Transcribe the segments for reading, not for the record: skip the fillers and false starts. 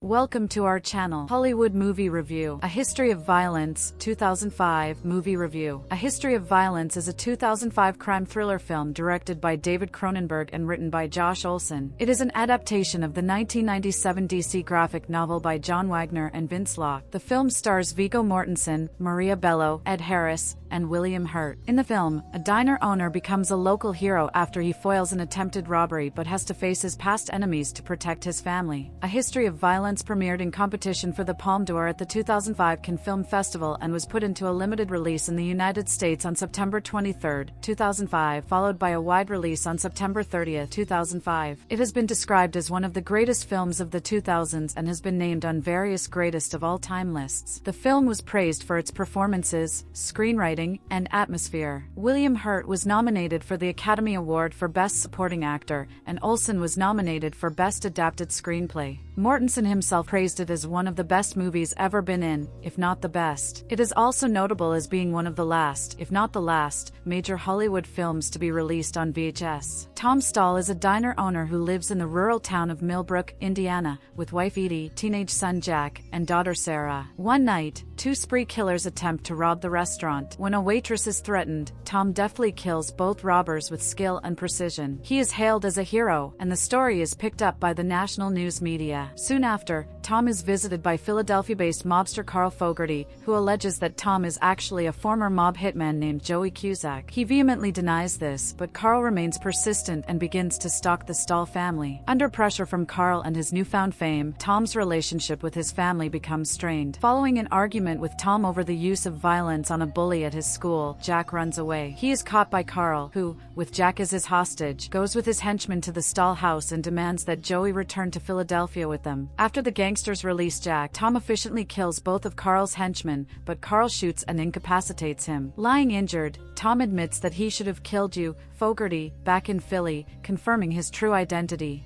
Welcome to our channel, Hollywood Movie Review, A History of Violence, 2005 Movie Review. A History of Violence is a 2005 crime thriller film directed by David Cronenberg and written by Josh Olson. It is an adaptation of the 1997 DC graphic novel by John Wagner and Vince Locke. The film stars Viggo Mortensen, Maria Bello, Ed Harris, and William Hurt. In the film, a diner owner becomes a local hero after he foils an attempted robbery but has to face his past enemies to protect his family. A History of Violence premiered in competition for the Palme d'Or at the 2005 Cannes Film Festival and was put into a limited release in the United States on September 23, 2005, followed by a wide release on September 30, 2005. It has been described as one of the greatest films of the 2000s and has been named on various greatest of all time lists. The film was praised for its performances, screenwriting, and atmosphere. William Hurt was nominated for the Academy Award for Best Supporting Actor, and Olson was nominated for Best Adapted Screenplay. Mortensen himself praised it as one of the best movies ever been in, if not the best. It is also notable as being one of the last, if not the last, major Hollywood films to be released on VHS. Tom Stahl is a diner owner who lives in the rural town of Millbrook, Indiana, with wife Edie, teenage son Jack, and daughter Sarah. One night, two spree killers attempt to rob the restaurant. When a waitress is threatened, Tom deftly kills both robbers with skill and precision. He is hailed as a hero, and the story is picked up by the national news media. Soon after, Tom is visited by Philadelphia-based mobster Carl Fogarty, who alleges that Tom is actually a former mob hitman named Joey Cusack. He vehemently denies this, but Carl remains persistent and begins to stalk the Stahl family. Under pressure from Carl and his newfound fame, Tom's relationship with his family becomes strained. Following an argument with Tom over the use of violence on a bully at his school, Jack runs away. He is caught by Carl, who, with Jack as his hostage, goes with his henchmen to the Stahl house and demands that Joey return to Philadelphia with them. After the gangsters release Jack, Tom efficiently kills both of Carl's henchmen, but Carl shoots and incapacitates him. Lying injured, Tom admits that he should have killed you, Fogarty, back in Philly, confirming his true identity.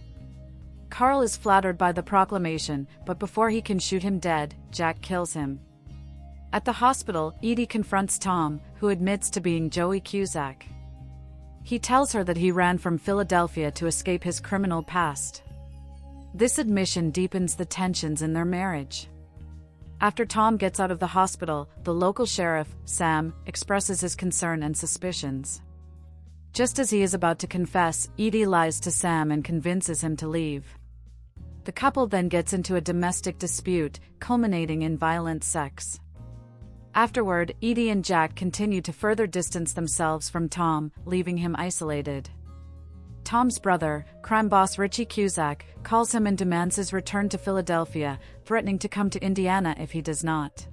Carl is flattered by the proclamation, but before he can shoot him dead, Jack kills him. At the hospital, Edie confronts Tom, who admits to being Joey Cusack. He tells her that he ran from Philadelphia to escape his criminal past. This admission deepens the tensions in their marriage. After Tom gets out of the hospital, the local sheriff, Sam, expresses his concern and suspicions. Just as he is about to confess, Edie lies to Sam and convinces him to leave. The couple then gets into a domestic dispute, culminating in violent sex. Afterward, Edie and Jack continue to further distance themselves from Tom, leaving him isolated. Tom's brother, crime boss Richie Cusack, calls him and demands his return to Philadelphia, threatening to come to Indiana if he does not.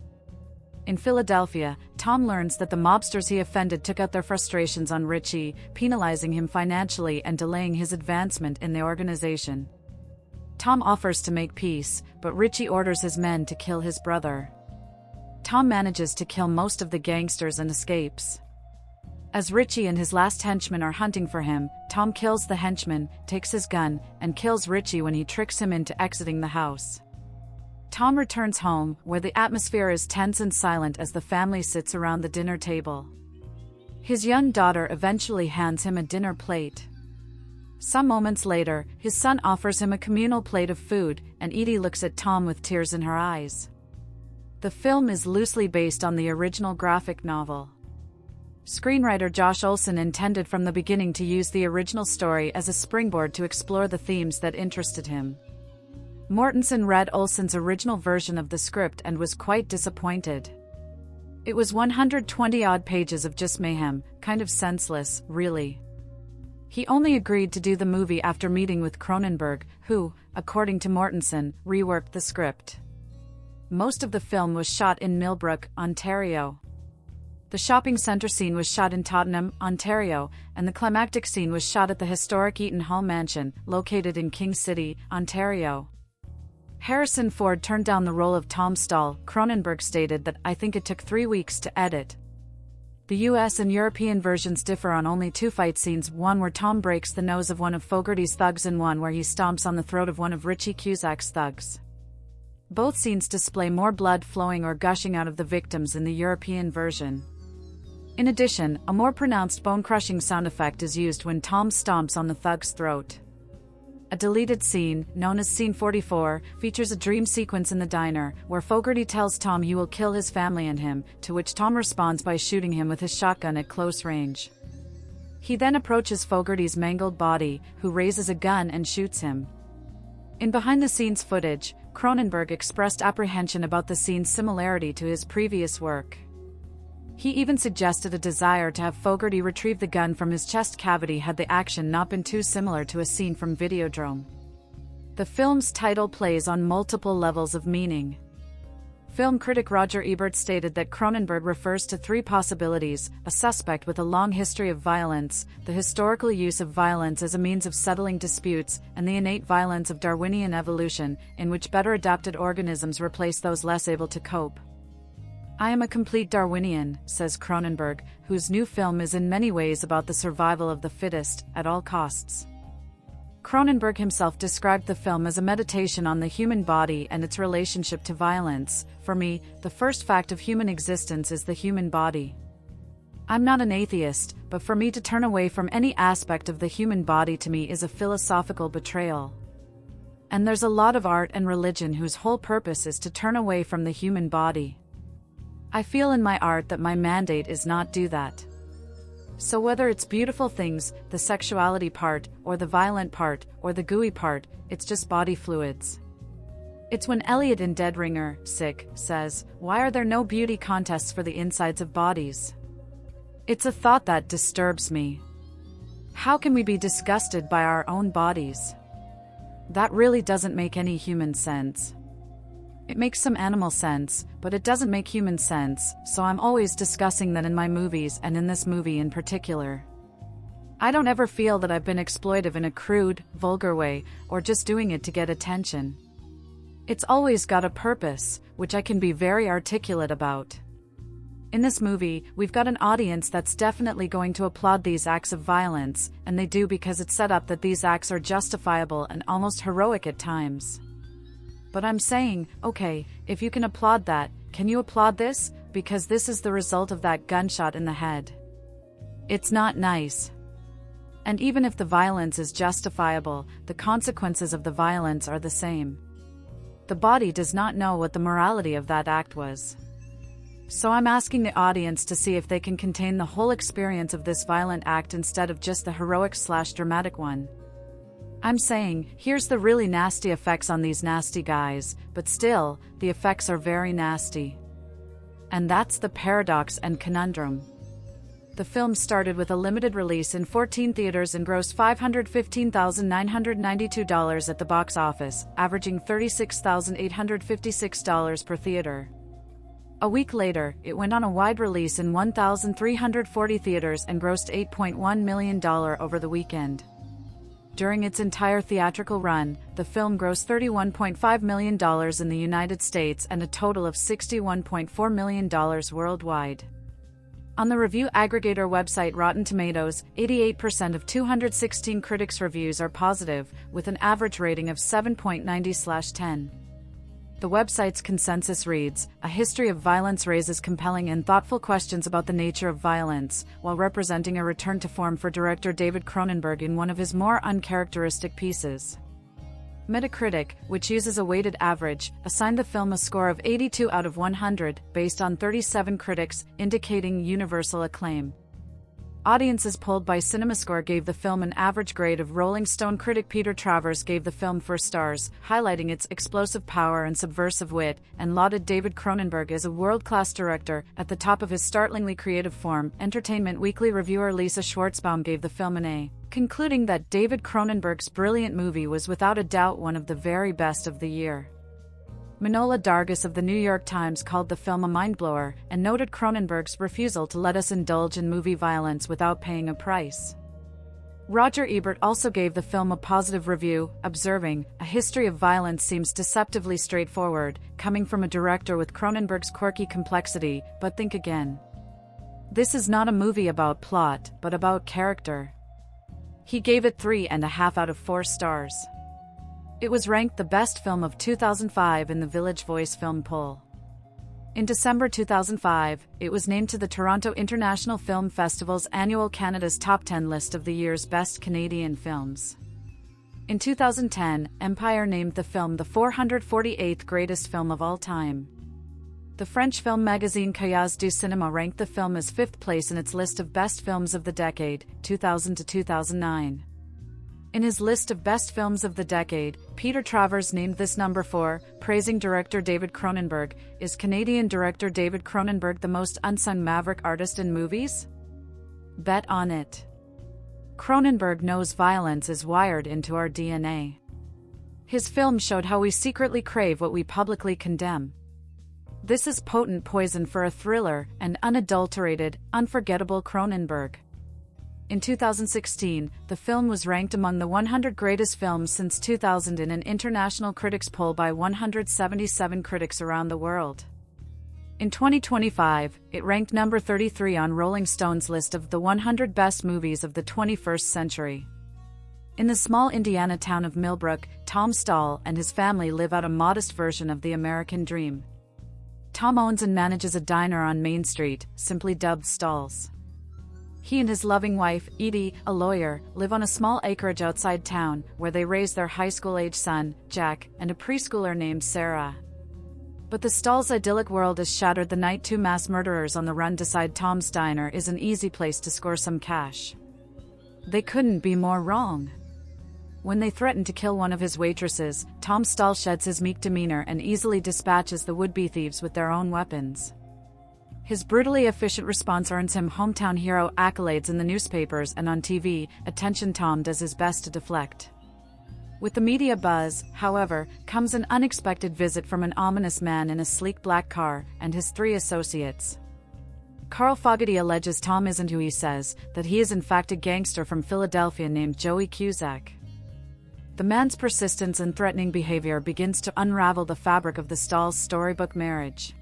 In Philadelphia, Tom learns that the mobsters he offended took out their frustrations on Richie, penalizing him financially and delaying his advancement in the organization. Tom offers to make peace, but Richie orders his men to kill his brother. Tom manages to kill most of the gangsters and escapes. As Richie and his last henchmen are hunting for him, Tom kills the henchman, takes his gun, and kills Richie when he tricks him into exiting the house. Tom returns home, where the atmosphere is tense and silent as the family sits around the dinner table. His young daughter eventually hands him a dinner plate. Some moments later, his son offers him a communal plate of food, and Edie looks at Tom with tears in her eyes. The film is loosely based on the original graphic novel. Screenwriter Josh Olson intended from the beginning to use the original story as a springboard to explore the themes that interested him. Mortensen read Olson's original version of the script and was quite disappointed. It was 120-odd pages of just mayhem, kind of senseless, really. He only agreed to do the movie after meeting with Cronenberg, who, according to Mortensen, reworked the script. Most of the film was shot in Millbrook, Ontario. The shopping center scene was shot in Tottenham, Ontario, and the climactic scene was shot at the historic Eaton Hall Mansion, located in King City, Ontario. Harrison Ford turned down the role of Tom Stahl. Cronenberg stated that, "I think it took 3 weeks to edit." The US and European versions differ on only 2 fight scenes, one where Tom breaks the nose of one of Fogarty's thugs and one where he stomps on the throat of one of Richie Cusack's thugs. Both scenes display more blood flowing or gushing out of the victims in the European version. In addition, a more pronounced bone-crushing sound effect is used when Tom stomps on the thug's throat. A deleted scene, known as Scene 44, features a dream sequence in the diner, where Fogarty tells Tom he will kill his family and him, to which Tom responds by shooting him with his shotgun at close range. He then approaches Fogarty's mangled body, who raises a gun and shoots him. In behind-the-scenes footage, Cronenberg expressed apprehension about the scene's similarity to his previous work. He even suggested a desire to have Fogarty retrieve the gun from his chest cavity had the action not been too similar to a scene from Videodrome. The film's title plays on multiple levels of meaning. Film critic Roger Ebert stated that Cronenberg refers to three possibilities: a suspect with a long history of violence, the historical use of violence as a means of settling disputes, and the innate violence of Darwinian evolution, in which better adapted organisms replace those less able to cope. "I am a complete Darwinian," says Cronenberg, whose new film is in many ways about the survival of the fittest, at all costs. Cronenberg himself described the film as a meditation on the human body and its relationship to violence. "For me, the first fact of human existence is the human body. I'm not an atheist, but for me to turn away from any aspect of the human body to me is a philosophical betrayal. And there's a lot of art and religion whose whole purpose is to turn away from the human body. I feel in my art that my mandate is not do that. So whether it's beautiful things, the sexuality part, or the violent part, or the gooey part, it's just body fluids." It's when Elliot in Dead Ringer, Sick, says, "Why are there no beauty contests for the insides of bodies?" It's a thought that disturbs me. How can we be disgusted by our own bodies? That really doesn't make any human sense. It makes some animal sense, but it doesn't make human sense, so I'm always discussing that in my movies and in this movie in particular. I don't ever feel that I've been exploitive in a crude, vulgar way, or just doing it to get attention. It's always got a purpose, which I can be very articulate about. In this movie, we've got an audience that's definitely going to applaud these acts of violence, and they do because it's set up that these acts are justifiable and almost heroic at times. But I'm saying, okay, if you can applaud that, can you applaud this? Because this is the result of that gunshot in the head. It's not nice. And even if the violence is justifiable, the consequences of the violence are the same. The body does not know what the morality of that act was. So I'm asking the audience to see if they can contain the whole experience of this violent act instead of just the heroic/dramatic one. I'm saying, here's the really nasty effects on these nasty guys, but still, the effects are very nasty. And that's the paradox and conundrum. The film started with a limited release in 14 theaters and grossed $515,992 at the box office, averaging $36,856 per theater. A week later, it went on a wide release in 1,340 theaters and grossed $8.1 million over the weekend. During its entire theatrical run, the film grossed $31.5 million in the United States and a total of $61.4 million worldwide. On the review aggregator website Rotten Tomatoes, 88% of 216 critics' reviews are positive, with an average rating of 7.90/10. The website's consensus reads, "A history of violence raises compelling and thoughtful questions about the nature of violence, while representing a return to form for director David Cronenberg in one of his more uncharacteristic pieces." Metacritic, which uses a weighted average, assigned the film a score of 82 out of 100, based on 37 critics, indicating universal acclaim. Audiences polled by CinemaScore gave the film an average grade of Rolling Stone critic Peter Travers gave the film 4 stars, highlighting its explosive power and subversive wit, and lauded David Cronenberg as a world-class director, at the top of his startlingly creative form. Entertainment Weekly reviewer Lisa Schwartzbaum gave the film an A, concluding that David Cronenberg's brilliant movie was without a doubt one of the very best of the year. Manohla Dargis of The New York Times called the film a mindblower, and noted Cronenberg's refusal to let us indulge in movie violence without paying a price. Roger Ebert also gave the film a positive review, observing, "A history of violence seems deceptively straightforward, coming from a director with Cronenberg's quirky complexity, but think again. This is not a movie about plot, but about character." He gave it 3.5 out of 4 stars. It was ranked the best film of 2005 in the Village Voice Film Poll. In December 2005, it was named to the Toronto International Film Festival's annual Canada's Top 10 list of the year's best Canadian films. In 2010, Empire named the film the 448th greatest film of all time. The French film magazine Cahiers du Cinéma ranked the film as 5th place in its list of best films of the decade, 2000 to 2009. In his list of best films of the decade, Peter Travers named this number 4, praising director David Cronenberg. Is Canadian director David Cronenberg the most unsung maverick artist in movies? Bet on it. Cronenberg knows violence is wired into our DNA. His film showed how we secretly crave what we publicly condemn. This is potent poison for a thriller and unadulterated, unforgettable Cronenberg. In 2016, the film was ranked among the 100 greatest films since 2000 in an international critics poll by 177 critics around the world. In 2025, it ranked number 33 on Rolling Stone's list of the 100 best movies of the 21st century. In the small Indiana town of Millbrook, Tom Stahl and his family live out a modest version of the American dream. Tom owns and manages a diner on Main Street, simply dubbed Stahl's. He and his loving wife, Edie, a lawyer, live on a small acreage outside town, where they raise their high school-age son, Jack, and a preschooler named Sarah. But the Stahl's idyllic world is shattered the night two mass murderers on the run decide Tom's diner is an easy place to score some cash. They couldn't be more wrong. When they threaten to kill one of his waitresses, Tom Stahl sheds his meek demeanor and easily dispatches the would-be thieves with their own weapons. His brutally efficient response earns him hometown hero accolades in the newspapers and on TV. Attention, Tom does his best to deflect. With the media buzz, however, comes an unexpected visit from an ominous man in a sleek black car and his 3 associates. Carl Fogarty alleges Tom isn't who he says, that he is in fact a gangster from Philadelphia named Joey Cusack. The man's persistence and threatening behavior begins to unravel the fabric of the Stahl's storybook marriage.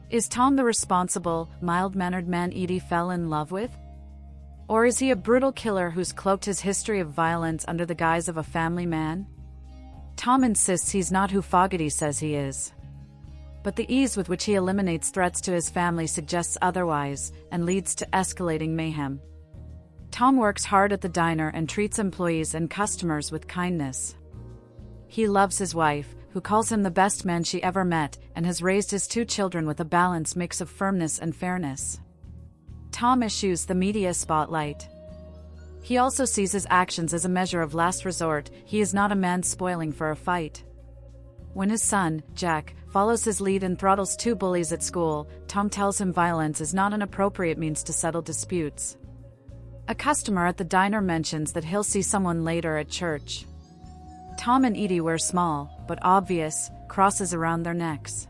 Is Tom the responsible, mild-mannered man Edie fell in love with? Or is he a brutal killer who's cloaked his history of violence under the guise of a family man? Tom insists he's not who Fogarty says he is. But the ease with which he eliminates threats to his family suggests otherwise, and leads to escalating mayhem. Tom works hard at the diner and treats employees and customers with kindness. He loves his wife, who calls him the best man she ever met, and has raised his 2 children with a balanced mix of firmness and fairness. Tom eschews the media spotlight. He also sees his actions as a measure of last resort. He is not a man spoiling for a fight. When his son, Jack, follows his lead and throttles 2 bullies at school, Tom tells him violence is not an appropriate means to settle disputes. A customer at the diner mentions that he'll see someone later at church. Tom and Edie wear small, but obvious, crosses around their necks.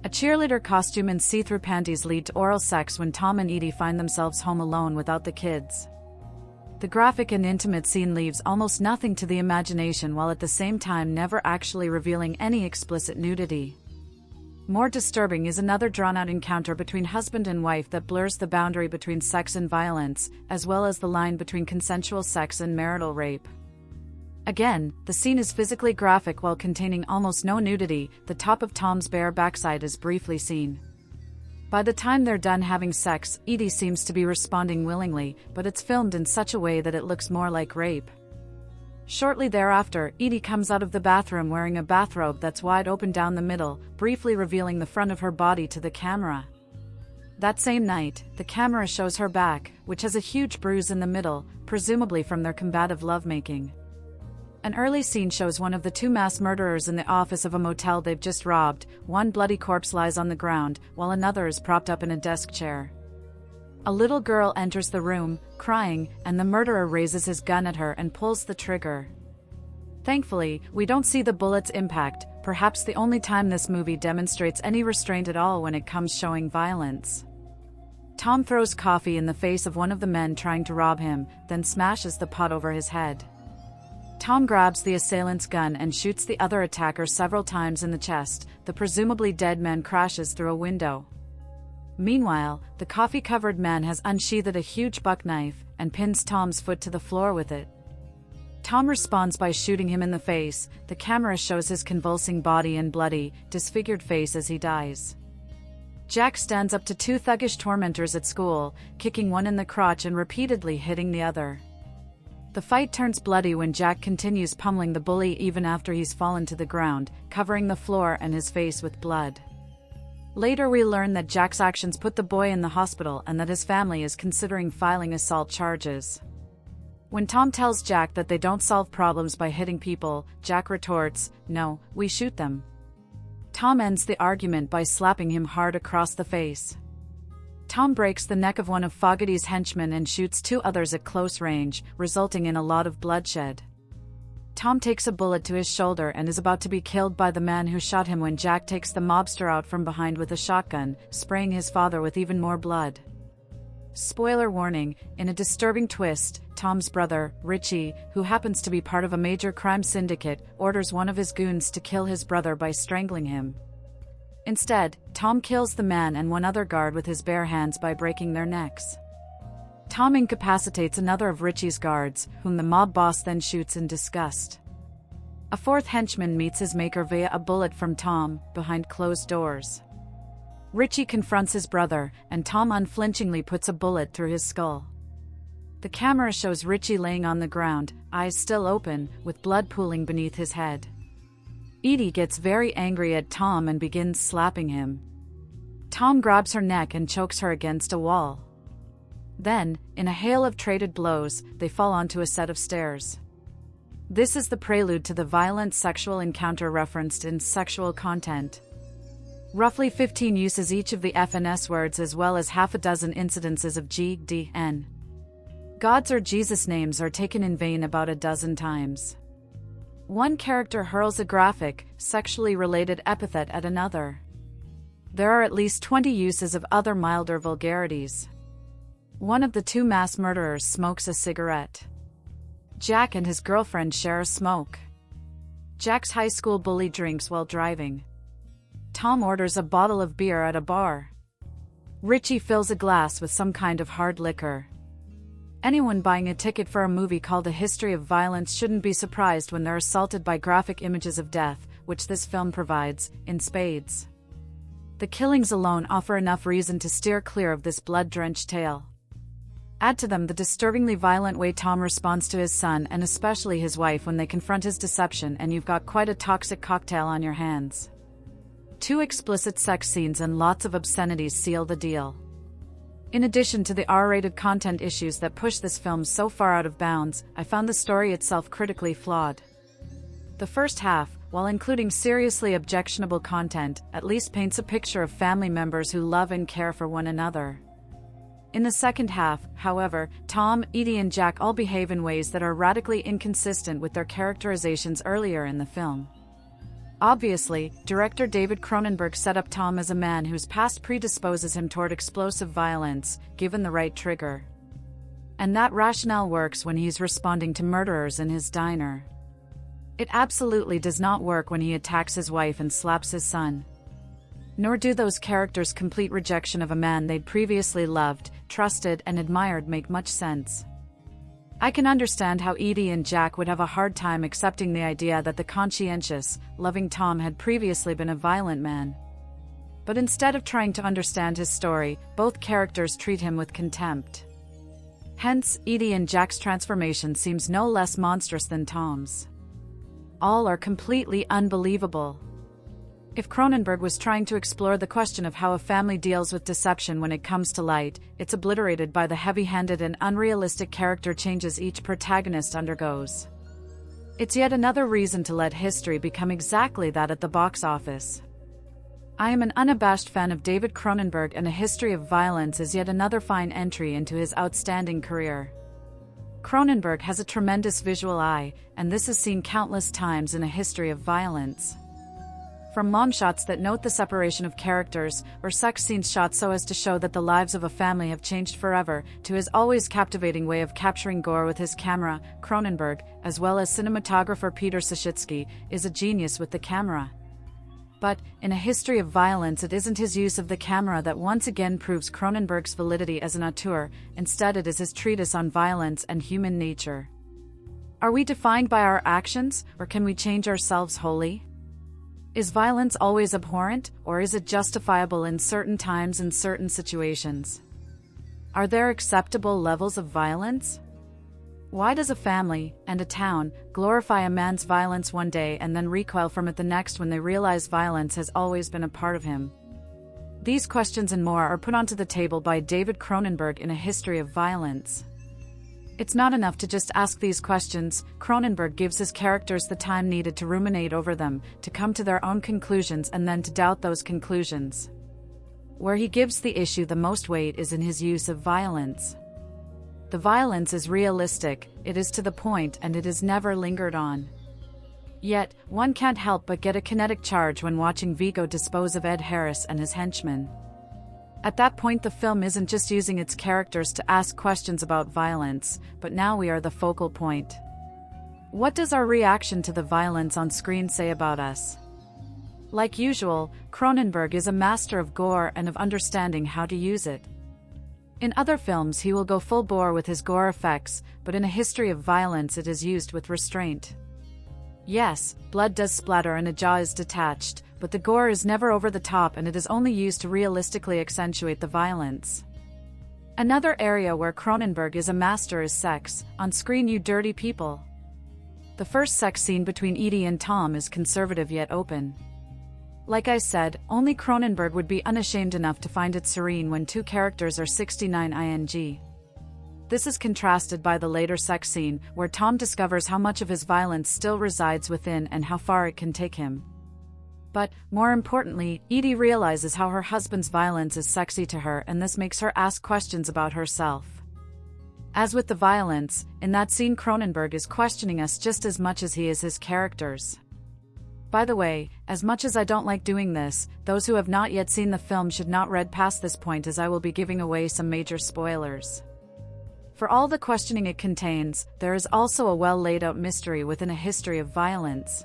A cheerleader costume and see-through panties lead to oral sex when Tom and Edie find themselves home alone without the kids. The graphic and intimate scene leaves almost nothing to the imagination while at the same time never actually revealing any explicit nudity. More disturbing is another drawn-out encounter between husband and wife that blurs the boundary between sex and violence, as well as the line between consensual sex and marital rape. Again, the scene is physically graphic while containing almost no nudity. The top of Tom's bare backside is briefly seen. By the time they're done having sex, Edie seems to be responding willingly, but it's filmed in such a way that it looks more like rape. Shortly thereafter, Edie comes out of the bathroom wearing a bathrobe that's wide open down the middle, briefly revealing the front of her body to the camera. That same night, the camera shows her back, which has a huge bruise in the middle, presumably from their combative lovemaking. An early scene shows one of the 2 mass murderers in the office of a motel they've just robbed. One bloody corpse lies on the ground, while another is propped up in a desk chair. A little girl enters the room, crying, and the murderer raises his gun at her and pulls the trigger. Thankfully, we don't see the bullet's impact, perhaps the only time this movie demonstrates any restraint at all when it comes showing violence. Tom throws coffee in the face of one of the men trying to rob him, then smashes the pot over his head. Tom grabs the assailant's gun and shoots the other attacker several times in the chest. The presumably dead man crashes through a window. Meanwhile, the coffee-covered man has unsheathed a huge buck knife and pins Tom's foot to the floor with it. Tom responds by shooting him in the face. The camera shows his convulsing body and bloody, disfigured face as he dies. Jack stands up to 2 thuggish tormentors at school, kicking one in the crotch and repeatedly hitting the other. The fight turns bloody when Jack continues pummeling the bully even after he's fallen to the ground, covering the floor and his face with blood. Later we learn that Jack's actions put the boy in the hospital and that his family is considering filing assault charges. When Tom tells Jack that they don't solve problems by hitting people, Jack retorts, "No, we shoot them." Tom ends the argument by slapping him hard across the face. Tom breaks the neck of one of Fogarty's henchmen and shoots 2 others at close range, resulting in a lot of bloodshed. Tom takes a bullet to his shoulder and is about to be killed by the man who shot him when Jack takes the mobster out from behind with a shotgun, spraying his father with even more blood. Spoiler warning, in a disturbing twist, Tom's brother, Richie, who happens to be part of a major crime syndicate, orders one of his goons to kill his brother by strangling him. Instead, Tom kills the man and one other guard with his bare hands by breaking their necks. Tom incapacitates another of Richie's guards, whom the mob boss then shoots in disgust. A 4th henchman meets his maker via a bullet from Tom, behind closed doors. Richie confronts his brother, and Tom unflinchingly puts a bullet through his skull. The camera shows Richie laying on the ground, eyes still open, with blood pooling beneath his head. Edie gets very angry at Tom and begins slapping him. Tom grabs her neck and chokes her against a wall. Then, in a hail of traded blows, they fall onto a set of stairs. This is the prelude to the violent sexual encounter referenced in Sexual Content. Roughly 15 uses each of the F and S words as well as half a dozen incidences of G, D, N. God's or Jesus names are taken in vain about a dozen times. One character hurls a graphic, sexually related epithet at another. There are at least 20 uses of other milder vulgarities. One of the 2 mass murderers smokes a cigarette. Jack and his girlfriend share a smoke. Jack's high school bully drinks while driving. Tom orders a bottle of beer at a bar. Richie fills a glass with some kind of hard liquor. Anyone buying a ticket for a movie called A History of Violence shouldn't be surprised when they're assaulted by graphic images of death, which this film provides, in spades. The killings alone offer enough reason to steer clear of this blood-drenched tale. Add to them the disturbingly violent way Tom responds to his son and especially his wife when they confront his deception, and you've got quite a toxic cocktail on your hands. 2 explicit sex scenes and lots of obscenities seal the deal. In addition to the R-rated content issues that push this film so far out of bounds, I found the story itself critically flawed. The first half, while including seriously objectionable content, at least paints a picture of family members who love and care for one another. In the second half, however, Tom, Edie and Jack all behave in ways that are radically inconsistent with their characterizations earlier in the film. Obviously, director David Cronenberg set up Tom as a man whose past predisposes him toward explosive violence, given the right trigger. And that rationale works when he's responding to murderers in his diner. It absolutely does not work when he attacks his wife and slaps his son. Nor do those characters' complete rejection of a man they'd previously loved, trusted, and admired make much sense. I can understand how Edie and Jack would have a hard time accepting the idea that the conscientious, loving Tom had previously been a violent man. But instead of trying to understand his story, both characters treat him with contempt. Hence, Edie and Jack's transformation seems no less monstrous than Tom's. All are completely unbelievable. If Cronenberg was trying to explore the question of how a family deals with deception when it comes to light, it's obliterated by the heavy-handed and unrealistic character changes each protagonist undergoes. It's yet another reason to let history become exactly that at the box office. I am an unabashed fan of David Cronenberg, and A History of Violence is yet another fine entry into his outstanding career. Cronenberg has a tremendous visual eye, and this is seen countless times in A History of Violence. From long shots that note the separation of characters, or sex scenes shot so as to show that the lives of a family have changed forever, to his always captivating way of capturing gore with his camera, Cronenberg, as well as cinematographer Peter Sashitsky, is a genius with the camera. But, in A History of Violence, it isn't his use of the camera that once again proves Cronenberg's validity as an auteur, instead it is his treatise on violence and human nature. Are we defined by our actions, or can we change ourselves wholly? Is violence always abhorrent, or is it justifiable in certain times and certain situations? Are there acceptable levels of violence? Why does a family, and a town, glorify a man's violence one day and then recoil from it the next when they realize violence has always been a part of him? These questions and more are put onto the table by David Cronenberg in A History of Violence. It's not enough to just ask these questions. Cronenberg gives his characters the time needed to ruminate over them, to come to their own conclusions and then to doubt those conclusions. Where he gives the issue the most weight is in his use of violence. The violence is realistic, it is to the point, and it is never lingered on. Yet, one can't help but get a kinetic charge when watching Viggo dispose of Ed Harris and his henchmen. At that point, the film isn't just using its characters to ask questions about violence, but now we are the focal point. What does our reaction to the violence on screen say about us? Like usual, Cronenberg is a master of gore and of understanding how to use it. In other films he will go full bore with his gore effects, but in A History of Violence it is used with restraint. Yes, blood does splatter and a jaw is detached, but the gore is never over the top and it is only used to realistically accentuate the violence. Another area where Cronenberg is a master is sex. On screen, you dirty people. The first sex scene between Edie and Tom is conservative yet open. Like I said, only Cronenberg would be unashamed enough to find it serene when two characters are 69 ing. This is contrasted by the later sex scene, where Tom discovers how much of his violence still resides within and how far it can take him. But, more importantly, Edie realizes how her husband's violence is sexy to her, and this makes her ask questions about herself. As with the violence, in that scene Cronenberg is questioning us just as much as he is his characters. By the way, as much as I don't like doing this, those who have not yet seen the film should not read past this point, as I will be giving away some major spoilers. For all the questioning it contains, there is also a well-laid-out mystery within A History of Violence.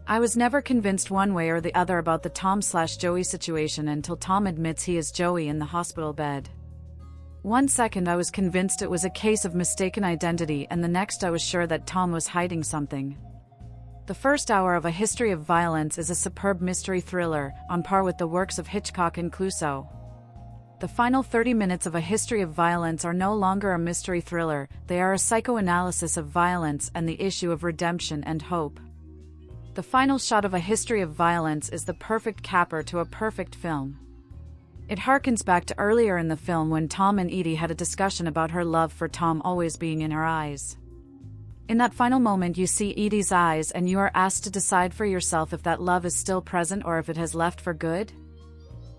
I was never convinced one way or the other about the Tom/Joey situation until Tom admits he is Joey in the hospital bed. 1 second I was convinced it was a case of mistaken identity, and the next I was sure that Tom was hiding something. The first hour of A History of Violence is a superb mystery thriller, on par with the works of Hitchcock and Clouseau. The final 30 minutes of A History of Violence are no longer a mystery thriller, they are a psychoanalysis of violence and the issue of redemption and hope. The final shot of A History of Violence is the perfect capper to a perfect film. It harkens back to earlier in the film when Tom and Edie had a discussion about her love for Tom always being in her eyes. In that final moment you see Edie's eyes and you are asked to decide for yourself if that love is still present or if it has left for good.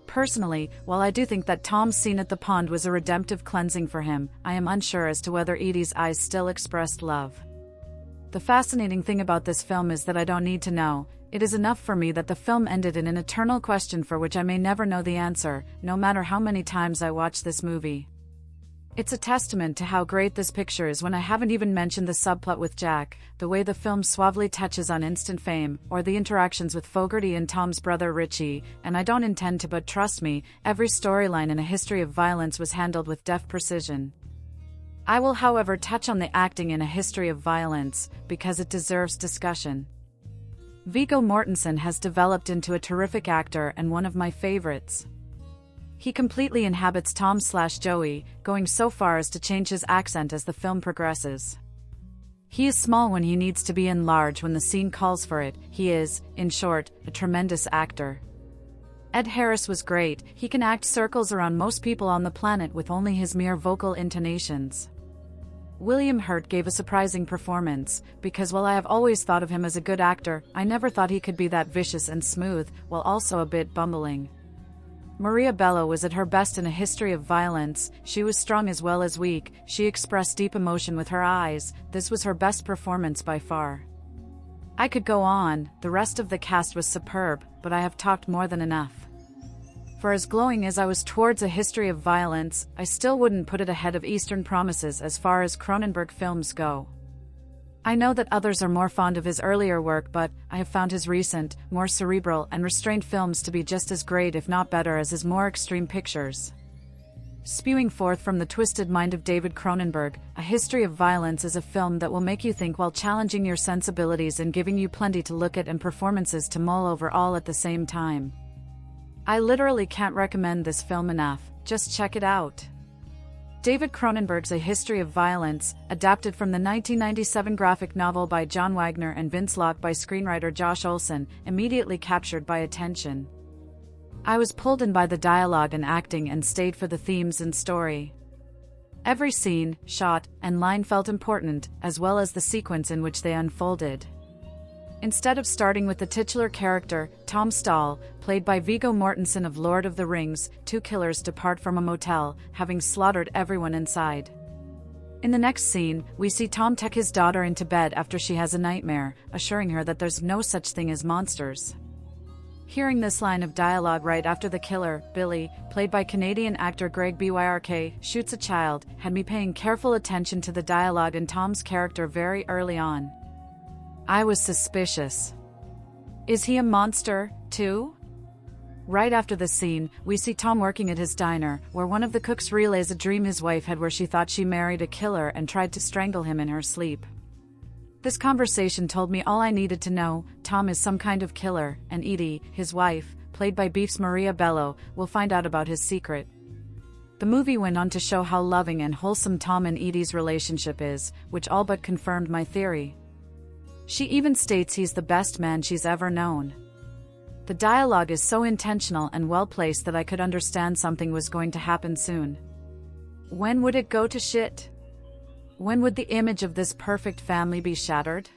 Personally, while I do think that Tom's scene at the pond was a redemptive cleansing for him, I am unsure as to whether Edie's eyes still expressed love. The fascinating thing about this film is that I don't need to know. It is enough for me that the film ended in an eternal question for which I may never know the answer, no matter how many times I watch this movie. It's a testament to how great this picture is when I haven't even mentioned the subplot with Jack, the way the film suavely touches on instant fame, or the interactions with Fogarty and Tom's brother Richie, and I don't intend to, but trust me, every storyline in A History of Violence was handled with deft precision. I will however touch on the acting in A History of Violence, because it deserves discussion. Viggo Mortensen has developed into a terrific actor and one of my favorites. He completely inhabits Tom/Joey, going so far as to change his accent as the film progresses. He is small when he needs to be and large when the scene calls for it. He is, in short, a tremendous actor. Ed Harris was great. He can act circles around most people on the planet with only his mere vocal intonations. William Hurt gave a surprising performance, because while I have always thought of him as a good actor, I never thought he could be that vicious and smooth, while also a bit bumbling. Maria Bello was at her best in A History of Violence. She was strong as well as weak, she expressed deep emotion with her eyes. This was her best performance by far. I could go on, the rest of the cast was superb, but I have talked more than enough. For as glowing as I was towards A History of Violence, I still wouldn't put it ahead of Eastern Promises as far as Cronenberg films go. I know that others are more fond of his earlier work, but I have found his recent, more cerebral and restrained films to be just as great if not better as his more extreme pictures. Spewing forth from the twisted mind of David Cronenberg, A History of Violence is a film that will make you think while challenging your sensibilities and giving you plenty to look at and performances to mull over all at the same time. I literally can't recommend this film enough, just check it out. David Cronenberg's A History of Violence, adapted from the 1997 graphic novel by John Wagner and Vince Locke by screenwriter Josh Olson, immediately captured my attention. I was pulled in by the dialogue and acting and stayed for the themes and story. Every scene, shot, and line felt important, as well as the sequence in which they unfolded. Instead of starting with the titular character, Tom Stall, played by Viggo Mortensen of Lord of the Rings, two killers depart from a motel, having slaughtered everyone inside. In the next scene, we see Tom tuck his daughter into bed after she has a nightmare, assuring her that there's no such thing as monsters. Hearing this line of dialogue right after the killer, Billy, played by Canadian actor Greg Byrk, shoots a child, had me paying careful attention to the dialogue and Tom's character very early on. I was suspicious. Is he a monster, too? Right after this scene, we see Tom working at his diner, where one of the cooks relays a dream his wife had where she thought she married a killer and tried to strangle him in her sleep. This conversation told me all I needed to know. Tom is some kind of killer, and Edie, his wife, played by Beef's Maria Bello, will find out about his secret. The movie went on to show how loving and wholesome Tom and Edie's relationship is, which all but confirmed my theory. She even states he's the best man she's ever known. The dialogue is so intentional and well-placed that I could understand something was going to happen soon. When would it go to shit? When would the image of this perfect family be shattered?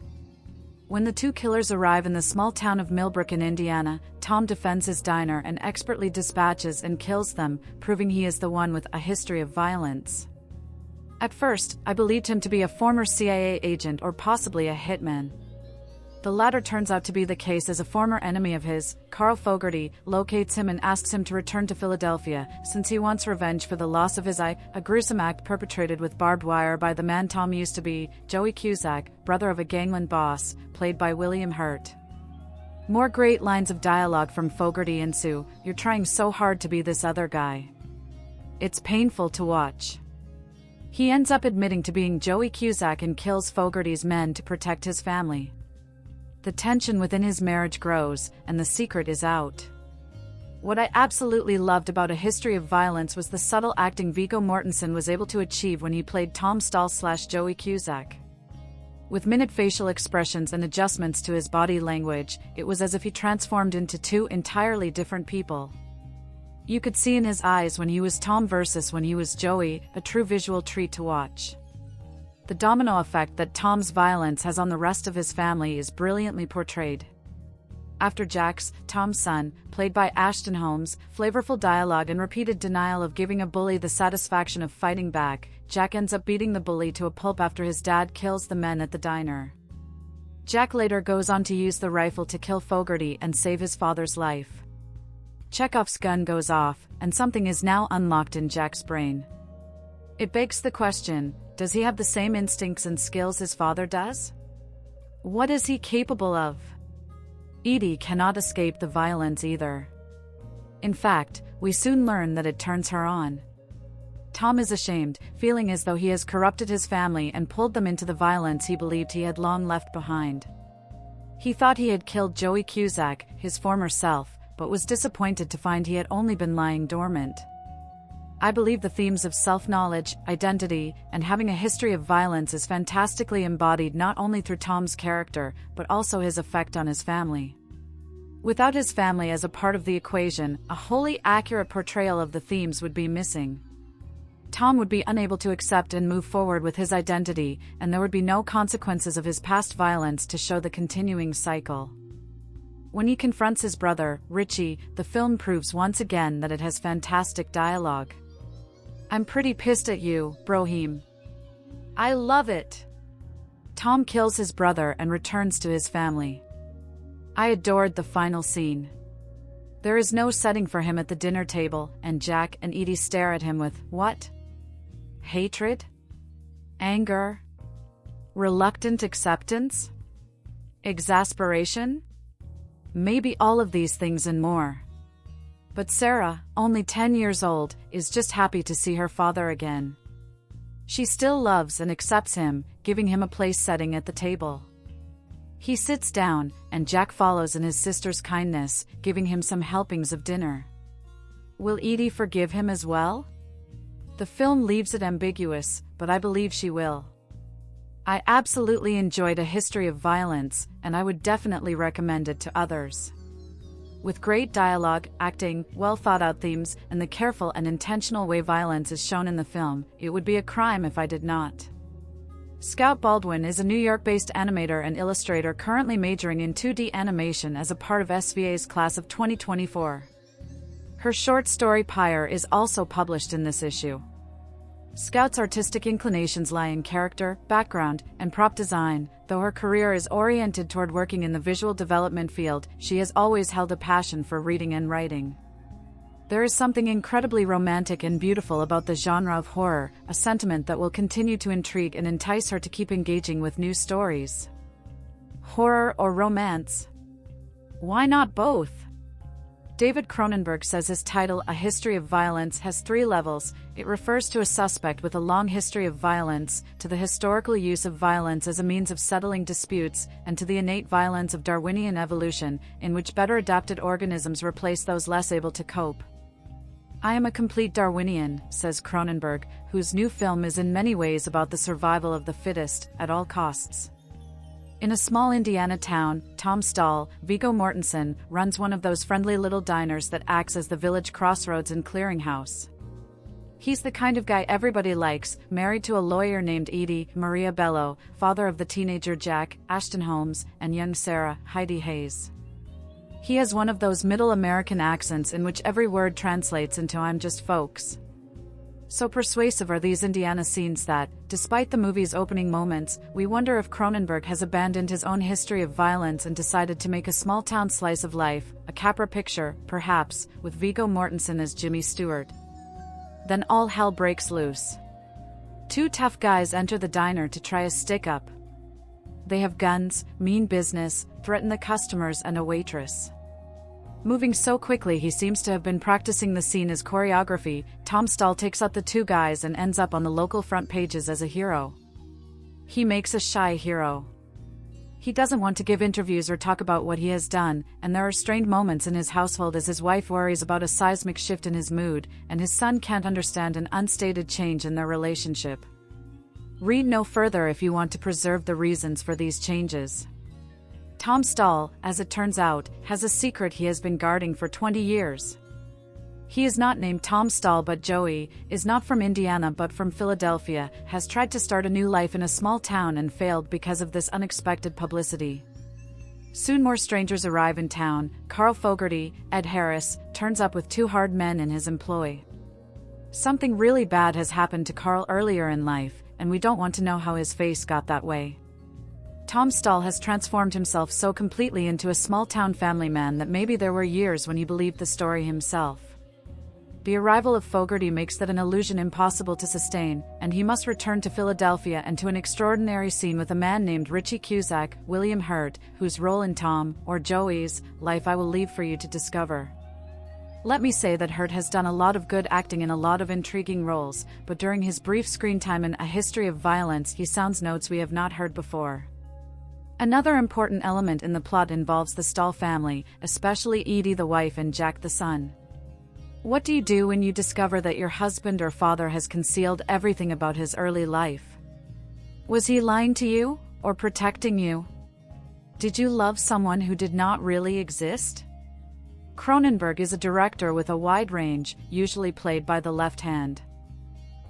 When the two killers arrive in the small town of Millbrook in Indiana, Tom defends his diner and expertly dispatches and kills them, proving he is the one with a history of violence. At first, I believed him to be a former CIA agent or possibly a hitman. The latter turns out to be the case as a former enemy of his, Carl Fogarty, locates him and asks him to return to Philadelphia, since he wants revenge for the loss of his eye, a gruesome act perpetrated with barbed wire by the man Tom used to be, Joey Cusack, brother of a gangland boss, played by William Hurt. More great lines of dialogue from Fogarty ensue. You're trying so hard to be this other guy. It's painful to watch. He ends up admitting to being Joey Cusack and kills Fogarty's men to protect his family. The tension within his marriage grows, and the secret is out. What I absolutely loved about A History of Violence was the subtle acting Viggo Mortensen was able to achieve when he played Tom Stall/Joey Cusack. With minute facial expressions and adjustments to his body language, it was as if he transformed into two entirely different people. You could see in his eyes when he was Tom versus when he was Joey, a true visual treat to watch. The domino effect that Tom's violence has on the rest of his family is brilliantly portrayed. After Jax, Tom's son, played by Ashton Holmes, flavorful dialogue and repeated denial of giving a bully the satisfaction of fighting back, Jack ends up beating the bully to a pulp after his dad kills the men at the diner. Jack later goes on to use the rifle to kill Fogarty and save his father's life. Chekhov's gun goes off, and something is now unlocked in Jack's brain. It begs the question, does he have the same instincts and skills his father does? What is he capable of? Edie cannot escape the violence either. In fact, we soon learn that it turns her on. Tom is ashamed, feeling as though he has corrupted his family and pulled them into the violence he believed he had long left behind. He thought he had killed Joey Cusack, his former self, but was disappointed to find he had only been lying dormant. I believe the themes of self-knowledge, identity, and having a history of violence is fantastically embodied not only through Tom's character, but also his effect on his family. Without his family as a part of the equation, a wholly accurate portrayal of the themes would be missing. Tom would be unable to accept and move forward with his identity, and there would be no consequences of his past violence to show the continuing cycle. When he confronts his brother, Richie, the film proves once again that it has fantastic dialogue. I'm pretty pissed at you, Brohim. I love it. Tom kills his brother and returns to his family. I adored the final scene. There is no setting for him at the dinner table, and Jack and Edie stare at him with, what? Hatred? Anger? Reluctant acceptance? Exasperation? Maybe all of these things and more. But Sarah, only 10 years old, is just happy to see her father again. She still loves and accepts him, giving him a place setting at the table. He sits down, and Jack follows in his sister's kindness, giving him some helpings of dinner. Will Edie forgive him as well? The film leaves it ambiguous, but I believe she will. I absolutely enjoyed A History of Violence, and I would definitely recommend it to others. With great dialogue, acting, well-thought-out themes, and the careful and intentional way violence is shown in the film, it would be a crime if I did not. Scout Baldwin is a New York-based animator and illustrator currently majoring in 2D animation as a part of SVA's class of 2024. Her short story Pyre is also published in this issue. Scout's artistic inclinations lie in character, background, and prop design. Though her career is oriented toward working in the visual development field, she has always held a passion for reading and writing. There is something incredibly romantic and beautiful about the genre of horror, a sentiment that will continue to intrigue and entice her to keep engaging with new stories. Horror or romance? Why not both? David Cronenberg says his title, A History of Violence, has 3 levels. It refers to a suspect with a long history of violence, to the historical use of violence as a means of settling disputes, and to the innate violence of Darwinian evolution, in which better adapted organisms replace those less able to cope. I am a complete Darwinian, says Cronenberg, whose new film is in many ways about the survival of the fittest, at all costs. In a small Indiana town, Tom Stahl, Viggo Mortensen, runs one of those friendly little diners that acts as the village crossroads and clearinghouse. He's the kind of guy everybody likes, married to a lawyer named Edie, Maria Bello, father of the teenager Jack, Ashton Holmes, and young Sarah, Heidi Hayes. He has one of those middle American accents in which every word translates into "I'm just folks." So persuasive are these Indiana scenes that, despite the movie's opening moments, we wonder if Cronenberg has abandoned his own history of violence and decided to make a small-town slice of life, a Capra picture, perhaps, with Viggo Mortensen as Jimmy Stewart. Then all hell breaks loose. 2 tough guys enter the diner to try a stick-up. They have guns, mean business, threaten the customers and a waitress. Moving so quickly he seems to have been practicing the scene as choreography, Tom Stahl takes out the 2 guys and ends up on the local front pages as a hero. He makes a shy hero. He doesn't want to give interviews or talk about what he has done, and there are strained moments in his household as his wife worries about a seismic shift in his mood, and his son can't understand an unstated change in their relationship. Read no further if you want to preserve the reasons for these changes. Tom Stahl, as it turns out, has a secret he has been guarding for 20 years. He is not named Tom Stahl but Joey, is not from Indiana but from Philadelphia, has tried to start a new life in a small town and failed because of this unexpected publicity. Soon more strangers arrive in town. Carl Fogarty, Ed Harris, turns up with 2 hard men in his employ. Something really bad has happened to Carl earlier in life, and we don't want to know how his face got that way. Tom Stahl has transformed himself so completely into a small-town family man that maybe there were years when he believed the story himself. The arrival of Fogarty makes that an illusion impossible to sustain, and he must return to Philadelphia and to an extraordinary scene with a man named Richie Cusack, William Hurt, whose role in Tom, or Joey's, life I will leave for you to discover. Let me say that Hurt has done a lot of good acting in a lot of intriguing roles, but during his brief screen time in A History of Violence he sounds notes we have not heard before. Another important element in the plot involves the Stahl family, especially Edie the wife and Jack the son. What do you do when you discover that your husband or father has concealed everything about his early life? Was he lying to you, or protecting you? Did you love someone who did not really exist? Cronenberg is a director with a wide range, usually played by the left hand.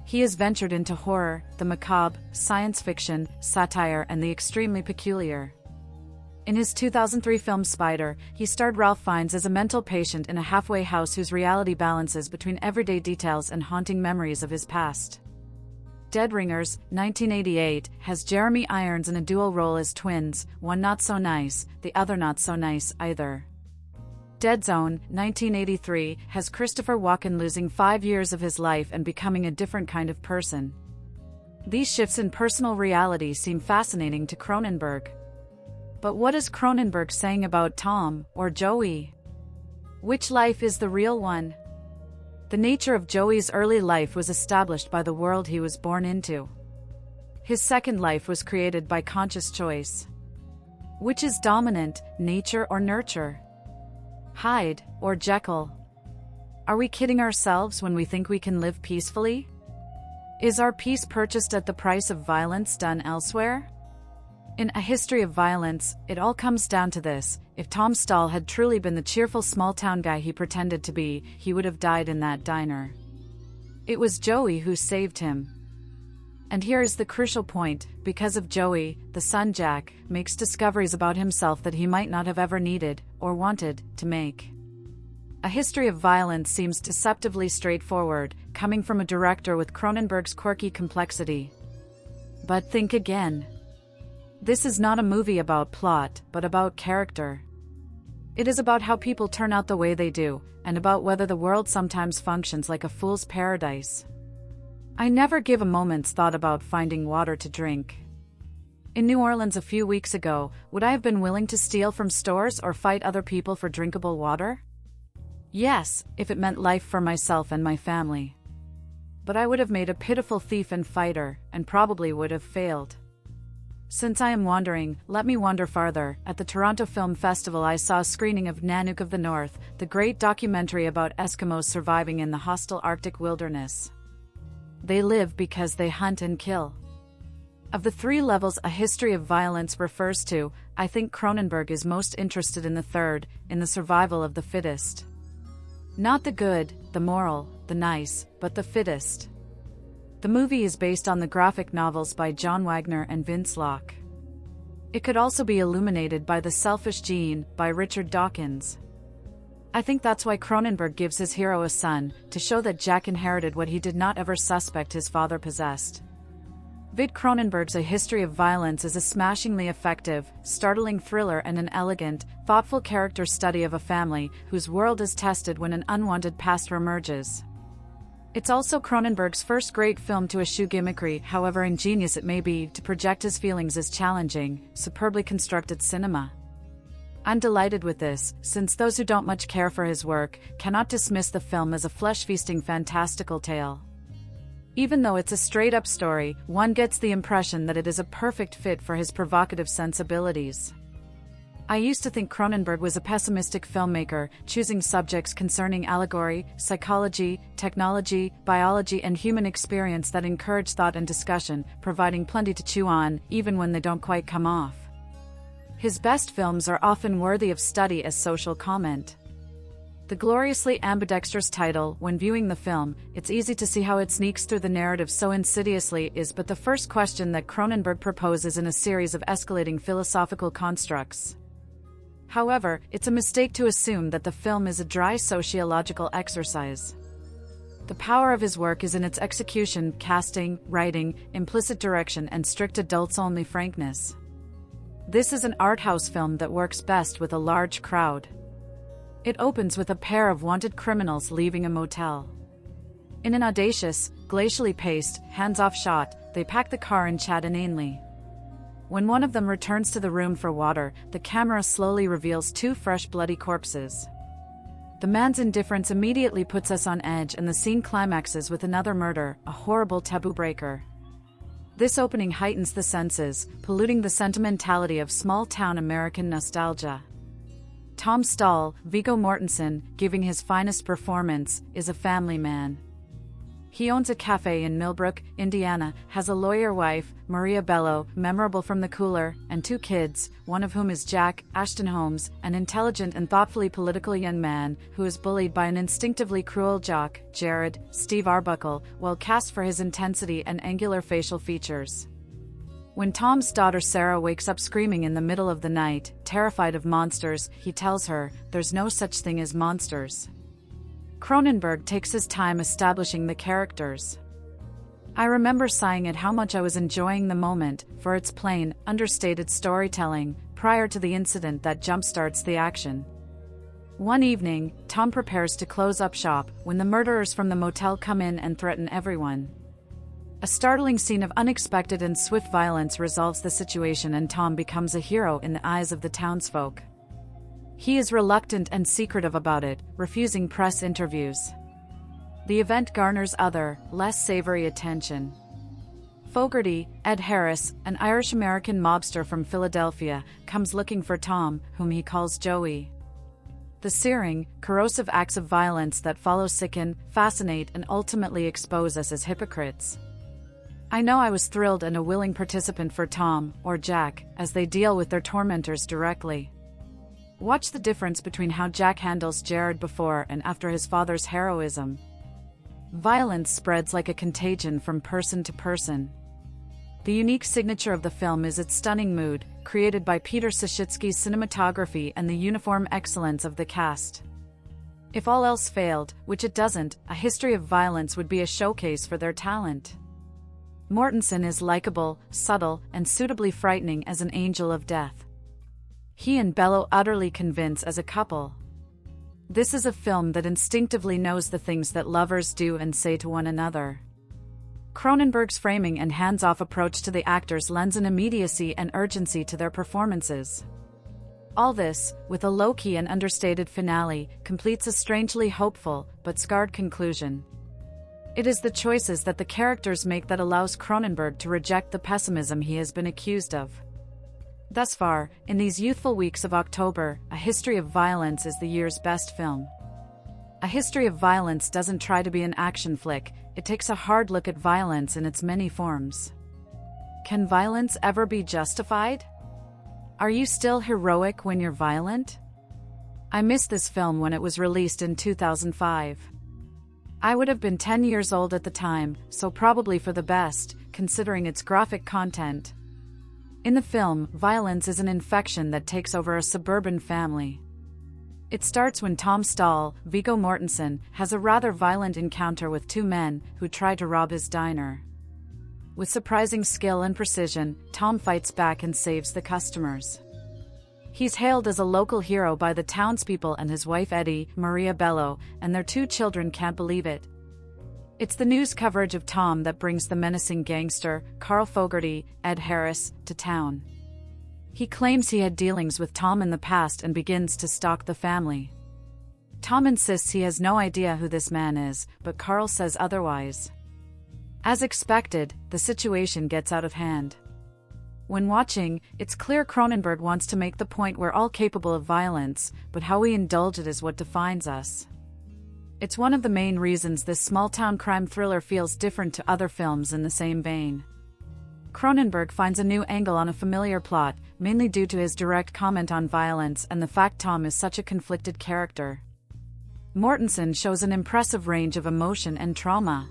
He has ventured into horror, the macabre, science fiction, satire, and the extremely peculiar. In his 2003 film Spider, he starred Ralph Fiennes as a mental patient in a halfway house whose reality balances between everyday details and haunting memories of his past. Dead Ringers, 1988, has Jeremy Irons in a dual role as twins, one not so nice, the other not so nice either. Dead Zone, 1983, has Christopher Walken losing 5 years of his life and becoming a different kind of person. These shifts in personal reality seem fascinating to Cronenberg. But what is Cronenberg saying about Tom, or Joey? Which life is the real one? The nature of Joey's early life was established by the world he was born into. His second life was created by conscious choice. Which is dominant, nature or nurture? Hyde, or Jekyll? Are we kidding ourselves when we think we can live peacefully? Is our peace purchased at the price of violence done elsewhere? In A History of Violence, it all comes down to this: if Tom Stall had truly been the cheerful small-town guy he pretended to be, he would have died in that diner. It was Joey who saved him. And here is the crucial point: because of Joey, the son Jack makes discoveries about himself that he might not have ever needed, or wanted, to make. A History of Violence seems deceptively straightforward, coming from a director with Cronenberg's quirky complexity. But think again. This is not a movie about plot, but about character. It is about how people turn out the way they do, and about whether the world sometimes functions like a fool's paradise. I never give a moment's thought about finding water to drink. In New Orleans a few weeks ago, would I have been willing to steal from stores or fight other people for drinkable water? Yes, if it meant life for myself and my family. But I would have made a pitiful thief and fighter, and probably would have failed. Since I am wandering, let me wander farther. At the Toronto Film Festival I saw a screening of Nanook of the North, the great documentary about Eskimos surviving in the hostile Arctic wilderness. They live because they hunt and kill. Of the three levels A History of Violence refers to, I think Cronenberg is most interested in the third, in the survival of the fittest. Not the good, the moral, the nice, but the fittest. The movie is based on the graphic novels by John Wagner and Vince Locke. It could also be illuminated by The Selfish Gene by Richard Dawkins. I think that's why Cronenberg gives his hero a son, to show that Jack inherited what he did not ever suspect his father possessed. Vid Cronenberg's A History of Violence is a smashingly effective, startling thriller and an elegant, thoughtful character study of a family whose world is tested when an unwanted past emerges. It's also Cronenberg's first great film to eschew gimmickry, however ingenious it may be, to project his feelings as challenging, superbly constructed cinema. I'm delighted with this, since those who don't much care for his work cannot dismiss the film as a flesh-feasting fantastical tale. Even though it's a straight-up story, one gets the impression that it is a perfect fit for his provocative sensibilities. I used to think Cronenberg was a pessimistic filmmaker, choosing subjects concerning allegory, psychology, technology, biology and human experience that encourage thought and discussion, providing plenty to chew on, even when they don't quite come off. His best films are often worthy of study as social comment. The gloriously ambidextrous title, when viewing the film, it's easy to see how it sneaks through the narrative so insidiously, is but the first question that Cronenberg proposes in a series of escalating philosophical constructs. However, it's a mistake to assume that the film is a dry sociological exercise. The power of his work is in its execution, casting, writing, implicit direction and strict adults-only frankness. This is an art house film that works best with a large crowd. It opens with a pair of wanted criminals leaving a motel. In an audacious, glacially paced, hands-off shot, they pack the car and chat inanely. When one of them returns to the room for water, the camera slowly reveals two fresh bloody corpses. The man's indifference immediately puts us on edge and the scene climaxes with another murder, a horrible taboo breaker. This opening heightens the senses, polluting the sentimentality of small-town American nostalgia. Tom Stall, Viggo Mortensen, giving his finest performance, is a family man. He owns a cafe in Millbrook, Indiana, has a lawyer wife, Maria Bello, memorable from The Cooler, and two kids, one of whom is Jack, Ashton Holmes, an intelligent and thoughtfully political young man, who is bullied by an instinctively cruel jock, Jared, Steve Arbuckle, well cast for his intensity and angular facial features. When Tom's daughter Sarah wakes up screaming in the middle of the night, terrified of monsters, he tells her, "There's no such thing as monsters." Cronenberg takes his time establishing the characters. I remember sighing at how much I was enjoying the moment, for its plain, understated storytelling, prior to the incident that jump-starts the action. One evening, Tom prepares to close up shop, when the murderers from the motel come in and threaten everyone. A startling scene of unexpected and swift violence resolves the situation and Tom becomes a hero in the eyes of the townsfolk. He is reluctant and secretive about it, refusing press interviews. The event garners other, less savory attention. Fogarty, Ed Harris, an Irish-American mobster from Philadelphia, comes looking for Tom, whom he calls Joey. The searing, corrosive acts of violence that follow sicken, fascinate and ultimately expose us as hypocrites. I know I was thrilled and a willing participant for Tom, or Jack, as they deal with their tormentors directly. Watch the difference between how Jack handles Jared before and after his father's heroism. Violence spreads like a contagion from person to person. The unique signature of the film is its stunning mood, created by Peter Sashitsky's cinematography and the uniform excellence of the cast. If all else failed, which it doesn't, A History of Violence would be a showcase for their talent. Mortensen is likable, subtle, and suitably frightening as an angel of death. He and Bello utterly convince as a couple. This is a film that instinctively knows the things that lovers do and say to one another. Cronenberg's framing and hands-off approach to the actors lends an immediacy and urgency to their performances. All this, with a low-key and understated finale, completes a strangely hopeful, but scarred conclusion. It is the choices that the characters make that allows Cronenberg to reject the pessimism he has been accused of. Thus far, in these youthful weeks of October, A History of Violence is the year's best film. A History of Violence doesn't try to be an action flick, it takes a hard look at violence in its many forms. Can violence ever be justified? Are you still heroic when you're violent? I missed this film when it was released in 2005. I would have been 10 years old at the time, so probably for the best, considering its graphic content. In the film, violence is an infection that takes over a suburban family. It starts when Tom Stahl, Viggo Mortensen, has a rather violent encounter with two men who try to rob his diner. With surprising skill and precision, Tom fights back and saves the customers. He's hailed as a local hero by the townspeople, and his wife Eddie, Maria Bello, and their two children can't believe it. It's the news coverage of Tom that brings the menacing gangster, Carl Fogarty, Ed Harris, to town. He claims he had dealings with Tom in the past and begins to stalk the family. Tom insists he has no idea who this man is, but Carl says otherwise. As expected, the situation gets out of hand. When watching, it's clear Cronenberg wants to make the point we're all capable of violence, but how we indulge it is what defines us. It's one of the main reasons this small-town crime thriller feels different to other films in the same vein. Cronenberg finds a new angle on a familiar plot, mainly due to his direct comment on violence and the fact Tom is such a conflicted character. Mortensen shows an impressive range of emotion and trauma.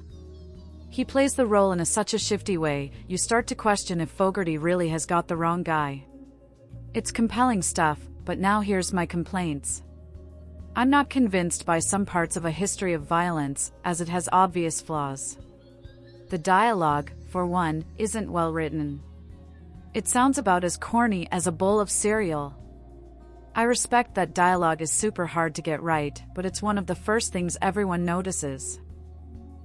He plays the role in such a shifty way, you start to question if Fogarty really has got the wrong guy. It's compelling stuff, but now here's my complaints. I'm not convinced by some parts of A History of Violence, as it has obvious flaws. The dialogue, for one, isn't well written. It sounds about as corny as a bowl of cereal. I respect that dialogue is super hard to get right, but it's one of the first things everyone notices.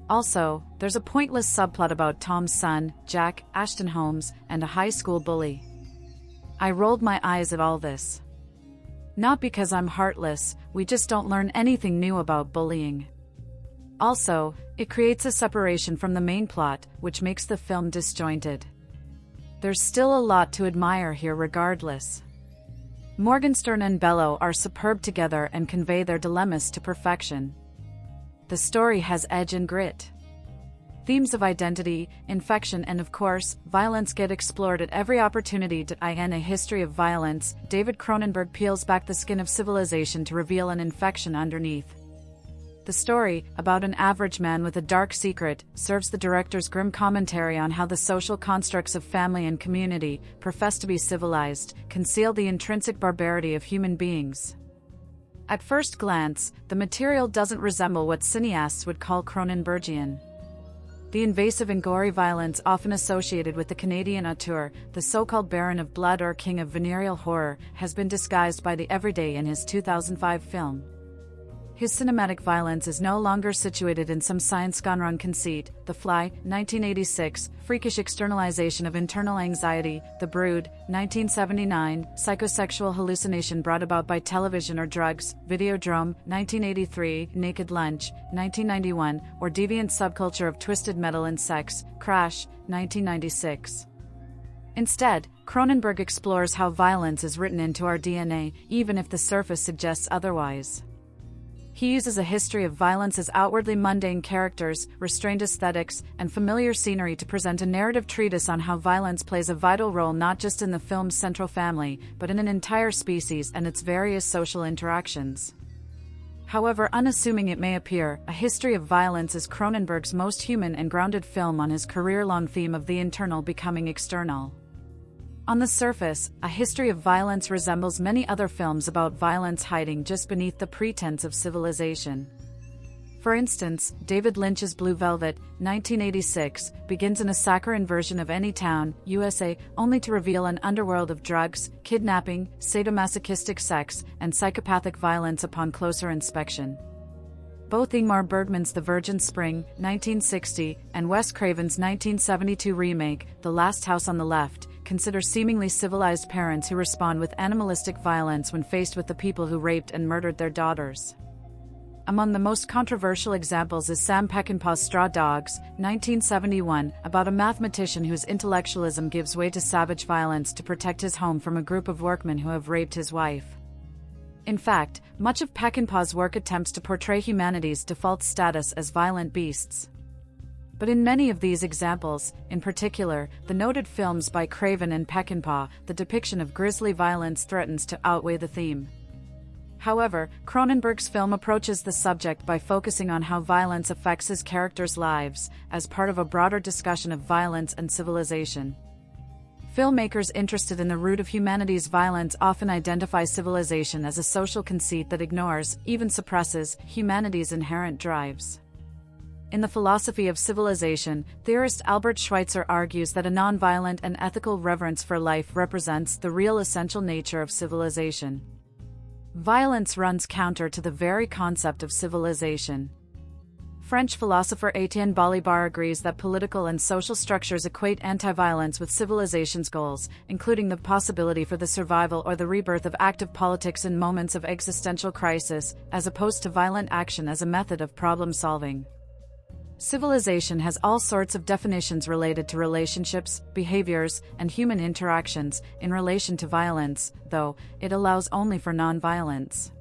Also, there's a pointless subplot about Tom's son, Jack Ashton Holmes, and a high school bully. I rolled my eyes at all this. Not because I'm heartless, we just don't learn anything new about bullying. Also, it creates a separation from the main plot, which makes the film disjointed. There's still a lot to admire here regardless. Morgenstern and Bello are superb together and convey their dilemmas to perfection. The story has edge and grit. Themes of identity, infection and of course, violence get explored at every opportunity. In A History of Violence, David Cronenberg peels back the skin of civilization to reveal an infection underneath. The story, about an average man with a dark secret, serves the director's grim commentary on how the social constructs of family and community, professed to be civilized, conceal the intrinsic barbarity of human beings. At first glance, the material doesn't resemble what cineasts would call Cronenbergian. The invasive and gory violence often associated with the Canadian auteur, the so-called Baron of Blood or King of Venereal Horror, has been disguised by the everyday in his 2005 film. His cinematic violence is no longer situated in some science-gone-wrong conceit. The Fly, 1986, freakish externalization of internal anxiety. The Brood, 1979, psychosexual hallucination brought about by television or drugs. Videodrome, 1983, Naked Lunch, 1991, or deviant subculture of twisted metal and sex. Crash, 1996. Instead, Cronenberg explores how violence is written into our DNA, even if the surface suggests otherwise. He uses a history of violence as outwardly mundane characters, restrained aesthetics, and familiar scenery to present a narrative treatise on how violence plays a vital role not just in the film's central family, but in an entire species and its various social interactions. However unassuming it may appear, A History of Violence is Cronenberg's most human and grounded film on his career-long theme of the internal becoming external. On the surface, A History of Violence resembles many other films about violence hiding just beneath the pretense of civilization. For instance, David Lynch's Blue Velvet, 1986, begins in a saccharine version of Anytown, USA, only to reveal an underworld of drugs, kidnapping, sadomasochistic sex, and psychopathic violence upon closer inspection. Both Ingmar Bergman's The Virgin Spring, 1960, and Wes Craven's 1972 remake, The Last House on the Left, consider seemingly civilized parents who respond with animalistic violence when faced with the people who raped and murdered their daughters. Among the most controversial examples is Sam Peckinpah's Straw Dogs, 1971, about a mathematician whose intellectualism gives way to savage violence to protect his home from a group of workmen who have raped his wife. In fact, much of Peckinpah's work attempts to portray humanity's default status as violent beasts. But in many of these examples, in particular, the noted films by Craven and Peckinpah, the depiction of grisly violence threatens to outweigh the theme. However, Cronenberg's film approaches the subject by focusing on how violence affects his characters' lives, as part of a broader discussion of violence and civilization. Filmmakers interested in the root of humanity's violence often identify civilization as a social conceit that ignores, even suppresses, humanity's inherent drives. In The Philosophy of Civilization, theorist Albert Schweitzer argues that a nonviolent and ethical reverence for life represents the real essential nature of civilization. Violence runs counter to the very concept of civilization. French philosopher Étienne Balibar agrees that political and social structures equate anti-violence with civilization's goals, including the possibility for the survival or the rebirth of active politics in moments of existential crisis, as opposed to violent action as a method of problem-solving. Civilization has all sorts of definitions related to relationships, behaviors, and human interactions. In relation to violence, though, it allows only for non-violence.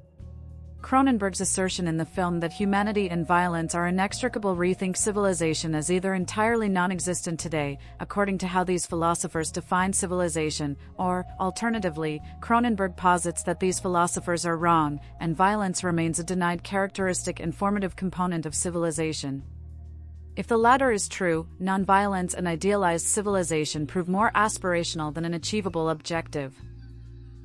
Cronenberg's assertion in the film that humanity and violence are inextricable rethinks civilization as either entirely non-existent today, according to how these philosophers define civilization, or, alternatively, Cronenberg posits that these philosophers are wrong, and violence remains a denied characteristic and formative component of civilization. If the latter is true, nonviolence and idealized civilization prove more aspirational than an achievable objective.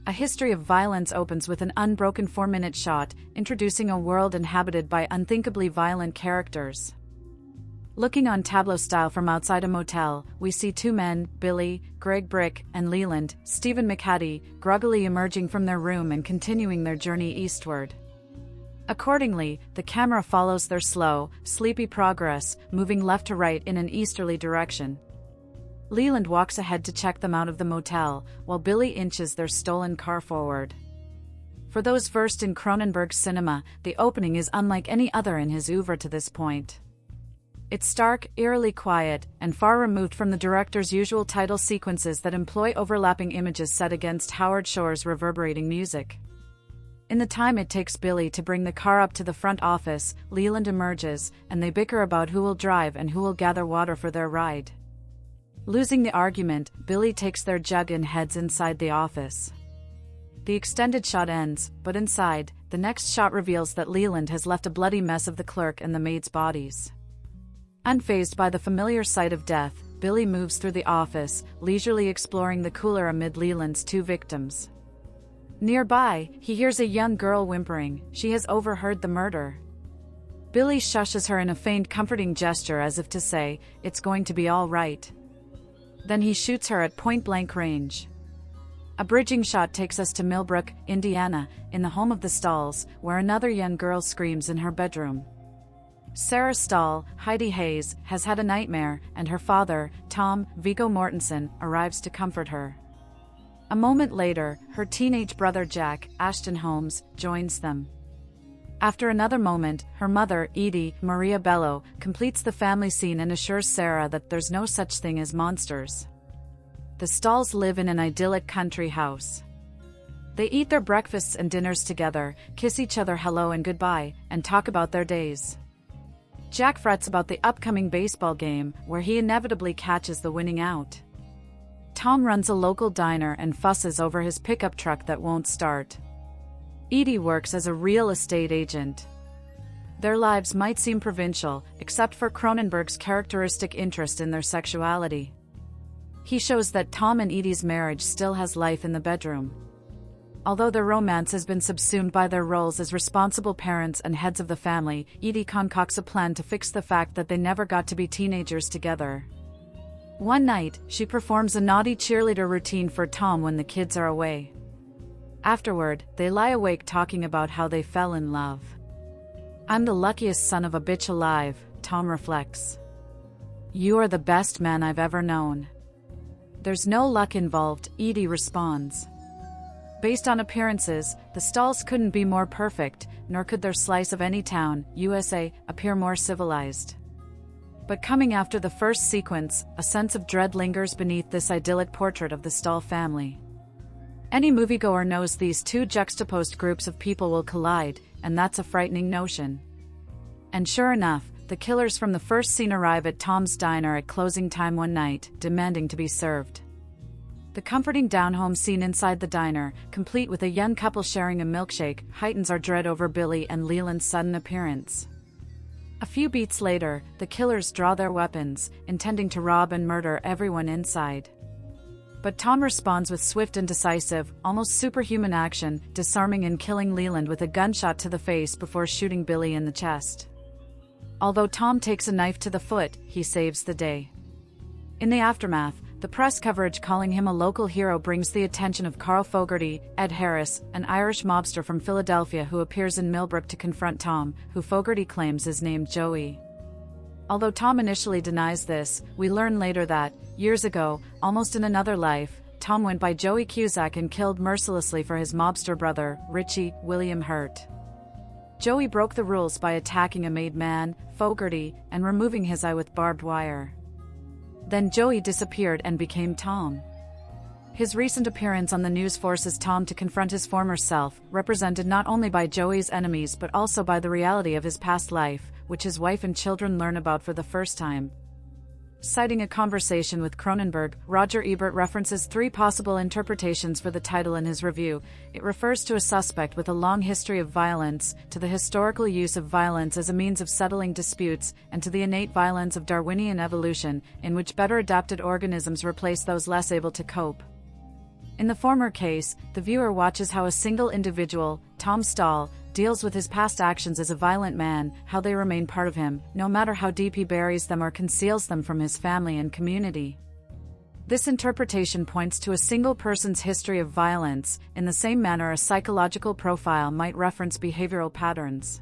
A History of Violence opens with an unbroken 4-minute shot, introducing a world inhabited by unthinkably violent characters. Looking on tableau style from outside a motel, we see two men, Billy, Greg Brick, and Leland, Stephen McHattie, groggily emerging from their room and continuing their journey eastward. Accordingly, the camera follows their slow, sleepy progress, moving left to right in an easterly direction. Leland walks ahead to check them out of the motel, while Billy inches their stolen car forward. For those versed in Cronenberg's cinema, the opening is unlike any other in his oeuvre to this point. It's stark, eerily quiet, and far removed from the director's usual title sequences that employ overlapping images set against Howard Shore's reverberating music. In the time it takes Billy to bring the car up to the front office, Leland emerges, and they bicker about who will drive and who will gather water for their ride. Losing the argument, Billy takes their jug and heads inside the office. The extended shot ends, but inside, the next shot reveals that Leland has left a bloody mess of the clerk and the maid's bodies. Unfazed by the familiar sight of death, Billy moves through the office, leisurely exploring the cooler amid Leland's two victims. Nearby, he hears a young girl whimpering. She has overheard the murder. Billy shushes her in a feigned comforting gesture as if to say, "It's going to be all right." Then he shoots her at point-blank range. A bridging shot takes us to Millbrook, Indiana, in the home of the Stalls, where another young girl screams in her bedroom. Sarah Stahl, Heidi Hayes, has had a nightmare, and her father, Tom, Viggo Mortensen, arrives to comfort her. A moment later, her teenage brother Jack, Ashton Holmes, joins them. After another moment, her mother, Edie, Maria Bello, completes the family scene and assures Sarah that there's no such thing as monsters. The Stalls live in an idyllic country house. They eat their breakfasts and dinners together, kiss each other hello and goodbye, and talk about their days. Jack frets about the upcoming baseball game, where he inevitably catches the winning out. Tom runs a local diner and fusses over his pickup truck that won't start. Edie works as a real estate agent. Their lives might seem provincial, except for Cronenberg's characteristic interest in their sexuality. He shows that Tom and Edie's marriage still has life in the bedroom. Although their romance has been subsumed by their roles as responsible parents and heads of the family, Edie concocts a plan to fix the fact that they never got to be teenagers together. One night, she performs a naughty cheerleader routine for Tom when the kids are away. Afterward, they lie awake talking about how they fell in love. "I'm the luckiest son of a bitch alive," Tom reflects. "You are the best man I've ever known." "There's no luck involved," Edie responds. Based on appearances, the stalls couldn't be more perfect, nor could their slice of any town, USA, appear more civilized. But coming after the first sequence, a sense of dread lingers beneath this idyllic portrait of the Stahl family. Any moviegoer knows these two juxtaposed groups of people will collide, and that's a frightening notion. And sure enough, the killers from the first scene arrive at Tom's diner at closing time one night, demanding to be served. The comforting down-home scene inside the diner, complete with a young couple sharing a milkshake, heightens our dread over Billy and Leland's sudden appearance. A few beats later, the killers draw their weapons, intending to rob and murder everyone inside. But Tom responds with swift and decisive, almost superhuman action, disarming and killing Leland with a gunshot to the face before shooting Billy in the chest. Although Tom takes a knife to the foot, he saves the day. In the aftermath, the press coverage calling him a local hero brings the attention of Carl Fogarty, Ed Harris, an Irish mobster from Philadelphia who appears in Millbrook to confront Tom, who Fogarty claims is named Joey. Although Tom initially denies this, we learn later that, years ago, almost in another life, Tom went by Joey Cusack and killed mercilessly for his mobster brother, Richie William Hurt. Joey broke the rules by attacking a made man, Fogarty, and removing his eye with barbed wire. Then Joey disappeared and became Tom. His recent appearance on the news forces Tom to confront his former self, represented not only by Joey's enemies but also by the reality of his past life, which his wife and children learn about for the first time. Citing a conversation with Cronenberg, Roger Ebert references three possible interpretations for the title in his review. It refers to a suspect with a long history of violence, to the historical use of violence as a means of settling disputes, and to the innate violence of Darwinian evolution, in which better adapted organisms replace those less able to cope. In the former case, the viewer watches how a single individual, Tom Stahl, deals with his past actions as a violent man, how they remain part of him, no matter how deep he buries them or conceals them from his family and community. This interpretation points to a single person's history of violence, in the same manner a psychological profile might reference behavioral patterns.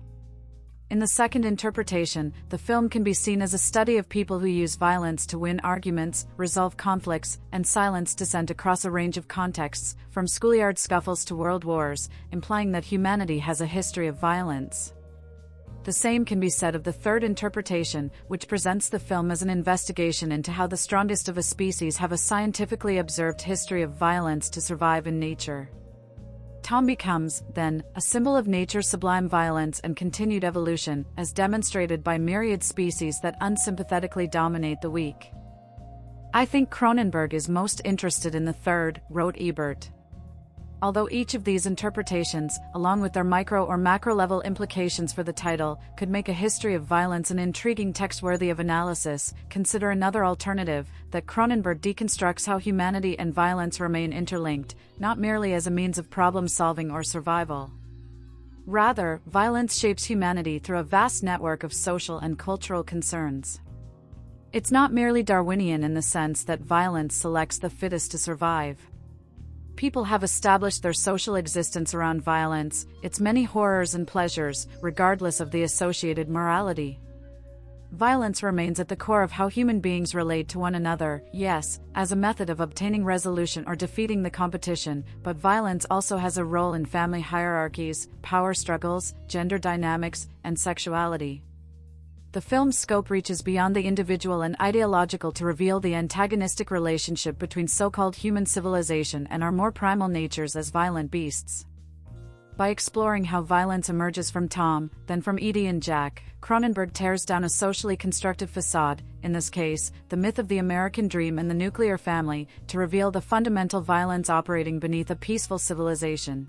In the second interpretation, the film can be seen as a study of people who use violence to win arguments, resolve conflicts, and silence dissent across a range of contexts, from schoolyard scuffles to world wars, implying that humanity has a history of violence. The same can be said of the third interpretation, which presents the film as an investigation into how the strongest of a species have a scientifically observed history of violence to survive in nature. Tom becomes, then, a symbol of nature's sublime violence and continued evolution, as demonstrated by myriad species that unsympathetically dominate the weak. "I think Cronenberg is most interested in the third," wrote Ebert. Although each of these interpretations, along with their micro or macro-level implications for the title, could make a history of violence an intriguing text worthy of analysis, consider another alternative, that Cronenberg deconstructs how humanity and violence remain interlinked, not merely as a means of problem-solving or survival. Rather, violence shapes humanity through a vast network of social and cultural concerns. It's not merely Darwinian in the sense that violence selects the fittest to survive. People have established their social existence around violence, its many horrors and pleasures, regardless of the associated morality. Violence remains at the core of how human beings relate to one another, yes, as a method of obtaining resolution or defeating the competition, but violence also has a role in family hierarchies, power struggles, gender dynamics, and sexuality. The film's scope reaches beyond the individual and ideological to reveal the antagonistic relationship between so-called human civilization and our more primal natures as violent beasts. By exploring how violence emerges from Tom, then from Edie and Jack, Cronenberg tears down a socially constructed facade, in this case, the myth of the American dream and the nuclear family, to reveal the fundamental violence operating beneath a peaceful civilization.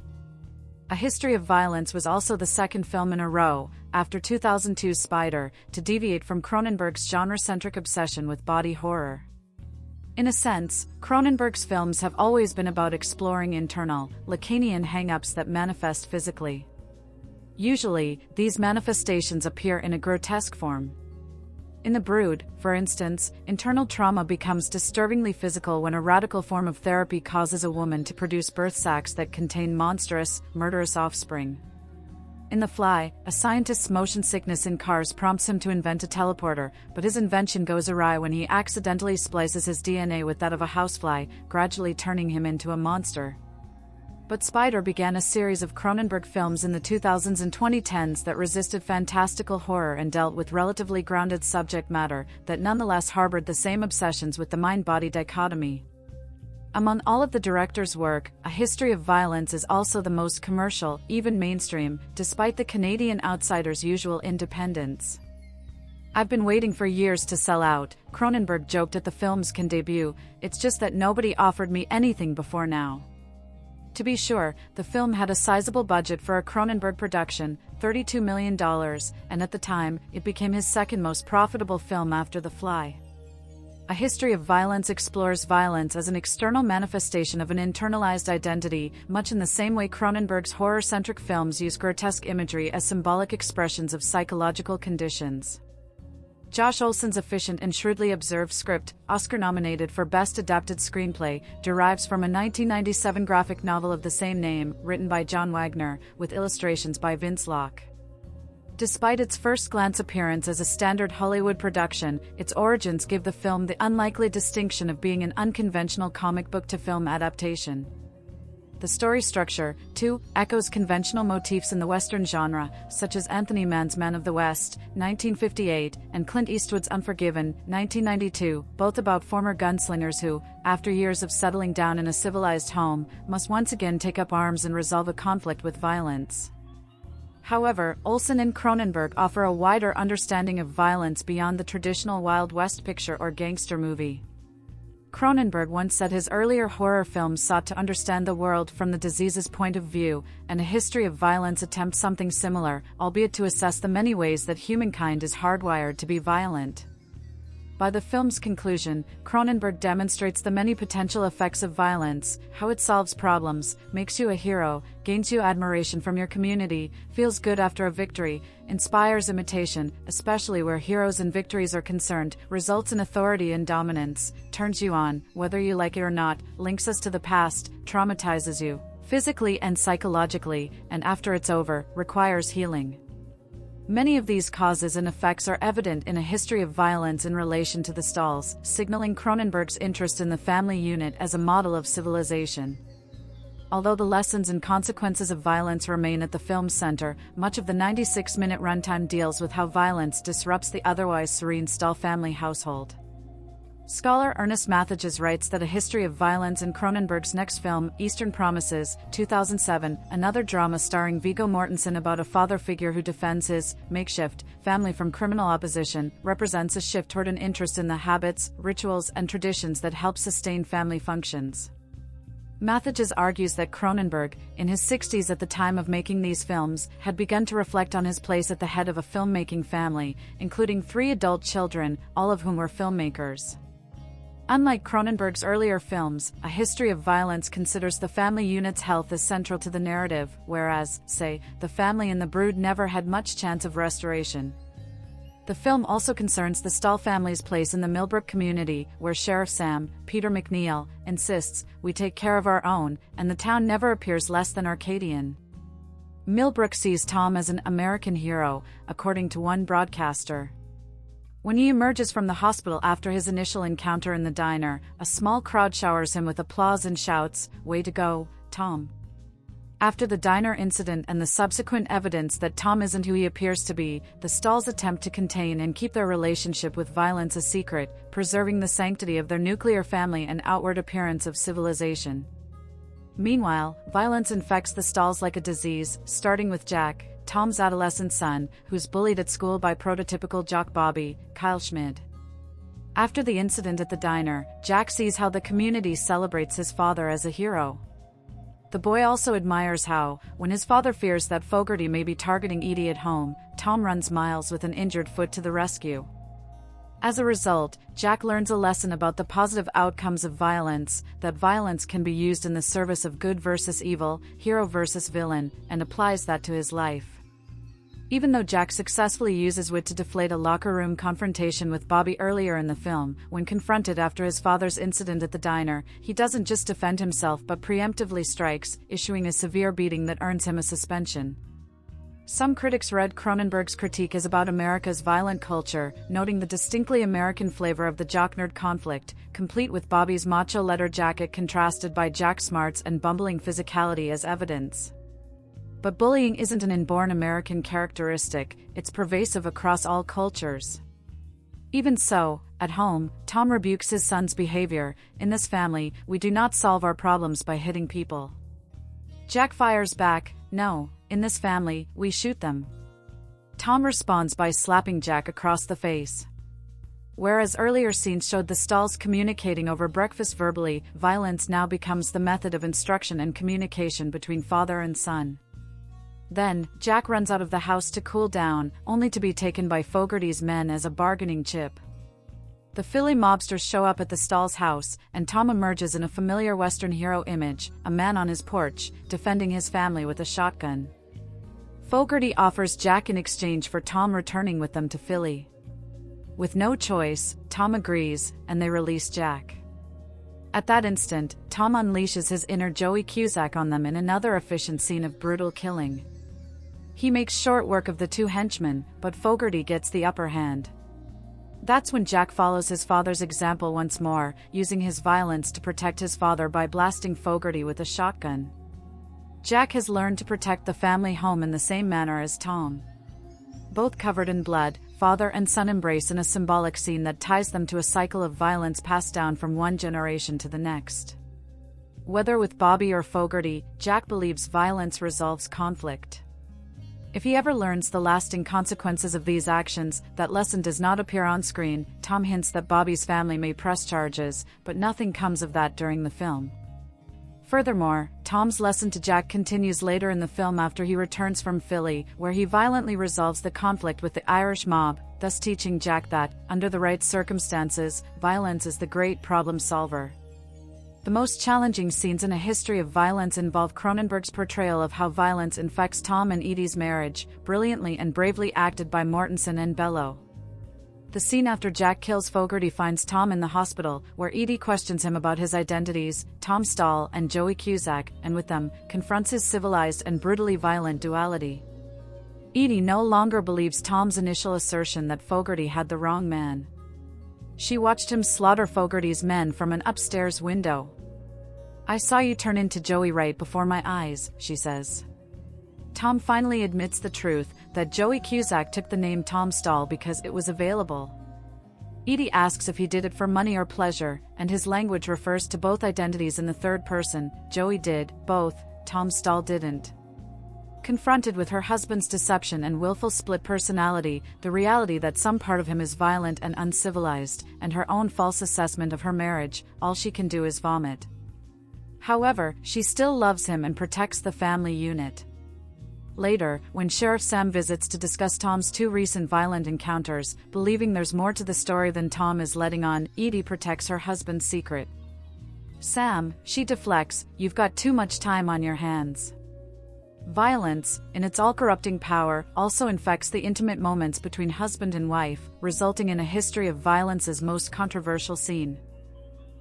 A History of Violence was also the second film in a row, after 2002's Spider, to deviate from Cronenberg's genre-centric obsession with body horror. In a sense, Cronenberg's films have always been about exploring internal, Lacanian hang-ups that manifest physically. Usually, these manifestations appear in a grotesque form. In The Brood, for instance, internal trauma becomes disturbingly physical when a radical form of therapy causes a woman to produce birth sacs that contain monstrous, murderous offspring. In The Fly, a scientist's motion sickness in cars prompts him to invent a teleporter, but his invention goes awry when he accidentally splices his DNA with that of a housefly, gradually turning him into a monster. But Spider began a series of Cronenberg films in the 2000s and 2010s that resisted fantastical horror and dealt with relatively grounded subject matter that nonetheless harbored the same obsessions with the mind-body dichotomy. Among all of the director's work, A History of Violence is also the most commercial, even mainstream, despite the Canadian outsider's usual independence. "I've been waiting for years to sell out," Cronenberg joked at the film's Cannes debut, "it's just that nobody offered me anything before now." To be sure, the film had a sizable budget for a Cronenberg production, $32 million, and at the time, it became his second most profitable film after The Fly. A History of Violence explores violence as an external manifestation of an internalized identity, much in the same way Cronenberg's horror-centric films use grotesque imagery as symbolic expressions of psychological conditions. Josh Olson's efficient and shrewdly observed script, Oscar-nominated for Best Adapted Screenplay, derives from a 1997 graphic novel of the same name, written by John Wagner, with illustrations by Vince Locke. Despite its first-glance appearance as a standard Hollywood production, its origins give the film the unlikely distinction of being an unconventional comic book-to-film adaptation. The story structure, too, echoes conventional motifs in the Western genre, such as Anthony Mann's Man of the West, 1958, and Clint Eastwood's Unforgiven, 1992, both about former gunslingers who, after years of settling down in a civilized home, must once again take up arms and resolve a conflict with violence. However, Olson and Cronenberg offer a wider understanding of violence beyond the traditional Wild West picture or gangster movie. Cronenberg once said his earlier horror films sought to understand the world from the disease's point of view, and A History of Violence attempts something similar, albeit to assess the many ways that humankind is hardwired to be violent. By the film's conclusion, Cronenberg demonstrates the many potential effects of violence, how it solves problems, makes you a hero, gains you admiration from your community, feels good after a victory, inspires imitation, especially where heroes and victories are concerned, results in authority and dominance, turns you on, whether you like it or not, links us to the past, traumatizes you, physically and psychologically, and after it's over, requires healing. Many of these causes and effects are evident in A History of Violence in relation to the Stalls, signaling Cronenberg's interest in the family unit as a model of civilization. Although the lessons and consequences of violence remain at the film's center, much of the 96-minute runtime deals with how violence disrupts the otherwise serene Stahl family household. Scholar Ernest Mathages writes that A History of Violence in Cronenberg's next film, Eastern Promises, 2007, another drama starring Viggo Mortensen about a father figure who defends his makeshift family from criminal opposition, represents a shift toward an interest in the habits, rituals, and traditions that help sustain family functions. Mathages argues that Cronenberg, in his 60s at the time of making these films, had begun to reflect on his place at the head of a filmmaking family, including 3 adult children, all of whom were filmmakers. Unlike Cronenberg's earlier films, A History of Violence considers the family unit's health as central to the narrative, whereas, say, the family in The Brood never had much chance of restoration. The film also concerns the Stahl family's place in the Millbrook community, where Sheriff Sam, Peter McNeil, insists, "We take care of our own," and the town never appears less than Arcadian. Millbrook sees Tom as an American hero, according to one broadcaster. When he emerges from the hospital after his initial encounter in the diner, a small crowd showers him with applause and shouts, "Way to go, Tom." After the diner incident and the subsequent evidence that Tom isn't who he appears to be, the Stalls attempt to contain and keep their relationship with violence a secret, preserving the sanctity of their nuclear family and outward appearance of civilization. Meanwhile, violence infects the Stalls like a disease, starting with Jack, Tom's adolescent son, who's bullied at school by prototypical jock Bobby, Kyle Schmid. After the incident at the diner, Jack sees how the community celebrates his father as a hero. The boy also admires how, when his father fears that Fogarty may be targeting Edie at home, Tom runs miles with an injured foot to the rescue. As a result, Jack learns a lesson about the positive outcomes of violence, that violence can be used in the service of good versus evil, hero versus villain, and applies that to his life. Even though Jack successfully uses wit to deflate a locker room confrontation with Bobby earlier in the film, when confronted after his father's incident at the diner, he doesn't just defend himself but preemptively strikes, issuing a severe beating that earns him a suspension. Some critics read Cronenberg's critique as about America's violent culture, noting the distinctly American flavor of the jock-nerd conflict, complete with Bobby's macho leather jacket contrasted by Jack's smarts and bumbling physicality as evidence. But bullying isn't an inborn American characteristic, it's pervasive across all cultures. Even so, at home, Tom rebukes his son's behavior. In this family, we do not solve our problems by hitting people. Jack fires back, no, in this family, we shoot them. Tom responds by slapping Jack across the face. Whereas earlier scenes showed the Stalls communicating over breakfast verbally, violence now becomes the method of instruction and communication between father and son. Then, Jack runs out of the house to cool down, only to be taken by Fogarty's men as a bargaining chip. The Philly mobsters show up at the Stalls' house, and Tom emerges in a familiar Western hero image, a man on his porch, defending his family with a shotgun. Fogarty offers Jack in exchange for Tom returning with them to Philly. With no choice, Tom agrees, and they release Jack. At that instant, Tom unleashes his inner Joey Cusack on them in another efficient scene of brutal killing. He makes short work of the two henchmen, but Fogarty gets the upper hand. That's when Jack follows his father's example once more, using his violence to protect his father by blasting Fogarty with a shotgun. Jack has learned to protect the family home in the same manner as Tom. Both covered in blood, father and son embrace in a symbolic scene that ties them to a cycle of violence passed down from one generation to the next. Whether with Bobby or Fogarty, Jack believes violence resolves conflict. If he ever learns the lasting consequences of these actions, that lesson does not appear on screen. Tom hints that Bobby's family may press charges, but nothing comes of that during the film. Furthermore, Tom's lesson to Jack continues later in the film after he returns from Philly, where he violently resolves the conflict with the Irish mob, thus teaching Jack that, under the right circumstances, violence is the great problem solver. The most challenging scenes in A History of Violence involve Cronenberg's portrayal of how violence infects Tom and Edie's marriage, brilliantly and bravely acted by Mortensen and Bello. The scene after Jack kills Fogarty finds Tom in the hospital, where Edie questions him about his identities, Tom Stall and Joey Cusack, and with them, confronts his civilized and brutally violent duality. Edie no longer believes Tom's initial assertion that Fogarty had the wrong man. She watched him slaughter Fogarty's men from an upstairs window. "I saw you turn into Joey right before my eyes," she says. Tom finally admits the truth, that Joey Cusack took the name Tom Stall because it was available. Edie asks if he did it for money or pleasure, and his language refers to both identities in the third person. Joey did both, Tom Stall didn't. Confronted with her husband's deception and willful split personality, the reality that some part of him is violent and uncivilized, and her own false assessment of her marriage, all she can do is vomit. However, she still loves him and protects the family unit. Later, when Sheriff Sam visits to discuss Tom's two recent violent encounters, believing there's more to the story than Tom is letting on, Edie protects her husband's secret. "Sam," she deflects, "you've got too much time on your hands." Violence, in its all-corrupting power, also infects the intimate moments between husband and wife, resulting in A History of Violence's most controversial scene.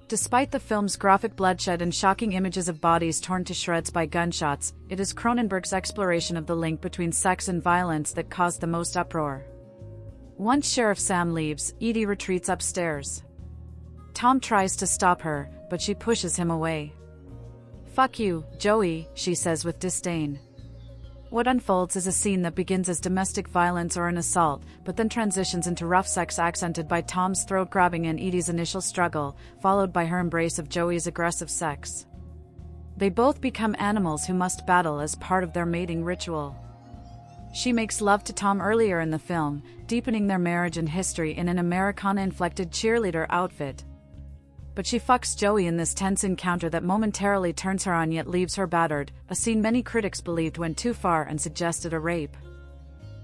Despite the film's graphic bloodshed and shocking images of bodies torn to shreds by gunshots, it is Cronenberg's exploration of the link between sex and violence that caused the most uproar. Once Sheriff Sam leaves, Edie retreats upstairs. Tom tries to stop her, but she pushes him away. "Fuck you, Joey," she says with disdain. What unfolds is a scene that begins as domestic violence or an assault, but then transitions into rough sex accented by Tom's throat-grabbing and Edie's initial struggle, followed by her embrace of Joey's aggressive sex. They both become animals who must battle as part of their mating ritual. She makes love to Tom earlier in the film, deepening their marriage and history in an Americana-inflected cheerleader outfit. But she fucks Joey in this tense encounter that momentarily turns her on yet leaves her battered, a scene many critics believed went too far and suggested a rape.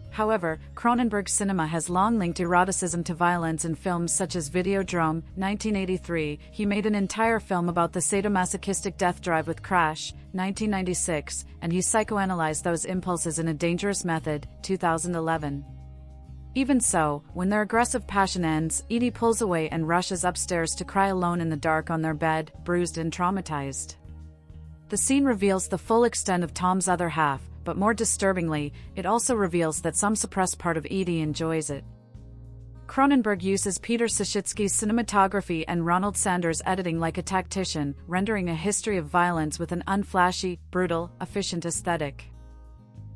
However, Cronenberg's cinema has long linked eroticism to violence in films such as Videodrome, 1983. He made an entire film about the sadomasochistic death drive with Crash, 1996, and he psychoanalyzed those impulses in A Dangerous Method, 2011. Even so, when their aggressive passion ends, Edie pulls away and rushes upstairs to cry alone in the dark on their bed, bruised and traumatized. The scene reveals the full extent of Tom's other half, but more disturbingly, it also reveals that some suppressed part of Edie enjoys it. Cronenberg uses Peter Sashitsky's cinematography and Ronald Sanders' editing like a tactician, rendering A History of Violence with an unflashy, brutal, efficient aesthetic.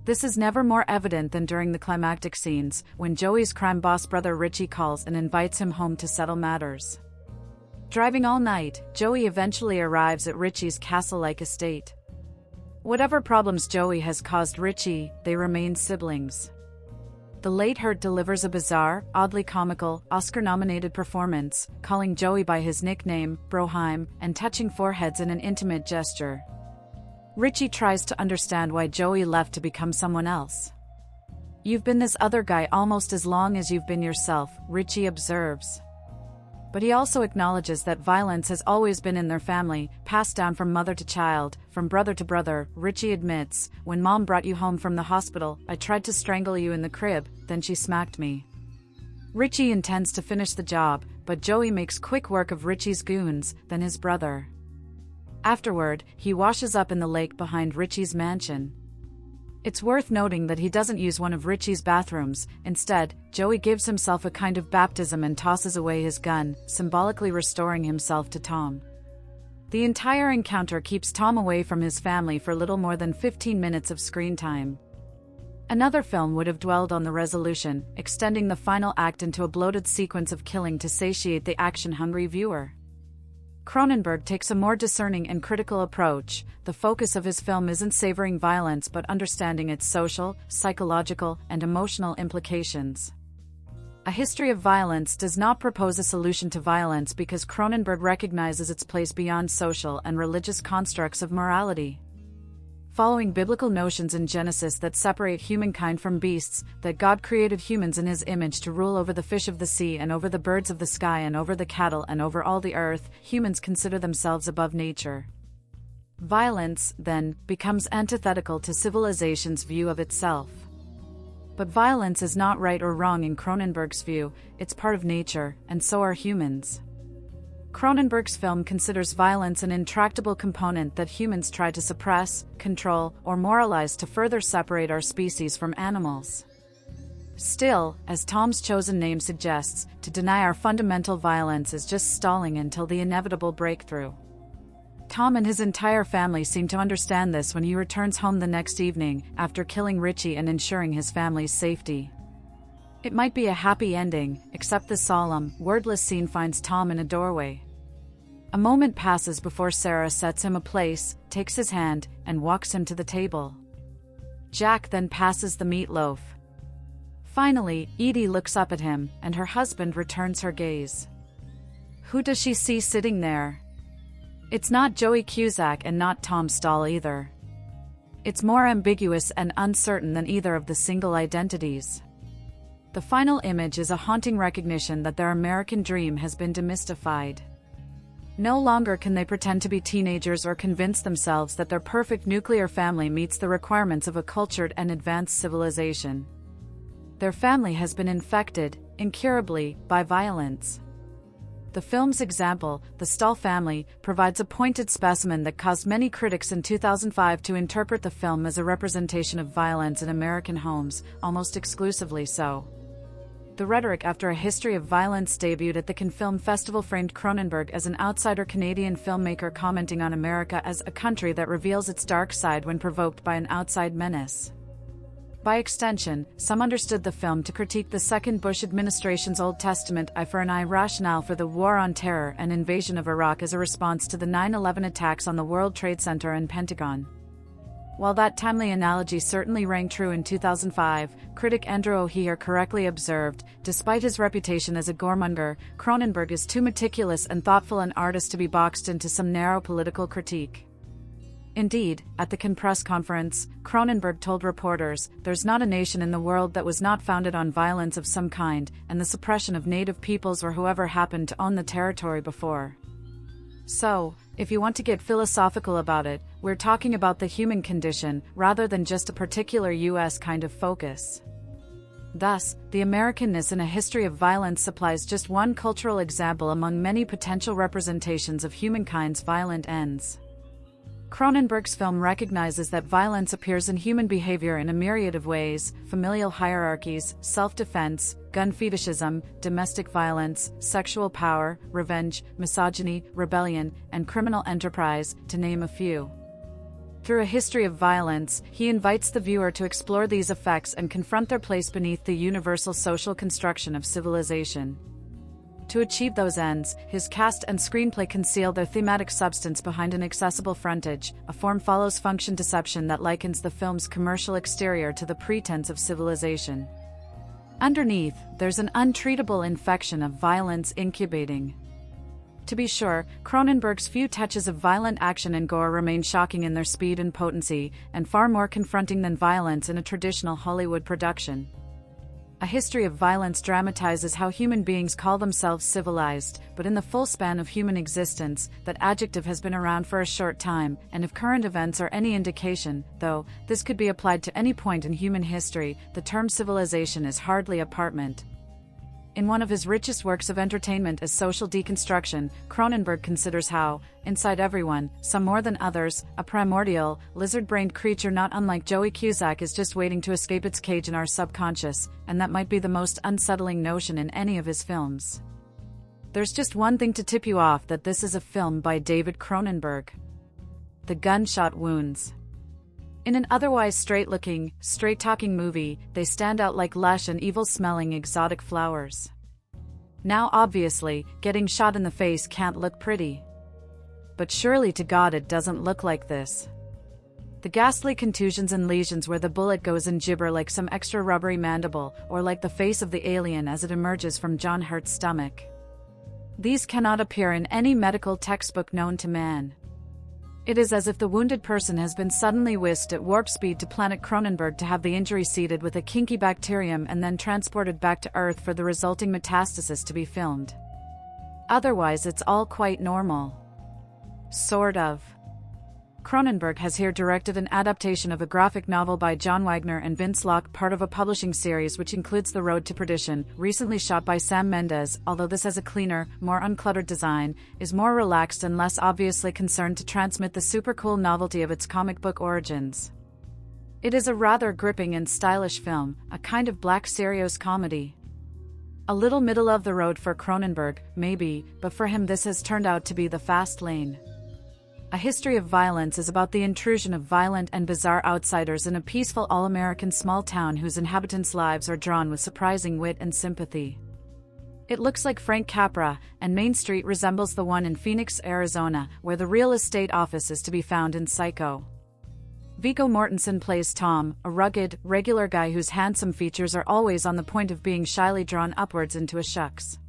This is never more evident than during the climactic scenes, when Joey's crime boss brother Richie calls and invites him home to settle matters. Driving all night, Joey eventually arrives at Richie's castle-like estate. Whatever problems Joey has caused Richie, they remain siblings. The late Hurt delivers a bizarre, oddly comical, Oscar-nominated performance, calling Joey by his nickname, Broheim, and touching foreheads in an intimate gesture. Richie tries to understand why Joey left to become someone else. "You've been this other guy almost as long as you've been yourself," Richie observes. But he also acknowledges that violence has always been in their family, passed down from mother to child, from brother to brother. Richie admits, "When Mom brought you home from the hospital, I tried to strangle you in the crib, then she smacked me." Richie intends to finish the job, but Joey makes quick work of Richie's goons, then his brother. Afterward, he washes up in the lake behind Richie's mansion. It's worth noting that he doesn't use one of Richie's bathrooms. Instead, Joey gives himself a kind of baptism and tosses away his gun, symbolically restoring himself to Tom. The entire encounter keeps Tom away from his family for little more than 15 minutes of screen time. Another film would have dwelled on the resolution, extending the final act into a bloated sequence of killing to satiate the action-hungry viewer. Cronenberg takes a more discerning and critical approach. The focus of his film isn't savoring violence but understanding its social, psychological, and emotional implications. A History of Violence does not propose a solution to violence because Cronenberg recognizes its place beyond social and religious constructs of morality. Following biblical notions in Genesis that separate humankind from beasts, that God created humans in his image to rule over the fish of the sea and over the birds of the sky and over the cattle and over all the earth, humans consider themselves above nature. Violence, then, becomes antithetical to civilization's view of itself. But violence is not right or wrong in Cronenberg's view, it's part of nature, and so are humans. Cronenberg's film considers violence an intractable component that humans try to suppress, control, or moralize to further separate our species from animals. Still, as Tom's chosen name suggests, to deny our fundamental violence is just stalling until the inevitable breakthrough. Tom and his entire family seem to understand this when he returns home the next evening, after killing Richie and ensuring his family's safety. It might be a happy ending, except the solemn, wordless scene finds Tom in a doorway. A moment passes before Sarah sets him a place, takes his hand, and walks him to the table. Jack then passes the meatloaf. Finally, Edie looks up at him, and her husband returns her gaze. Who does she see sitting there? It's not Joey Cusack and not Tom Stahl either. It's more ambiguous and uncertain than either of the single identities. The final image is a haunting recognition that their American dream has been demystified. No longer can they pretend to be teenagers or convince themselves that their perfect nuclear family meets the requirements of a cultured and advanced civilization. Their family has been infected, incurably, by violence. The film's example, The Stahl Family, provides a pointed specimen that caused many critics in 2005 to interpret the film as a representation of violence in American homes, almost exclusively so. The rhetoric after A History of Violence debuted at the Cannes Film Festival framed Cronenberg as an outsider Canadian filmmaker commenting on America as a country that reveals its dark side when provoked by an outside menace. By extension, some understood the film to critique the second Bush administration's Old Testament eye for an eye rationale for the war on terror and invasion of Iraq as a response to the 9/11 attacks on the World Trade Center and Pentagon. While that timely analogy certainly rang true in 2005, critic Andrew O'Hear correctly observed, despite his reputation as a goremonger, Cronenberg is too meticulous and thoughtful an artist to be boxed into some narrow political critique. Indeed, at the Cannes press conference, Cronenberg told reporters, "There's not a nation in the world that was not founded on violence of some kind, and the suppression of native peoples or whoever happened to own the territory before." So, if you want to get philosophical about it, we're talking about the human condition, rather than just a particular US kind of focus. Thus, the Americanness in A History of Violence supplies just one cultural example among many potential representations of humankind's violent ends. Cronenberg's film recognizes that violence appears in human behavior in a myriad of ways: familial hierarchies, self-defense, gun fetishism, domestic violence, sexual power, revenge, misogyny, rebellion, and criminal enterprise, to name a few. Through A History of Violence, he invites the viewer to explore these effects and confront their place beneath the universal social construction of civilization. To achieve those ends, his cast and screenplay conceal their thematic substance behind an accessible frontage, a form-follows-function deception that likens the film's commercial exterior to the pretense of civilization. Underneath, there's an untreatable infection of violence incubating. To be sure, Cronenberg's few touches of violent action and gore remain shocking in their speed and potency, and far more confronting than violence in a traditional Hollywood production. A History of Violence dramatizes how human beings call themselves civilized, but in the full span of human existence, that adjective has been around for a short time, and if current events are any indication, though this could be applied to any point in human history, the term civilization is hardly a parchment. In one of his richest works of entertainment as Social Deconstruction, Cronenberg considers how, inside everyone, some more than others, a primordial, lizard-brained creature not unlike Joey Cusack is just waiting to escape its cage in our subconscious, and that might be the most unsettling notion in any of his films. There's just one thing to tip you off that this is a film by David Cronenberg. The gunshot wounds. In an otherwise straight-looking, straight-talking movie, they stand out like lush and evil-smelling exotic flowers. Now obviously, getting shot in the face can't look pretty. But surely to God it doesn't look like this. The ghastly contusions and lesions where the bullet goes in gibber like some extra rubbery mandible, or like the face of the alien as it emerges from John Hurt's stomach. These cannot appear in any medical textbook known to man. It is as if the wounded person has been suddenly whisked at warp speed to planet Cronenberg to have the injury seeded with a kinky bacterium and then transported back to Earth for the resulting metastasis to be filmed. Otherwise it's all quite normal. Sort of. Cronenberg has here directed an adaptation of a graphic novel by John Wagner and Vince Locke, part of a publishing series which includes The Road to Perdition, recently shot by Sam Mendes, although this has a cleaner, more uncluttered design, is more relaxed and less obviously concerned to transmit the super cool novelty of its comic book origins. It is a rather gripping and stylish film, a kind of black serious comedy. A little middle of the road for Cronenberg, maybe, but for him this has turned out to be the fast lane. A History of Violence is about the intrusion of violent and bizarre outsiders in a peaceful all-American small town whose inhabitants' lives are drawn with surprising wit and sympathy. It looks like Frank Capra, and Main Street resembles the one in Phoenix, Arizona, where the real estate office is to be found in Psycho. Viggo Mortensen plays Tom, a rugged, regular guy whose handsome features are always on the point of being shyly drawn upwards into a shucks.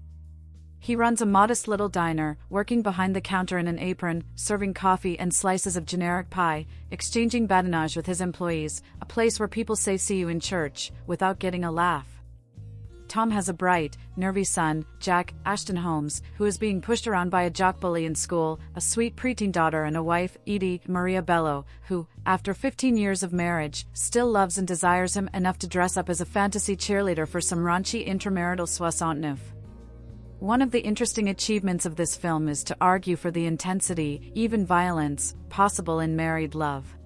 He runs a modest little diner, working behind the counter in an apron, serving coffee and slices of generic pie, exchanging badinage with his employees, a place where people say "see you in church," without getting a laugh. Tom has a bright, nervy son, Jack Ashton Holmes, who is being pushed around by a jock bully in school, a sweet preteen daughter and a wife, Edie Maria Bello, who, after 15 years of marriage, still loves and desires him enough to dress up as a fantasy cheerleader for some raunchy intramarital soixante-neuf. One of the interesting achievements of this film is to argue for the intensity, even violence, possible in married love.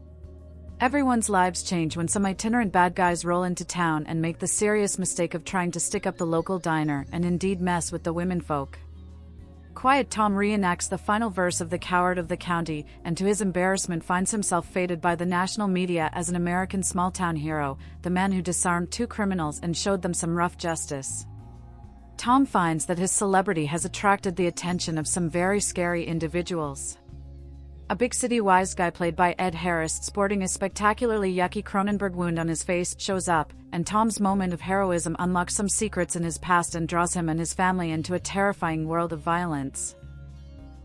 Everyone's lives change when some itinerant bad guys roll into town and make the serious mistake of trying to stick up the local diner and indeed mess with the womenfolk. Quiet Tom reenacts the final verse of The Coward of the County, and to his embarrassment finds himself feted by the national media as an American small-town hero, the man who disarmed two criminals and showed them some rough justice. Tom finds that his celebrity has attracted the attention of some very scary individuals. A big city wise guy played by Ed Harris sporting a spectacularly yucky Cronenberg wound on his face shows up, and Tom's moment of heroism unlocks some secrets in his past and draws him and his family into a terrifying world of violence.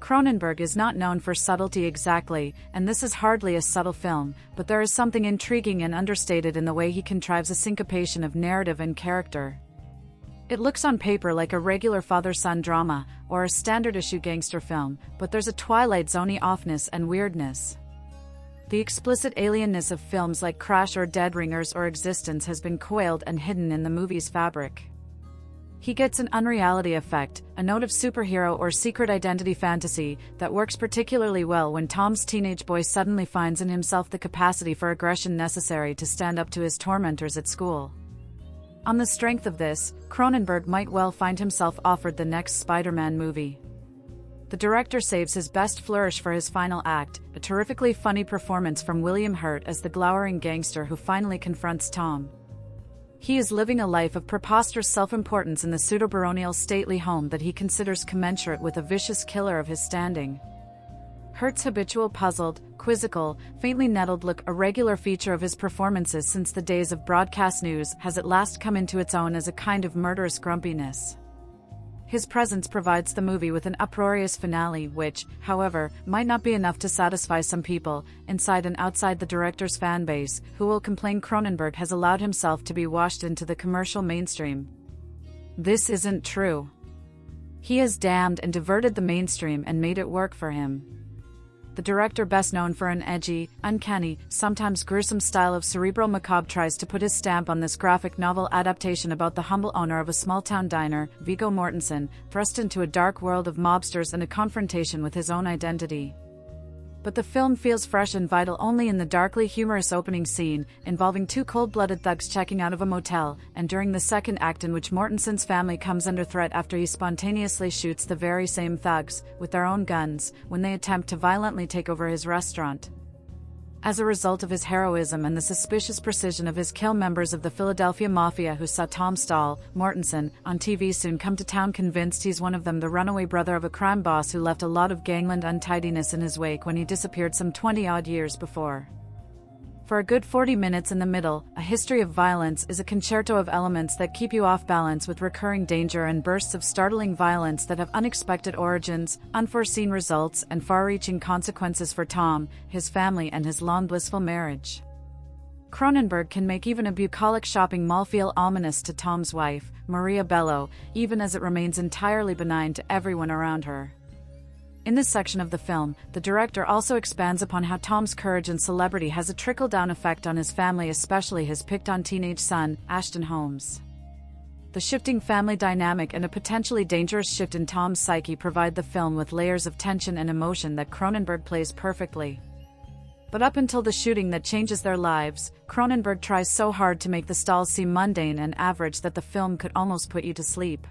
Cronenberg is not known for subtlety exactly, and this is hardly a subtle film, but there is something intriguing and understated in the way he contrives a syncopation of narrative and character. It looks on paper like a regular father-son drama, or a standard-issue gangster film, but there's a Twilight Zone-y offness and weirdness. The explicit alienness of films like Crash or Dead Ringers or Existence has been coiled and hidden in the movie's fabric. He gets an unreality effect, a note of superhero or secret identity fantasy, that works particularly well when Tom's teenage boy suddenly finds in himself the capacity for aggression necessary to stand up to his tormentors at school. On the strength of this, Cronenberg might well find himself offered the next Spider-Man movie. The director saves his best flourish for his final act, a terrifically funny performance from William Hurt as the glowering gangster who finally confronts Tom. He is living a life of preposterous self-importance in the pseudo-baronial stately home that he considers commensurate with a vicious killer of his standing. Hurt's habitual puzzled, quizzical, faintly nettled look, a regular feature of his performances since the days of broadcast news, has at last come into its own as a kind of murderous grumpiness. His presence provides the movie with an uproarious finale which, however, might not be enough to satisfy some people, inside and outside the director's fanbase, who will complain Cronenberg has allowed himself to be washed into the commercial mainstream. This isn't true. He has damned and diverted the mainstream and made it work for him. The director, best known for an edgy, uncanny, sometimes gruesome style of cerebral macabre, tries to put his stamp on this graphic novel adaptation about the humble owner of a small-town diner, Viggo Mortensen, thrust into a dark world of mobsters and a confrontation with his own identity. But the film feels fresh and vital only in the darkly humorous opening scene, involving two cold-blooded thugs checking out of a motel, and during the second act in which Mortensen's family comes under threat after he spontaneously shoots the very same thugs, with their own guns, when they attempt to violently take over his restaurant. As a result of his heroism and the suspicious precision of his kill, members of the Philadelphia Mafia who saw Tom Stahl, Mortensen, on TV soon come to town convinced he's one of them, the runaway brother of a crime boss who left a lot of gangland untidiness in his wake when he disappeared some 20-odd years before. For a good 40 minutes in the middle, A History of Violence is a concerto of elements that keep you off balance, with recurring danger and bursts of startling violence that have unexpected origins, unforeseen results, and far-reaching consequences for Tom, his family, and his long blissful marriage. Cronenberg can make even a bucolic shopping mall feel ominous to Tom's wife, Maria Bello, even as it remains entirely benign to everyone around her. In this section of the film, the director also expands upon how Tom's courage and celebrity has a trickle-down effect on his family, especially his picked-on teenage son, Ashton Holmes. The shifting family dynamic and a potentially dangerous shift in Tom's psyche provide the film with layers of tension and emotion that Cronenberg plays perfectly. But up until the shooting that changes their lives, Cronenberg tries so hard to make the stalls seem mundane and average that the film could almost put you to sleep.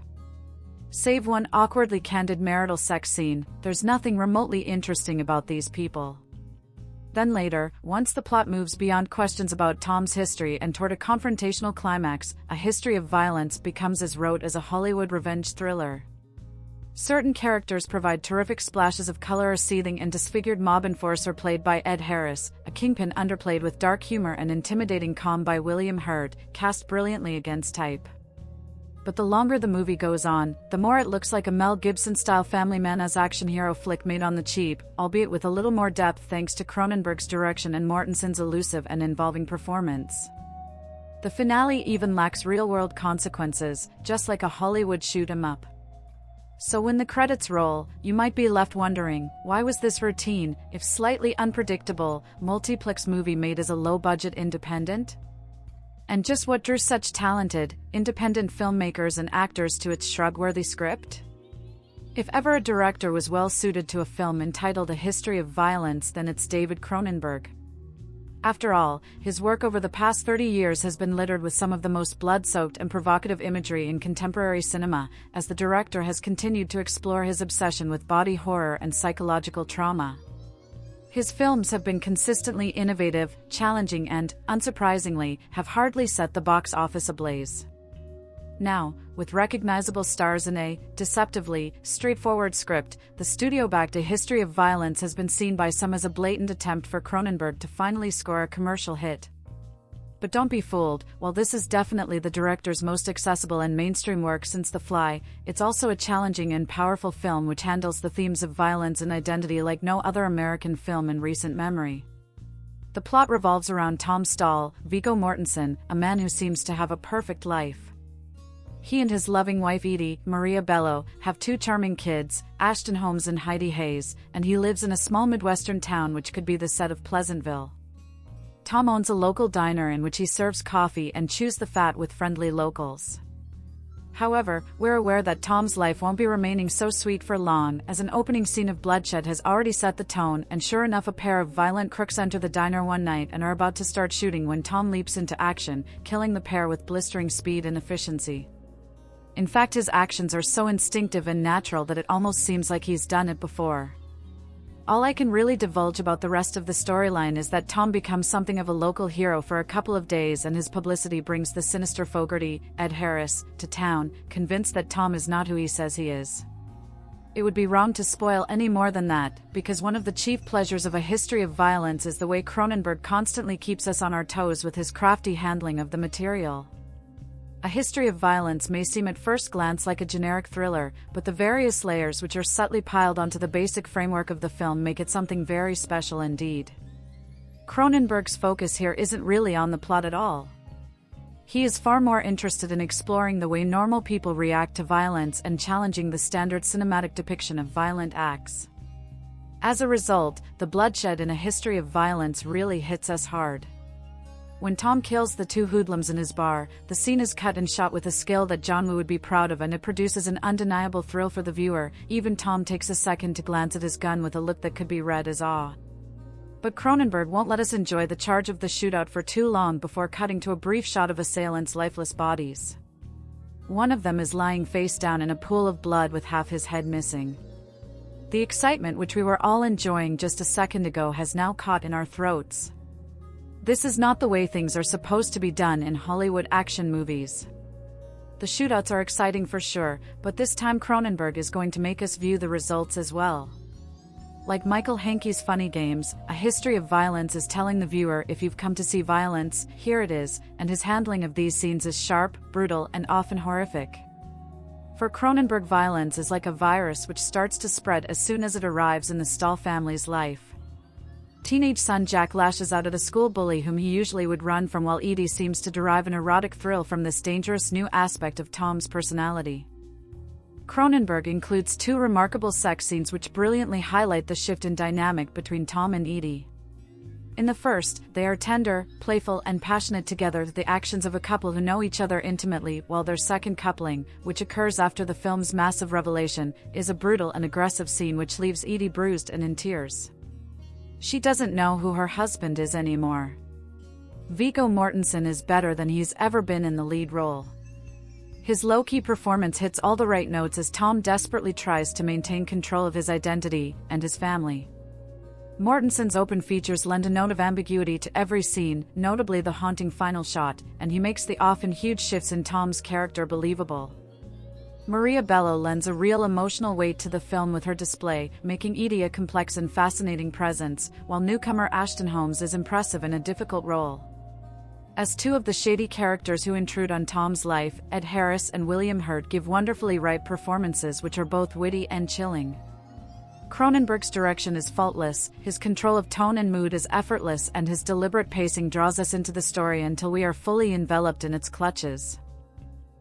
Save one awkwardly candid marital sex scene, there's nothing remotely interesting about these people. Then later, once the plot moves beyond questions about Tom's history and toward a confrontational climax, A History of Violence becomes as rote as a Hollywood revenge thriller. Certain characters provide terrific splashes of color. A seething and disfigured mob enforcer played by Ed Harris, a kingpin underplayed with dark humor and intimidating calm by William Hurt, cast brilliantly against type. But the longer the movie goes on, the more it looks like a Mel Gibson-style family man-as action hero flick made on the cheap, albeit with a little more depth thanks to Cronenberg's direction and Mortensen's elusive and involving performance. The finale even lacks real-world consequences, just like a Hollywood shoot-'em-up. So when the credits roll, you might be left wondering, why was this routine, if slightly unpredictable, multiplex movie made as a low-budget independent? And just what drew such talented, independent filmmakers and actors to its shrug-worthy script? If ever a director was well suited to a film entitled A History of Violence, then it's David Cronenberg. After all, his work over the past 30 years has been littered with some of the most blood-soaked and provocative imagery in contemporary cinema, as the director has continued to explore his obsession with body horror and psychological trauma. His films have been consistently innovative, challenging and, unsurprisingly, have hardly set the box office ablaze. Now, with recognizable stars and a, deceptively, straightforward script, the studio-backed A History of Violence has been seen by some as a blatant attempt for Cronenberg to finally score a commercial hit. But don't be fooled, while this is definitely the director's most accessible and mainstream work since The Fly, it's also a challenging and powerful film which handles the themes of violence and identity like no other American film in recent memory. The plot revolves around Tom Stahl, Viggo Mortensen, a man who seems to have a perfect life. He and his loving wife Edie, Maria Bello, have two charming kids, Ashton Holmes and Heidi Hayes, and he lives in a small Midwestern town which could be the set of Pleasantville. Tom owns a local diner in which he serves coffee and chews the fat with friendly locals. However, we're aware that Tom's life won't be remaining so sweet for long, as an opening scene of bloodshed has already set the tone, and sure enough, a pair of violent crooks enter the diner one night and are about to start shooting when Tom leaps into action, killing the pair with blistering speed and efficiency. In fact, his actions are so instinctive and natural that it almost seems like he's done it before. All I can really divulge about the rest of the storyline is that Tom becomes something of a local hero for a couple of days, and his publicity brings the sinister Fogarty, Ed Harris, to town, convinced that Tom is not who he says he is. It would be wrong to spoil any more than that, because one of the chief pleasures of A History of Violence is the way Cronenberg constantly keeps us on our toes with his crafty handling of the material. A History of Violence may seem at first glance like a generic thriller, but the various layers which are subtly piled onto the basic framework of the film make it something very special indeed. Cronenberg's focus here isn't really on the plot at all. He is far more interested in exploring the way normal people react to violence and challenging the standard cinematic depiction of violent acts. As a result, the bloodshed in A History of Violence really hits us hard. When Tom kills the two hoodlums in his bar, the scene is cut and shot with a skill that John Woo would be proud of, and it produces an undeniable thrill for the viewer. Even Tom takes a second to glance at his gun with a look that could be read as awe. But Cronenberg won't let us enjoy the charge of the shootout for too long before cutting to a brief shot of assailants' lifeless bodies. One of them is lying face down in a pool of blood with half his head missing. The excitement which we were all enjoying just a second ago has now caught in our throats. This is not the way things are supposed to be done in Hollywood action movies. The shootouts are exciting for sure, but this time Cronenberg is going to make us view the results as well. Like Michael Hanke's Funny Games, A History of Violence is telling the viewer, if you've come to see violence, here it is, and his handling of these scenes is sharp, brutal, and often horrific. For Cronenberg, violence is like a virus which starts to spread as soon as it arrives in the Stahl family's life. Teenage son Jack lashes out at a school bully whom he usually would run from, while Edie seems to derive an erotic thrill from this dangerous new aspect of Tom's personality. Cronenberg includes two remarkable sex scenes which brilliantly highlight the shift in dynamic between Tom and Edie. In the first, they are tender, playful, and passionate together, the actions of a couple who know each other intimately, while their second coupling, which occurs after the film's massive revelation, is a brutal and aggressive scene which leaves Edie bruised and in tears. She doesn't know who her husband is anymore. Viggo Mortensen is better than he's ever been in the lead role. His low-key performance hits all the right notes as Tom desperately tries to maintain control of his identity and his family. Mortensen's open features lend a note of ambiguity to every scene, notably the haunting final shot, and he makes the often huge shifts in Tom's character believable. Maria Bello lends a real emotional weight to the film with her display, making Edie a complex and fascinating presence, while newcomer Ashton Holmes is impressive in a difficult role. As two of the shady characters who intrude on Tom's life, Ed Harris and William Hurt give wonderfully ripe performances which are both witty and chilling. Cronenberg's direction is faultless, his control of tone and mood is effortless, and his deliberate pacing draws us into the story until we are fully enveloped in its clutches.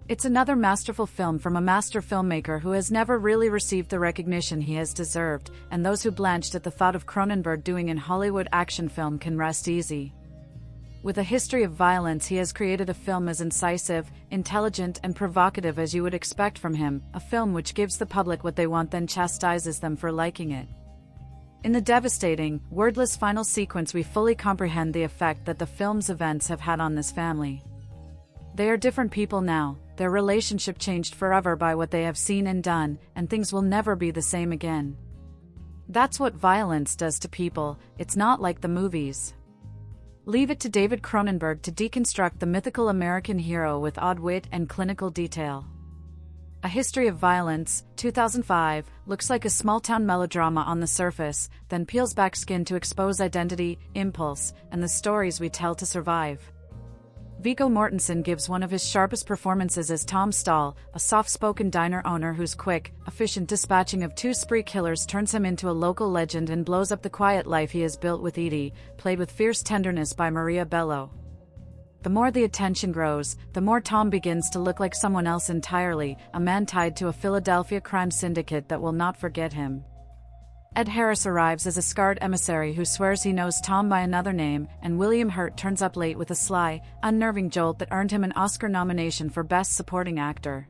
It's another masterful film from a master filmmaker who has never really received the recognition he has deserved, and those who blanched at the thought of Cronenberg doing an Hollywood action film can rest easy. With A History of Violence, he has created a film as incisive, intelligent, and provocative as you would expect from him, a film which gives the public what they want then chastises them for liking it. In the devastating, wordless final sequence, we fully comprehend the effect that the film's events have had on this family. They are different people now, their relationship changed forever by what they have seen and done, and things will never be the same again. That's what violence does to people. It's not like the movies. Leave it to David Cronenberg to deconstruct the mythical American hero with odd wit and clinical detail. A History of Violence, 2005, looks like a small-town melodrama on the surface, then peels back skin to expose identity, impulse, and the stories we tell to survive. Viggo Mortensen gives one of his sharpest performances as Tom Stahl, a soft-spoken diner owner whose quick, efficient dispatching of two spree killers turns him into a local legend and blows up the quiet life he has built with Edie, played with fierce tenderness by Maria Bello. The more the attention grows, the more Tom begins to look like someone else entirely, a man tied to a Philadelphia crime syndicate that will not forget him. Ed Harris arrives as a scarred emissary who swears he knows Tom by another name, and William Hurt turns up late with a sly, unnerving jolt that earned him an Oscar nomination for Best Supporting Actor.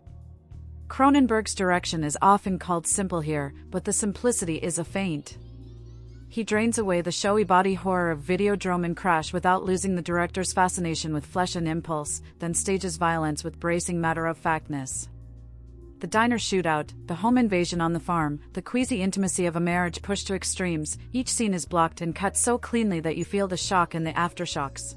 Cronenberg's direction is often called simple here, but the simplicity is a feint. He drains away the showy body horror of Videodrome and Crash without losing the director's fascination with flesh and impulse, then stages violence with bracing matter-of-factness. The diner shootout, the home invasion on the farm, the queasy intimacy of a marriage pushed to extremes, each scene is blocked and cut so cleanly that you feel the shock and the aftershocks.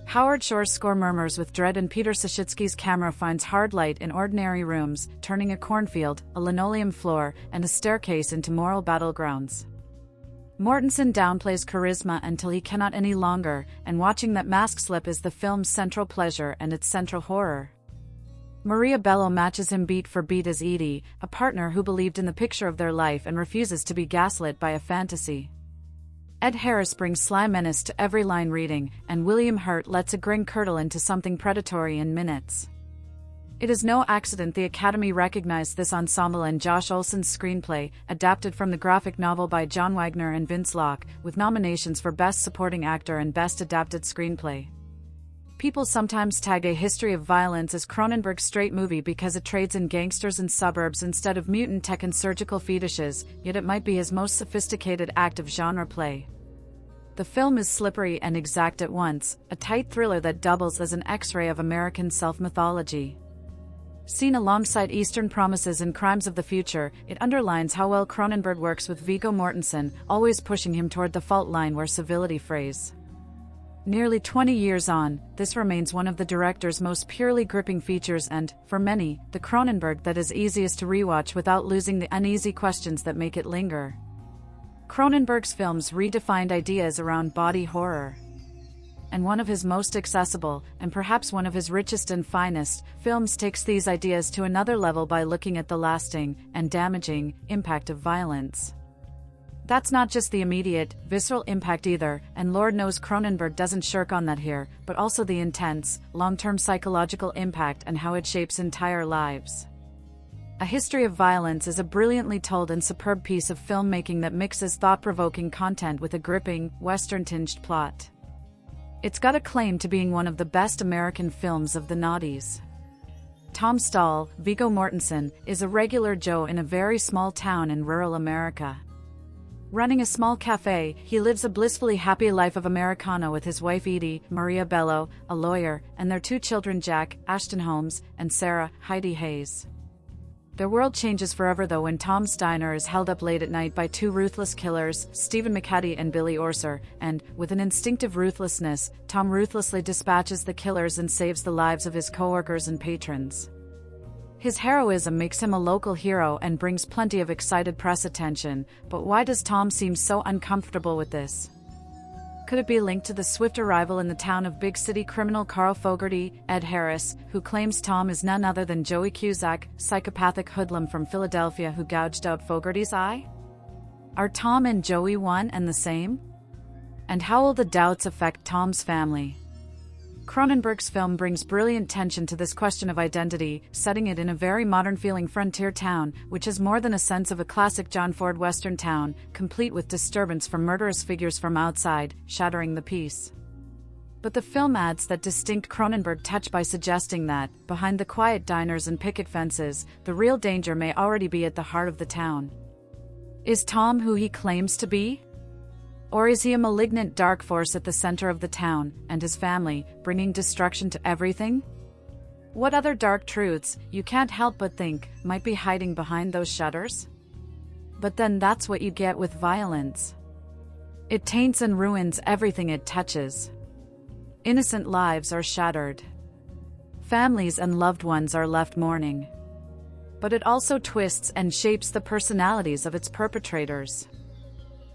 Howard Shore's score murmurs with dread, and Peter Sashitsky's camera finds hard light in ordinary rooms, turning a cornfield, a linoleum floor, and a staircase into moral battlegrounds. Mortensen downplays charisma until he cannot any longer, and watching that mask slip is the film's central pleasure and its central horror. Maria Bello matches him beat for beat as Edie, a partner who believed in the picture of their life and refuses to be gaslit by a fantasy. Ed Harris brings sly menace to every line reading, and William Hurt lets a grin curdle into something predatory in minutes. It is no accident the Academy recognized this ensemble in Josh Olson's screenplay, adapted from the graphic novel by John Wagner and Vince Locke, with nominations for Best Supporting Actor and Best Adapted Screenplay. People sometimes tag A History of Violence as Cronenberg's straight movie because it trades in gangsters and suburbs instead of mutant tech and surgical fetishes, yet it might be his most sophisticated act of genre play. The film is slippery and exact at once, a tight thriller that doubles as an X-ray of American self-mythology. Seen alongside Eastern Promises and Crimes of the Future, it underlines how well Cronenberg works with Viggo Mortensen, always pushing him toward the fault line where civility frays. Nearly 20 years on, this remains one of the director's most purely gripping features and, for many, the Cronenberg that is easiest to rewatch without losing the uneasy questions that make it linger. Cronenberg's films redefined ideas around body horror. And one of his most accessible, and perhaps one of his richest and finest, films takes these ideas to another level by looking at the lasting, and damaging, impact of violence. That's not just the immediate, visceral impact either, and Lord knows Cronenberg doesn't shirk on that here, but also the intense, long-term psychological impact and how it shapes entire lives. A History of Violence is a brilliantly told and superb piece of filmmaking that mixes thought-provoking content with a gripping, Western-tinged plot. It's got a claim to being one of the best American films of the noughties. Tom Stahl, Viggo Mortensen, is a regular Joe in a very small town in rural America. Running a small cafe, he lives a blissfully happy life of Americana with his wife Edie, Maria Bello, a lawyer, and their two children Jack, Ashton Holmes, and Sarah, Heidi Hayes. Their world changes forever though when Tom's diner is held up late at night by two ruthless killers, Stephen McHattie and Billy Orser, and, with an instinctive ruthlessness, Tom ruthlessly dispatches the killers and saves the lives of his coworkers and patrons. His heroism makes him a local hero and brings plenty of excited press attention, but why does Tom seem so uncomfortable with this? Could it be linked to the swift arrival in the town of big city criminal Carl Fogarty, Ed Harris, who claims Tom is none other than Joey Cusack, psychopathic hoodlum from Philadelphia who gouged out Fogarty's eye? Are Tom and Joey one and the same? And how will the doubts affect Tom's family? Cronenberg's film brings brilliant tension to this question of identity, setting it in a very modern-feeling frontier town, which has more than a sense of a classic John Ford Western town, complete with disturbance from murderous figures from outside, shattering the peace. But the film adds that distinct Cronenberg touch by suggesting that, behind the quiet diners and picket fences, the real danger may already be at the heart of the town. Is Tom who he claims to be? Or is he a malignant dark force at the center of the town, and his family, bringing destruction to everything? What other dark truths, you can't help but think, might be hiding behind those shutters? But then that's what you get with violence. It taints and ruins everything it touches. Innocent lives are shattered. Families and loved ones are left mourning. But it also twists and shapes the personalities of its perpetrators.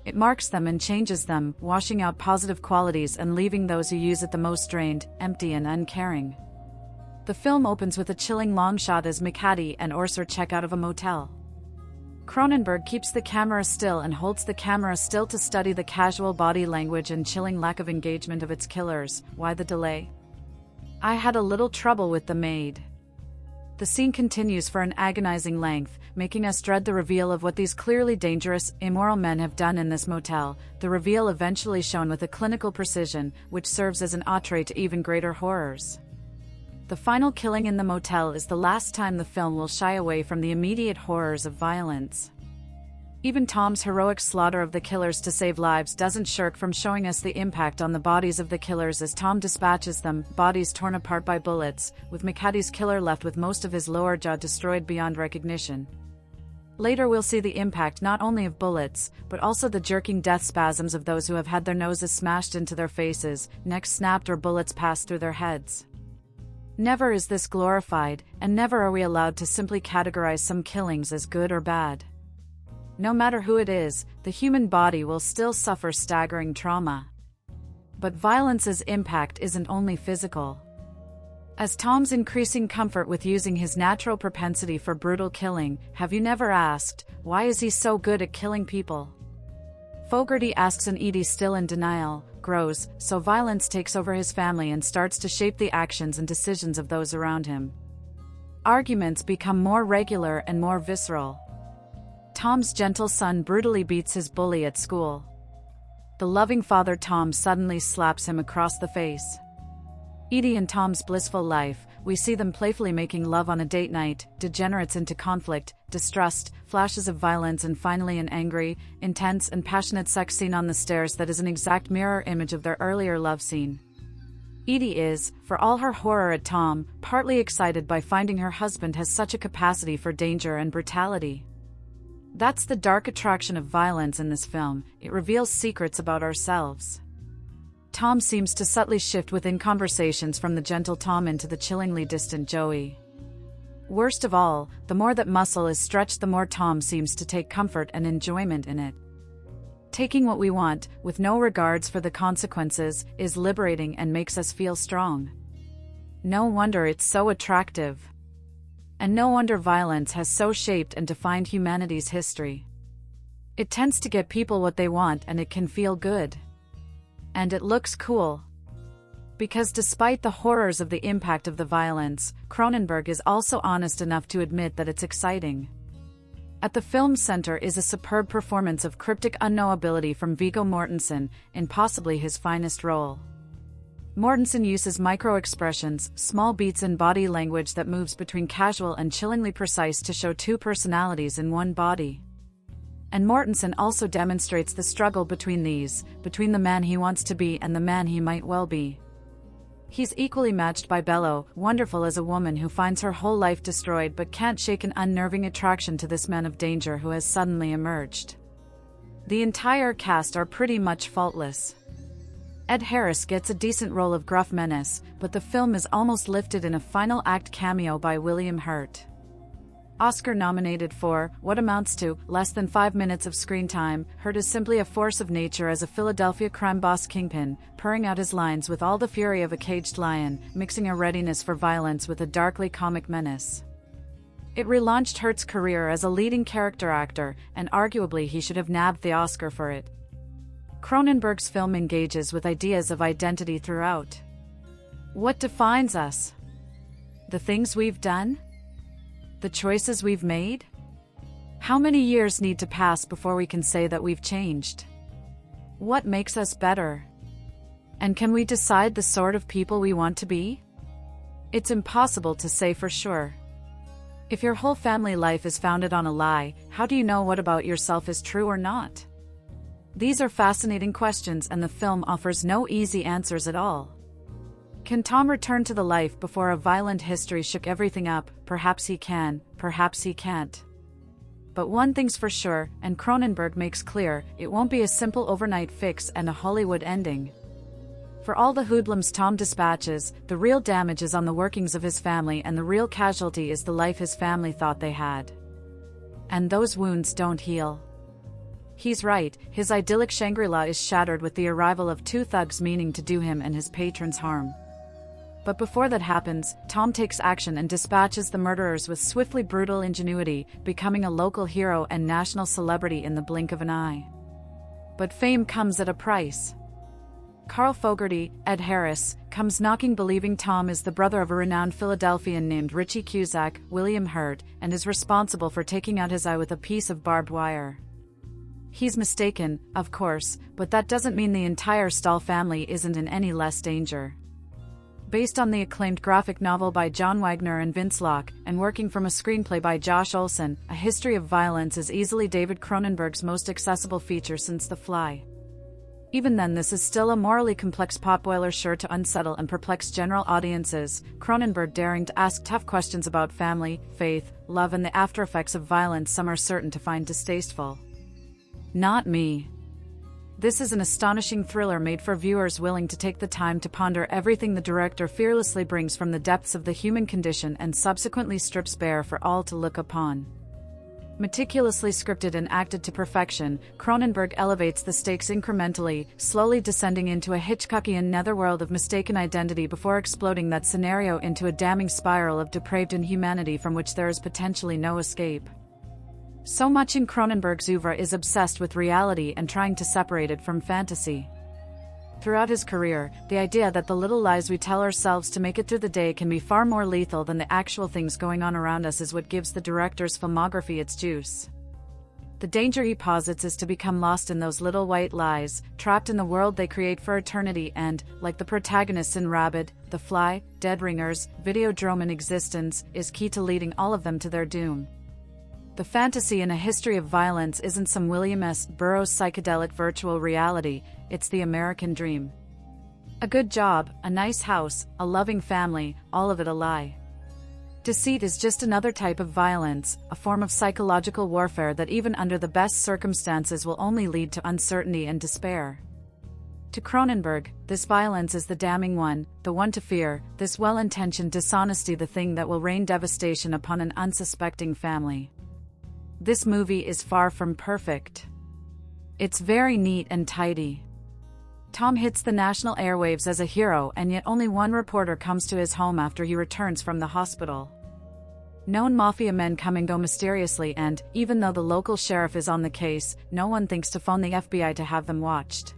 It marks them and changes them, washing out positive qualities and leaving those who use it the most drained, empty and uncaring. The film opens with a chilling long shot as McHattie and Orser check out of a motel. Cronenberg keeps the camera still and holds the camera still to study the casual body language and chilling lack of engagement of its killers. Why the delay? I had a little trouble with the maid. The scene continues for an agonizing length, making us dread the reveal of what these clearly dangerous, immoral men have done in this motel, the reveal eventually shown with a clinical precision, which serves as an entree to even greater horrors. The final killing in the motel is the last time the film will shy away from the immediate horrors of violence. Even Tom's heroic slaughter of the killers to save lives doesn't shirk from showing us the impact on the bodies of the killers as Tom dispatches them, bodies torn apart by bullets, with McHattie's killer left with most of his lower jaw destroyed beyond recognition. Later we'll see the impact not only of bullets, but also the jerking death spasms of those who have had their noses smashed into their faces, necks snapped or bullets passed through their heads. Never is this glorified, and never are we allowed to simply categorize some killings as good or bad. No matter who it is, the human body will still suffer staggering trauma. But violence's impact isn't only physical. As Tom's increasing comfort with using his natural propensity for brutal killing, have you never asked, why is he so good at killing people? Fogarty asks, and Edie, still in denial, grows, so violence takes over his family and starts to shape the actions and decisions of those around him. Arguments become more regular and more visceral. Tom's gentle son brutally beats his bully at school. The loving father Tom suddenly slaps him across the face. Edie and Tom's blissful life, we see them playfully making love on a date night, degenerates into conflict, distrust, flashes of violence, and finally an angry, intense and passionate sex scene on the stairs that is an exact mirror image of their earlier love scene. Edie is, for all her horror at Tom, partly excited by finding her husband has such a capacity for danger and brutality. That's the dark attraction of violence in this film, it reveals secrets about ourselves. Tom seems to subtly shift within conversations from the gentle Tom into the chillingly distant Joey. Worst of all, the more that muscle is stretched, the more Tom seems to take comfort and enjoyment in it. Taking what we want, with no regards for the consequences, is liberating and makes us feel strong. No wonder it's so attractive. And no wonder violence has so shaped and defined humanity's history. It tends to get people what they want, and it can feel good. And it looks cool. Because despite the horrors of the impact of the violence, Cronenberg is also honest enough to admit that it's exciting. At the film's center is a superb performance of cryptic unknowability from Viggo Mortensen, in possibly his finest role. Mortensen uses micro-expressions, small beats and body language that moves between casual and chillingly precise to show two personalities in one body. And Mortensen also demonstrates the struggle between the man he wants to be and the man he might well be. He's equally matched by Bello, wonderful as a woman who finds her whole life destroyed but can't shake an unnerving attraction to this man of danger who has suddenly emerged. The entire cast are pretty much faultless. Ed Harris gets a decent role of gruff menace, but the film is almost lifted in a final act cameo by William Hurt. Oscar nominated for, what amounts to, less than 5 minutes of screen time, Hurt is simply a force of nature as a Philadelphia crime boss kingpin, purring out his lines with all the fury of a caged lion, mixing a readiness for violence with a darkly comic menace. It relaunched Hurt's career as a leading character actor, and arguably he should have nabbed the Oscar for it. Cronenberg's film engages with ideas of identity throughout. What defines us? The things we've done? The choices we've made? How many years need to pass before we can say that we've changed? What makes us better? And can we decide the sort of people we want to be? It's impossible to say for sure. If your whole family life is founded on a lie, how do you know what about yourself is true or not? These are fascinating questions, and the film offers no easy answers at all. Can Tom return to the life before a violent history shook everything up? Perhaps he can, perhaps he can't. But one thing's for sure, and Cronenberg makes clear, it won't be a simple overnight fix and a Hollywood ending. For all the hoodlums Tom dispatches, the real damage is on the workings of his family, and the real casualty is the life his family thought they had. And those wounds don't heal. He's right, his idyllic Shangri-La is shattered with the arrival of two thugs meaning to do him and his patrons harm. But before that happens, Tom takes action and dispatches the murderers with swiftly brutal ingenuity, becoming a local hero and national celebrity in the blink of an eye. But fame comes at a price. Carl Fogarty, Ed Harris, comes knocking, believing Tom is the brother of a renowned Philadelphian named Richie Cusack, William Hurt, and is responsible for taking out his eye with a piece of barbed wire. He's mistaken, of course, but that doesn't mean the entire Stahl family isn't in any less danger. Based on the acclaimed graphic novel by John Wagner and Vince Locke, and working from a screenplay by Josh Olson, A History of Violence is easily David Cronenberg's most accessible feature since The Fly. Even then, this is still a morally complex potboiler sure to unsettle and perplex general audiences, Cronenberg daring to ask tough questions about family, faith, love, and the aftereffects of violence some are certain to find distasteful. Not me. This is an astonishing thriller made for viewers willing to take the time to ponder everything the director fearlessly brings from the depths of the human condition and subsequently strips bare for all to look upon. Meticulously scripted and acted to perfection, Cronenberg elevates the stakes incrementally, slowly descending into a Hitchcockian netherworld of mistaken identity before exploding that scenario into a damning spiral of depraved inhumanity from which there is potentially no escape. So much in Cronenberg's oeuvre is obsessed with reality and trying to separate it from fantasy. Throughout his career, the idea that the little lies we tell ourselves to make it through the day can be far more lethal than the actual things going on around us is what gives the director's filmography its juice. The danger he posits is to become lost in those little white lies, trapped in the world they create for eternity and, like the protagonists in Rabid, The Fly, Dead Ringers, Videodrome, and Existence, is key to leading all of them to their doom. The fantasy in A History of Violence isn't some William S. Burroughs psychedelic virtual reality, it's the American dream. A good job, a nice house, a loving family, all of it a lie. Deceit is just another type of violence, a form of psychological warfare that even under the best circumstances will only lead to uncertainty and despair. To Cronenberg, this violence is the damning one, the one to fear, this well-intentioned dishonesty the thing that will rain devastation upon an unsuspecting family. This movie is far from perfect. It's very neat and tidy. Tom hits the national airwaves as a hero, and yet only one reporter comes to his home after he returns from the hospital. Known mafia men come and go mysteriously, and, even though the local sheriff is on the case, no one thinks to phone the FBI to have them watched.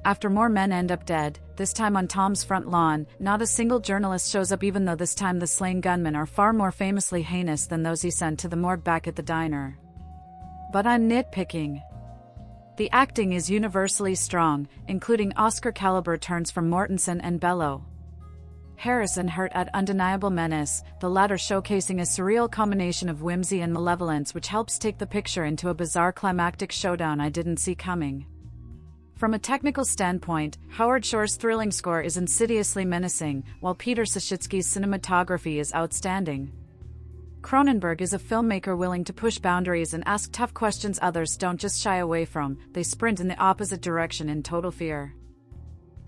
After more men end up dead, this time on Tom's front lawn, not a single journalist shows up, even though this time the slain gunmen are far more famously heinous than those he sent to the morgue back at the diner. But I'm nitpicking. The acting is universally strong, including Oscar-caliber turns from Mortensen and Bello. Harris and Hurt add undeniable menace, the latter showcasing a surreal combination of whimsy and malevolence which helps take the picture into a bizarre climactic showdown I didn't see coming. From a technical standpoint, Howard Shore's thrilling score is insidiously menacing, while Peter Sashitsky's cinematography is outstanding. Cronenberg is a filmmaker willing to push boundaries and ask tough questions others don't just shy away from, they sprint in the opposite direction in total fear.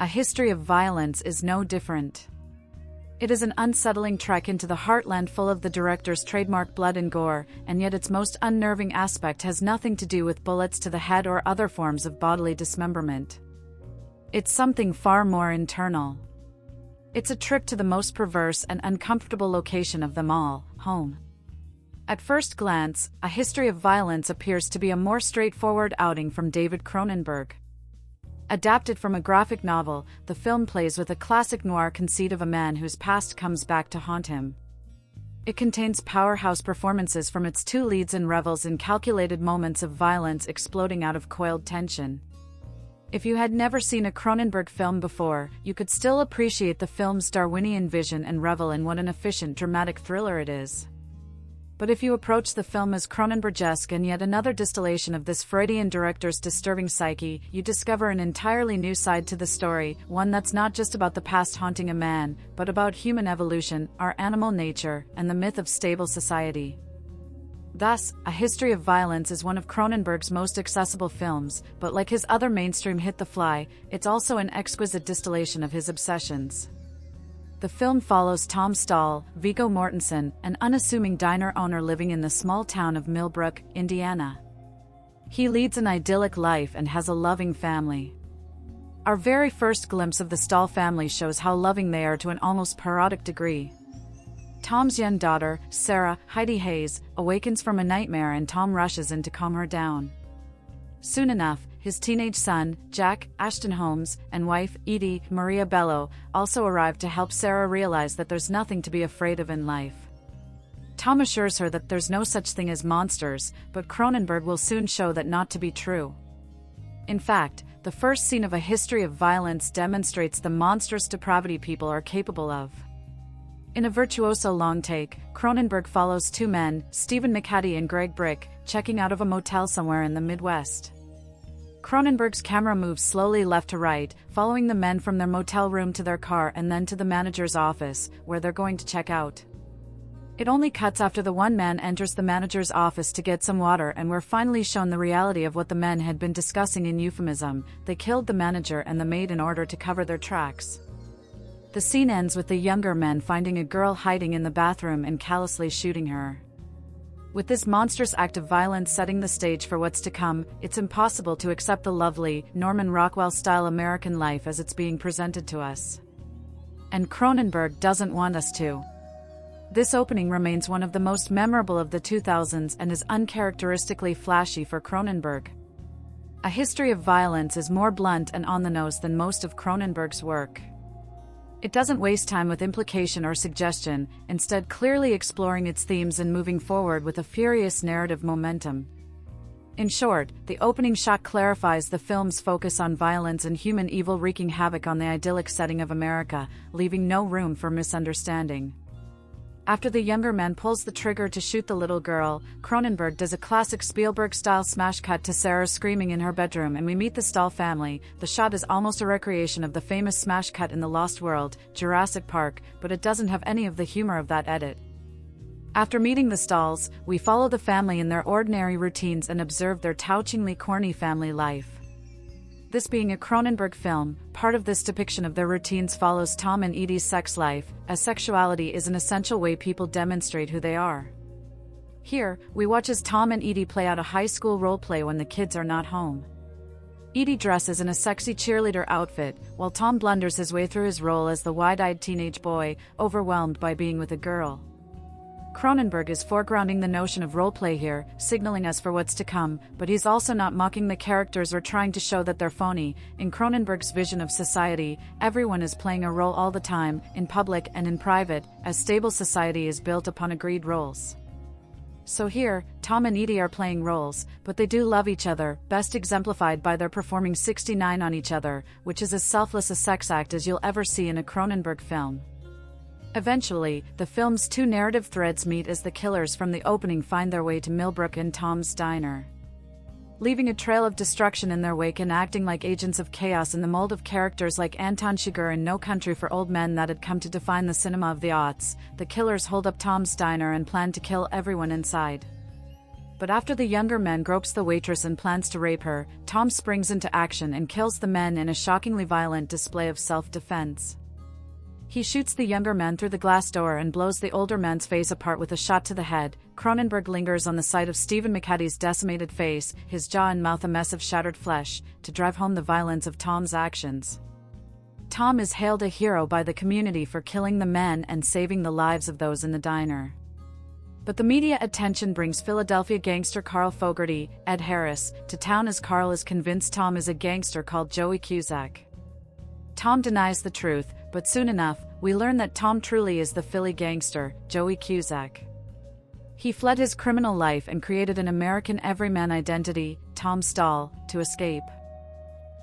A History of Violence is no different. It is an unsettling trek into the heartland full of the director's trademark blood and gore, and yet its most unnerving aspect has nothing to do with bullets to the head or other forms of bodily dismemberment. It's something far more internal. It's a trip to the most perverse and uncomfortable location of them all, home. At first glance, A History of Violence appears to be a more straightforward outing from David Cronenberg. Adapted from a graphic novel, the film plays with a classic noir conceit of a man whose past comes back to haunt him. It contains powerhouse performances from its two leads and revels in calculated moments of violence exploding out of coiled tension. If you had never seen a Cronenberg film before, you could still appreciate the film's Darwinian vision and revel in what an efficient dramatic thriller it is. But if you approach the film as Cronenbergesque and yet another distillation of this Freudian director's disturbing psyche, you discover an entirely new side to the story, one that's not just about the past haunting a man, but about human evolution, our animal nature, and the myth of stable society. Thus, A History of Violence is one of Cronenberg's most accessible films, but like his other mainstream hit The Fly, it's also an exquisite distillation of his obsessions. The film follows Tom Stahl, Viggo Mortensen, an unassuming diner owner living in the small town of Millbrook, Indiana. He leads an idyllic life and has a loving family. Our very first glimpse of the Stahl family shows how loving they are to an almost parodic degree. Tom's young daughter, Sarah, Heidi Hayes, awakens from a nightmare and Tom rushes in to calm her down. Soon enough, his teenage son, Jack Ashton Holmes, and wife, Edie Maria Bello, also arrive to help Sarah realize that there's nothing to be afraid of in life. Tom assures her that there's no such thing as monsters, but Cronenberg will soon show that not to be true. In fact, the first scene of A History of Violence demonstrates the monstrous depravity people are capable of. In a virtuoso long take, Cronenberg follows two men, Stephen McHattie and Greg Brick, checking out of a motel somewhere in the Midwest. Cronenberg's camera moves slowly left to right, following the men from their motel room to their car and then to the manager's office, where they're going to check out. It only cuts after the one man enters the manager's office to get some water and we're finally shown the reality of what the men had been discussing in euphemism. They killed the manager and the maid in order to cover their tracks. The scene ends with the younger men finding a girl hiding in the bathroom and callously shooting her. With this monstrous act of violence setting the stage for what's to come, it's impossible to accept the lovely, Norman Rockwell-style American life as it's being presented to us. And Cronenberg doesn't want us to. This opening remains one of the most memorable of the 2000s and is uncharacteristically flashy for Cronenberg. A History of Violence is more blunt and on the nose than most of Cronenberg's work. It doesn't waste time with implication or suggestion, instead clearly exploring its themes and moving forward with a furious narrative momentum. In short, the opening shot clarifies the film's focus on violence and human evil wreaking havoc on the idyllic setting of America, leaving no room for misunderstanding. After the younger man pulls the trigger to shoot the little girl, Cronenberg does a classic Spielberg-style smash cut to Sarah screaming in her bedroom and we meet the Stahl family. The shot is almost a recreation of the famous smash cut in The Lost World, Jurassic Park, but it doesn't have any of the humor of that edit. After meeting the Stahls, we follow the family in their ordinary routines and observe their touchingly corny family life. This being a Cronenberg film, part of this depiction of their routines follows Tom and Edie's sex life, as sexuality is an essential way people demonstrate who they are. Here, we watch as Tom and Edie play out a high school role play when the kids are not home. Edie dresses in a sexy cheerleader outfit, while Tom blunders his way through his role as the wide-eyed teenage boy, overwhelmed by being with a girl. Cronenberg is foregrounding the notion of roleplay here, signaling us for what's to come, but he's also not mocking the characters or trying to show that they're phony. In Cronenberg's vision of society, everyone is playing a role all the time, in public and in private, as stable society is built upon agreed roles. So here, Tom and Edie are playing roles, but they do love each other, best exemplified by their performing 69 on each other, which is as selfless a sex act as you'll ever see in a Cronenberg film. Eventually, the film's two narrative threads meet as the killers from the opening find their way to Millbrook and Tom's diner. Leaving a trail of destruction in their wake and acting like agents of chaos in the mold of characters like Anton Chigurh in No Country for Old Men that had come to define the cinema of the aughts, the killers hold up Tom's diner and plan to kill everyone inside. But after the younger man gropes the waitress and plans to rape her, Tom springs into action and kills the men in a shockingly violent display of self-defense. He shoots the younger man through the glass door and blows the older man's face apart with a shot to the head. Cronenberg lingers on the sight of Stephen McHattie's decimated face, his jaw and mouth a mess of shattered flesh, to drive home the violence of Tom's actions. Tom is hailed a hero by the community for killing the men and saving the lives of those in the diner. But the media attention brings Philadelphia gangster Carl Fogarty, Ed Harris, to town as Carl is convinced Tom is a gangster called Joey Cusack. Tom denies the truth, but soon enough, we learn that Tom truly is the Philly gangster, Joey Cusack. He fled his criminal life and created an American everyman identity, Tom Stahl, to escape.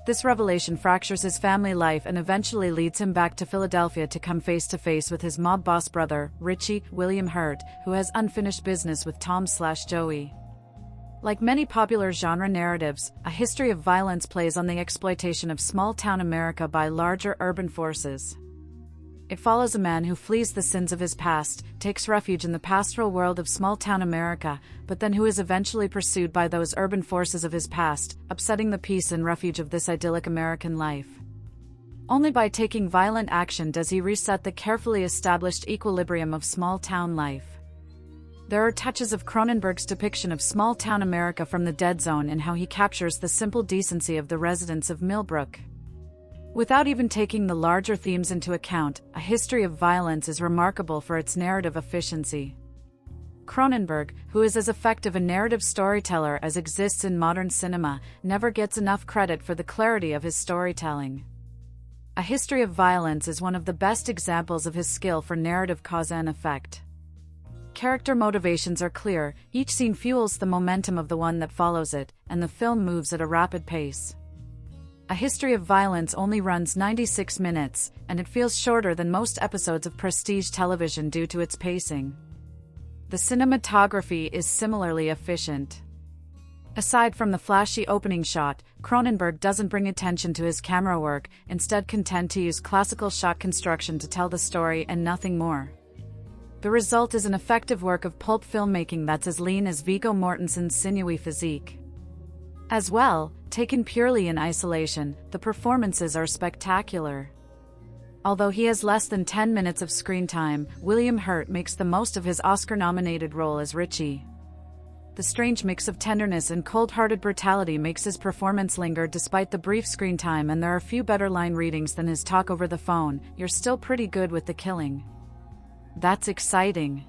This revelation fractures his family life and eventually leads him back to Philadelphia to come face to face with his mob boss brother, Richie, William Hurt, who has unfinished business with Tom/Joey. Like many popular genre narratives, A History of Violence plays on the exploitation of small-town America by larger urban forces. It follows a man who flees the sins of his past, takes refuge in the pastoral world of small-town America, but then who is eventually pursued by those urban forces of his past, upsetting the peace and refuge of this idyllic American life. Only by taking violent action does he reset the carefully established equilibrium of small-town life. There are touches of Cronenberg's depiction of small-town America from the Dead Zone in how he captures the simple decency of the residents of Millbrook. Without even taking the larger themes into account, A History of Violence is remarkable for its narrative efficiency. Cronenberg, who is as effective a narrative storyteller as exists in modern cinema, never gets enough credit for the clarity of his storytelling. A History of Violence is one of the best examples of his skill for narrative cause and effect. Character motivations are clear, each scene fuels the momentum of the one that follows it, and the film moves at a rapid pace. A History of Violence only runs 96 minutes, and it feels shorter than most episodes of prestige television due to its pacing. The cinematography is similarly efficient. Aside from the flashy opening shot, Cronenberg doesn't bring attention to his camera work, instead content to use classical shot construction to tell the story and nothing more. The result is an effective work of pulp filmmaking that's as lean as Viggo Mortensen's sinewy physique. As well, taken purely in isolation, the performances are spectacular. Although he has less than 10 minutes of screen time, William Hurt makes the most of his Oscar-nominated role as Richie. The strange mix of tenderness and cold-hearted brutality makes his performance linger despite the brief screen time, and there are few better line readings than his talk over the phone, "You're still pretty good with the killing." That's exciting.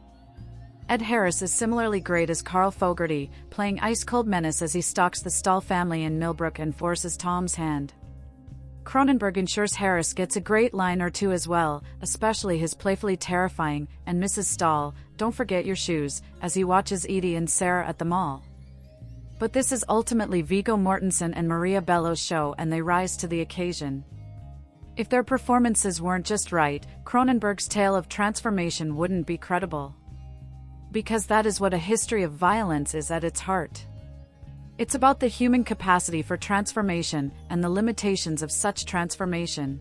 Ed Harris is similarly great as Carl Fogarty, playing ice-cold menace as he stalks the Stahl family in Millbrook and forces Tom's hand. Cronenberg ensures Harris gets a great line or two as well, especially his playfully terrifying, "And Mrs. Stahl, don't forget your shoes," as he watches Edie and Sarah at the mall. But this is ultimately Viggo Mortensen and Maria Bello's show, and they rise to the occasion. If their performances weren't just right, Cronenberg's tale of transformation wouldn't be credible. Because that is what A History of Violence is at its heart. It's about the human capacity for transformation and the limitations of such transformation.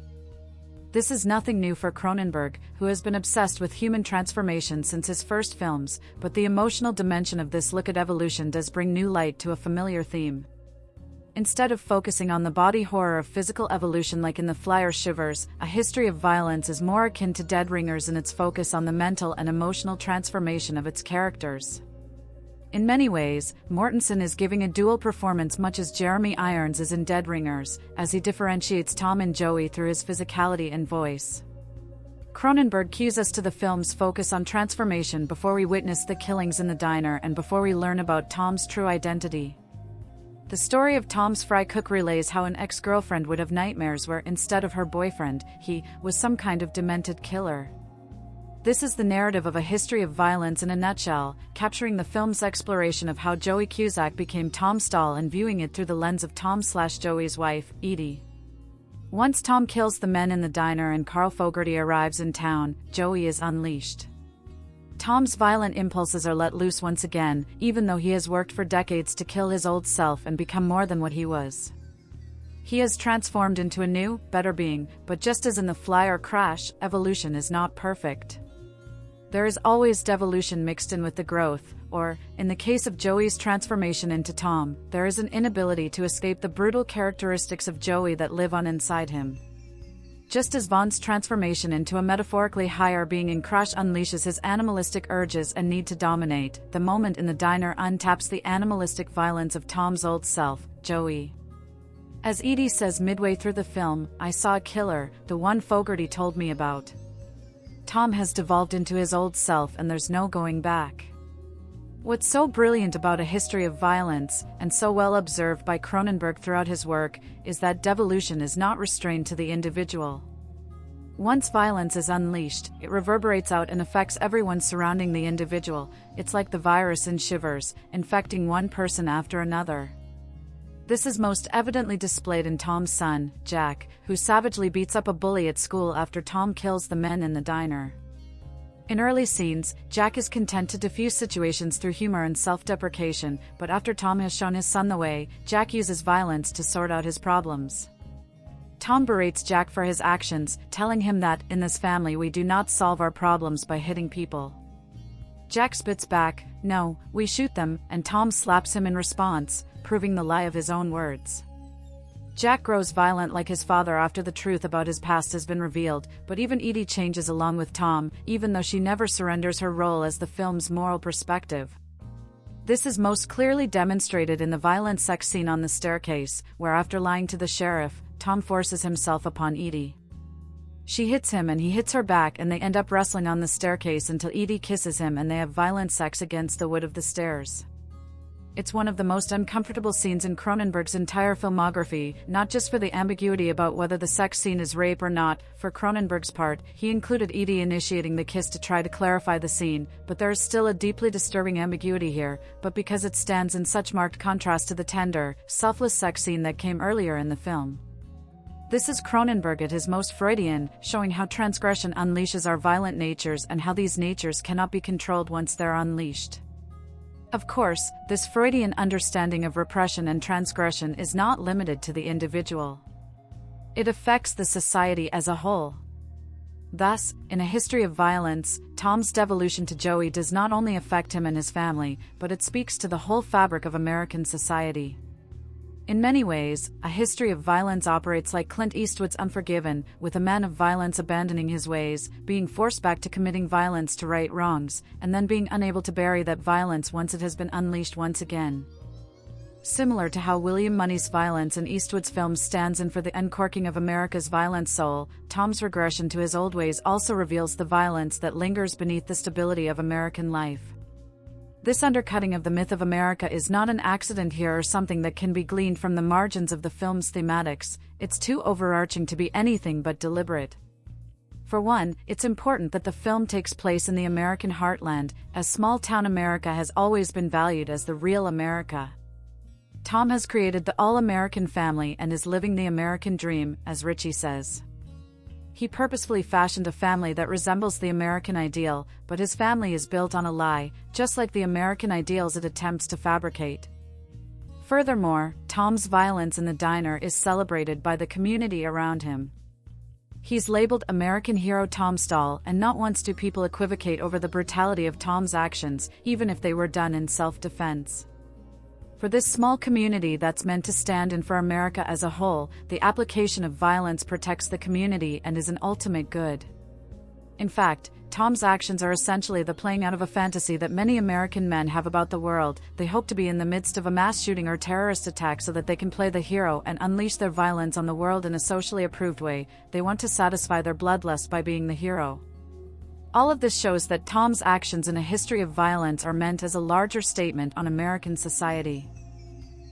This is nothing new for Cronenberg, who has been obsessed with human transformation since his first films, but the emotional dimension of this look at evolution does bring new light to a familiar theme. Instead of focusing on the body horror of physical evolution like in The Fly or Shivers, A History of Violence is more akin to Dead Ringers in its focus on the mental and emotional transformation of its characters. In many ways, Mortensen is giving a dual performance much as Jeremy Irons is in Dead Ringers, as he differentiates Tom and Joey through his physicality and voice. Cronenberg cues us to the film's focus on transformation before we witness the killings in the diner and before we learn about Tom's true identity. The story of Tom's fry cook relays how an ex-girlfriend would have nightmares where, instead of her boyfriend, he was some kind of demented killer. This is the narrative of A History of Violence in a nutshell, capturing the film's exploration of how Joey Cusack became Tom Stahl and viewing it through the lens of Tom/Joey's wife, Edie. Once Tom kills the men in the diner and Carl Fogarty arrives in town, Joey is unleashed. Tom's violent impulses are let loose once again, even though he has worked for decades to kill his old self and become more than what he was. He has transformed into a new, better being, but just as in The Fly or Crash, evolution is not perfect. There is always devolution mixed in with the growth, or, in the case of Joey's transformation into Tom, there is an inability to escape the brutal characteristics of Joey that live on inside him. Just as Vaughn's transformation into a metaphorically higher being in Crash unleashes his animalistic urges and need to dominate, the moment in the diner untaps the animalistic violence of Tom's old self, Joey. As Edie says midway through the film, "I saw a killer, the one Fogarty told me about." Tom has devolved into his old self and there's no going back. What's so brilliant about A History of Violence, and so well observed by Cronenberg throughout his work, is that devolution is not restrained to the individual. Once violence is unleashed, it reverberates out and affects everyone surrounding the individual. It's like the virus in Shivers, infecting one person after another. This is most evidently displayed in Tom's son, Jack, who savagely beats up a bully at school after Tom kills the men in the diner. In early scenes, Jack is content to diffuse situations through humor and self-deprecation, but after Tom has shown his son the way, Jack uses violence to sort out his problems. Tom berates Jack for his actions, telling him that, in this family we do not solve our problems by hitting people. Jack spits back, "No, we shoot them," and Tom slaps him in response, proving the lie of his own words. Jack grows violent like his father after the truth about his past has been revealed, but even Edie changes along with Tom, even though she never surrenders her role as the film's moral perspective. This is most clearly demonstrated in the violent sex scene on the staircase, where after lying to the sheriff, Tom forces himself upon Edie. She hits him and he hits her back, and they end up wrestling on the staircase until Edie kisses him and they have violent sex against the wood of the stairs. It's one of the most uncomfortable scenes in Cronenberg's entire filmography, not just for the ambiguity about whether the sex scene is rape or not. For Cronenberg's part, he included Edie initiating the kiss to try to clarify the scene, but there is still a deeply disturbing ambiguity here, but because it stands in such marked contrast to the tender, selfless sex scene that came earlier in the film. This is Cronenberg at his most Freudian, showing how transgression unleashes our violent natures and how these natures cannot be controlled once they're unleashed. Of course, this Freudian understanding of repression and transgression is not limited to the individual. It affects the society as a whole. Thus, in A History of Violence, Tom's devolution to Joey does not only affect him and his family, but it speaks to the whole fabric of American society. In many ways, A History of Violence operates like Clint Eastwood's Unforgiven, with a man of violence abandoning his ways, being forced back to committing violence to right wrongs, and then being unable to bury that violence once it has been unleashed once again. Similar to how William Money's violence in Eastwood's films stands in for the uncorking of America's violent soul, Tom's regression to his old ways also reveals the violence that lingers beneath the stability of American life. This undercutting of the myth of America is not an accident here or something that can be gleaned from the margins of the film's thematics. It's too overarching to be anything but deliberate. For one, it's important that the film takes place in the American heartland, as small-town America has always been valued as the real America. Tom has created the all-American family and is living the American dream, as Richie says. He purposefully fashioned a family that resembles the American ideal, but his family is built on a lie, just like the American ideals it attempts to fabricate. Furthermore, Tom's violence in the diner is celebrated by the community around him. He's labeled American hero Tom Stahl, and not once do people equivocate over the brutality of Tom's actions, even if they were done in self-defense. For this small community that's meant to stand in for America as a whole, the application of violence protects the community and is an ultimate good. In fact, Tom's actions are essentially the playing out of a fantasy that many American men have about the world. They hope to be in the midst of a mass shooting or terrorist attack so that they can play the hero and unleash their violence on the world in a socially approved way. They want to satisfy their bloodlust by being the hero. All of this shows that Tom's actions in A History of Violence are meant as a larger statement on American society.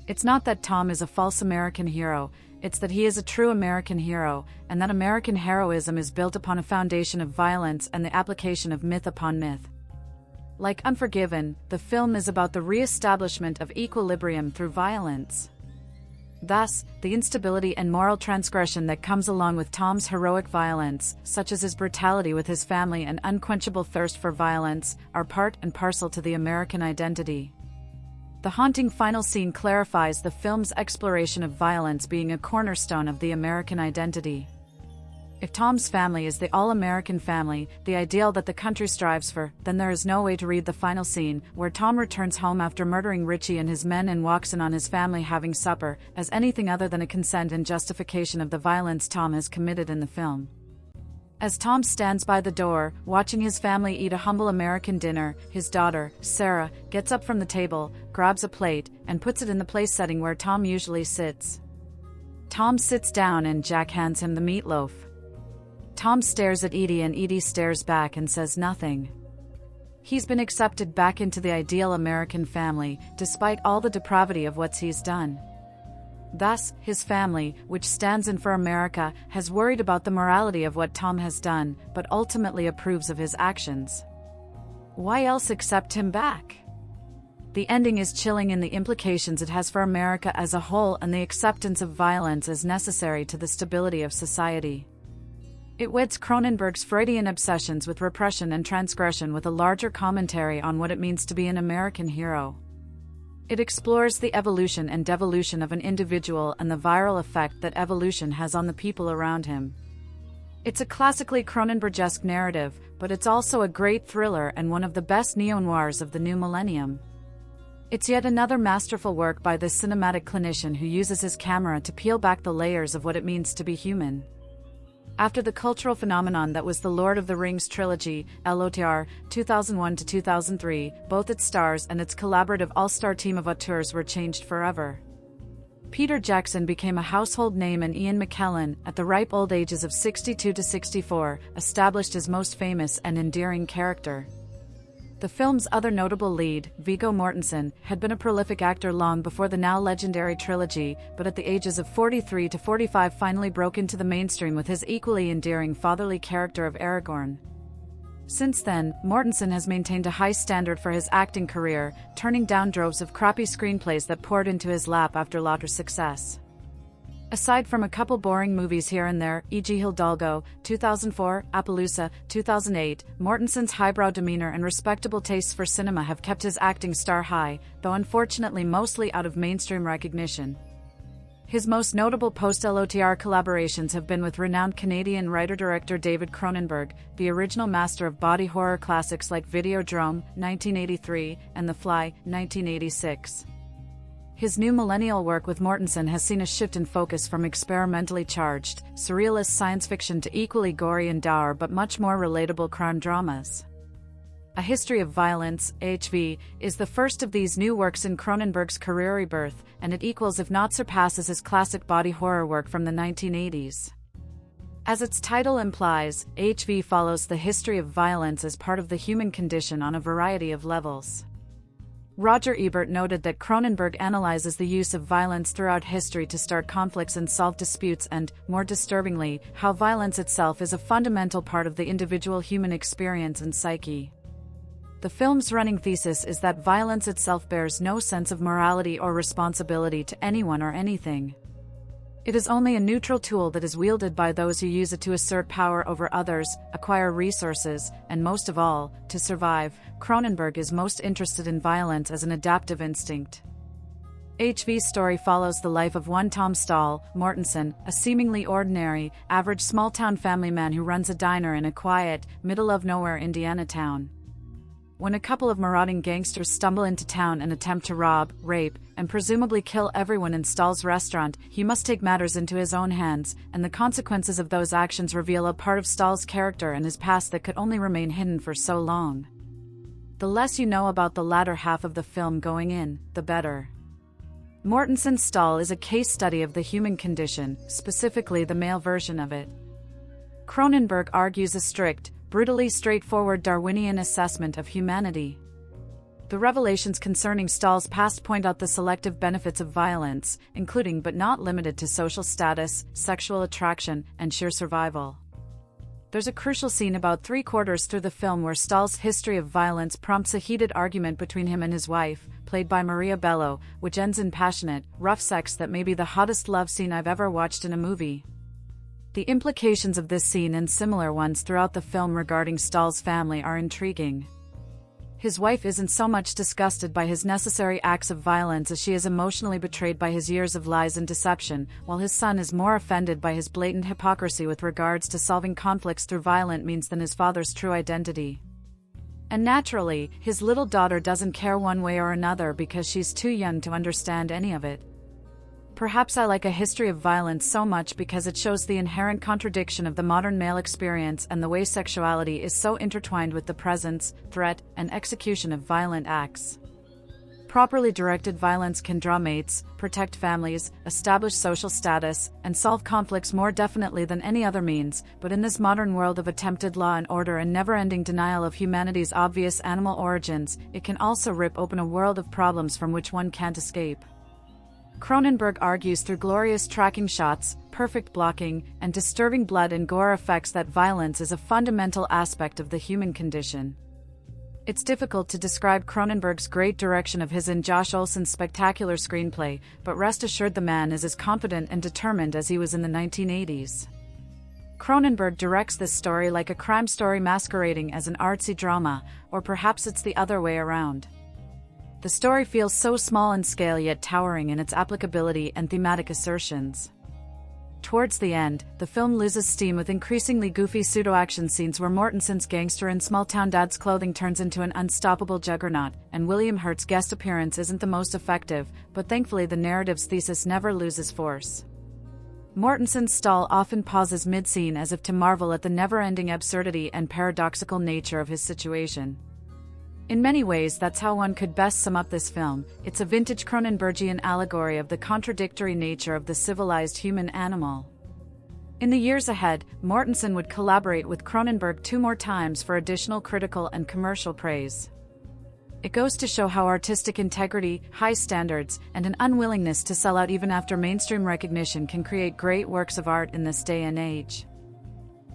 It's not that Tom is a false American hero, it's that he is a true American hero, and that American heroism is built upon a foundation of violence and the application of myth upon myth. Like Unforgiven, the film is about the re-establishment of equilibrium through violence. Thus, the instability and moral transgression that comes along with Tom's heroic violence, such as his brutality with his family and unquenchable thirst for violence, are part and parcel to the American identity. The haunting final scene clarifies the film's exploration of violence being a cornerstone of the American identity. If Tom's family is the all-American family, the ideal that the country strives for, then there is no way to read the final scene, where Tom returns home after murdering Richie and his men and walks in on his family having supper, as anything other than a consent and justification of the violence Tom has committed in the film. As Tom stands by the door, watching his family eat a humble American dinner, his daughter, Sarah, gets up from the table, grabs a plate, and puts it in the place setting where Tom usually sits. Tom sits down and Jack hands him the meatloaf. Tom stares at Edie and Edie stares back and says nothing. He's been accepted back into the ideal American family, despite all the depravity of what he's done. Thus, his family, which stands in for America, has worried about the morality of what Tom has done, but ultimately approves of his actions. Why else accept him back? The ending is chilling in the implications it has for America as a whole and the acceptance of violence as necessary to the stability of society. It weds Cronenberg's Freudian obsessions with repression and transgression with a larger commentary on what it means to be an American hero. It explores the evolution and devolution of an individual and the viral effect that evolution has on the people around him. It's a classically Cronenbergesque narrative, but it's also a great thriller and one of the best neo-noirs of the new millennium. It's yet another masterful work by this cinematic clinician who uses his camera to peel back the layers of what it means to be human. After the cultural phenomenon that was the Lord of the Rings trilogy, LOTR, 2001 to 2003, both its stars and its collaborative all-star team of auteurs were changed forever. Peter Jackson became a household name and Ian McKellen, at the ripe old ages of 62 to 64, established his most famous and endearing character. The film's other notable lead, Viggo Mortensen, had been a prolific actor long before the now legendary trilogy, but at the ages of 43 to 45 finally broke into the mainstream with his equally endearing fatherly character of Aragorn. Since then, Mortensen has maintained a high standard for his acting career, turning down droves of crappy screenplays that poured into his lap after latter success. Aside from a couple boring movies here and there, e.g. Hidalgo, 2004, Appaloosa, 2008, Mortensen's highbrow demeanor and respectable tastes for cinema have kept his acting star high, though unfortunately mostly out of mainstream recognition. His most notable post-LOTR collaborations have been with renowned Canadian writer-director David Cronenberg, the original master of body horror classics like Videodrome, 1983, and The Fly, 1986. His new millennial work with Mortensen has seen a shift in focus from experimentally charged, surrealist science fiction to equally gory and dour but much more relatable crime dramas. A History of Violence, AHV, is the first of these new works in Cronenberg's career rebirth, and it equals if not surpasses his classic body horror work from the 1980s. As its title implies, AHV follows the history of violence as part of the human condition on a variety of levels. Roger Ebert noted that Cronenberg analyzes the use of violence throughout history to start conflicts and solve disputes and, more disturbingly, how violence itself is a fundamental part of the individual human experience and psyche. The film's running thesis is that violence itself bears no sense of morality or responsibility to anyone or anything. It is only a neutral tool that is wielded by those who use it to assert power over others, acquire resources, and most of all, to survive. Cronenberg is most interested in violence as an adaptive instinct. HV's story follows the life of one Tom Stahl, Mortensen, a seemingly ordinary, average small-town family man who runs a diner in a quiet, middle-of-nowhere Indiana town. When a couple of marauding gangsters stumble into town and attempt to rob, rape, and presumably kill everyone in Stahl's restaurant, he must take matters into his own hands, and the consequences of those actions reveal a part of Stahl's character and his past that could only remain hidden for so long. The less you know about the latter half of the film going in, the better. Mortensen's Stahl is a case study of the human condition, specifically the male version of it. Cronenberg argues a strict, brutally straightforward Darwinian assessment of humanity. The revelations concerning Stahl's past point out the selective benefits of violence, including but not limited to social status, sexual attraction, and sheer survival. There's a crucial scene about 3/4 through the film where Stahl's history of violence prompts a heated argument between him and his wife, played by Maria Bello, which ends in passionate, rough sex that may be the hottest love scene I've ever watched in a movie. The implications of this scene and similar ones throughout the film regarding Stahl's family are intriguing. His wife isn't so much disgusted by his necessary acts of violence as she is emotionally betrayed by his years of lies and deception, while his son is more offended by his blatant hypocrisy with regards to solving conflicts through violent means than his father's true identity. And naturally, his little daughter doesn't care one way or another because she's too young to understand any of it. Perhaps I like A History of Violence so much because it shows the inherent contradiction of the modern male experience and the way sexuality is so intertwined with the presence, threat, and execution of violent acts. Properly directed violence can draw mates, protect families, establish social status, and solve conflicts more definitely than any other means, but in this modern world of attempted law and order and never-ending denial of humanity's obvious animal origins, it can also rip open a world of problems from which one can't escape. Cronenberg argues through glorious tracking shots, perfect blocking, and disturbing blood and gore effects that violence is a fundamental aspect of the human condition. It's difficult to describe Cronenberg's great direction of his and Josh Olson's spectacular screenplay, but rest assured the man is as confident and determined as he was in the 1980s. Cronenberg directs this story like a crime story masquerading as an artsy drama, or perhaps it's the other way around. The story feels so small in scale yet towering in its applicability and thematic assertions. Towards the end, the film loses steam with increasingly goofy pseudo-action scenes where Mortensen's gangster in small-town dad's clothing turns into an unstoppable juggernaut, and William Hurt's guest appearance isn't the most effective, but thankfully the narrative's thesis never loses force. Mortensen's stall often pauses mid-scene as if to marvel at the never-ending absurdity and paradoxical nature of his situation. In many ways, that's how one could best sum up this film. It's a vintage Cronenbergian allegory of the contradictory nature of the civilized human animal. In the years ahead, Mortensen would collaborate with Cronenberg 2 more times for additional critical and commercial praise. It goes to show how artistic integrity, high standards, and an unwillingness to sell out even after mainstream recognition can create great works of art in this day and age.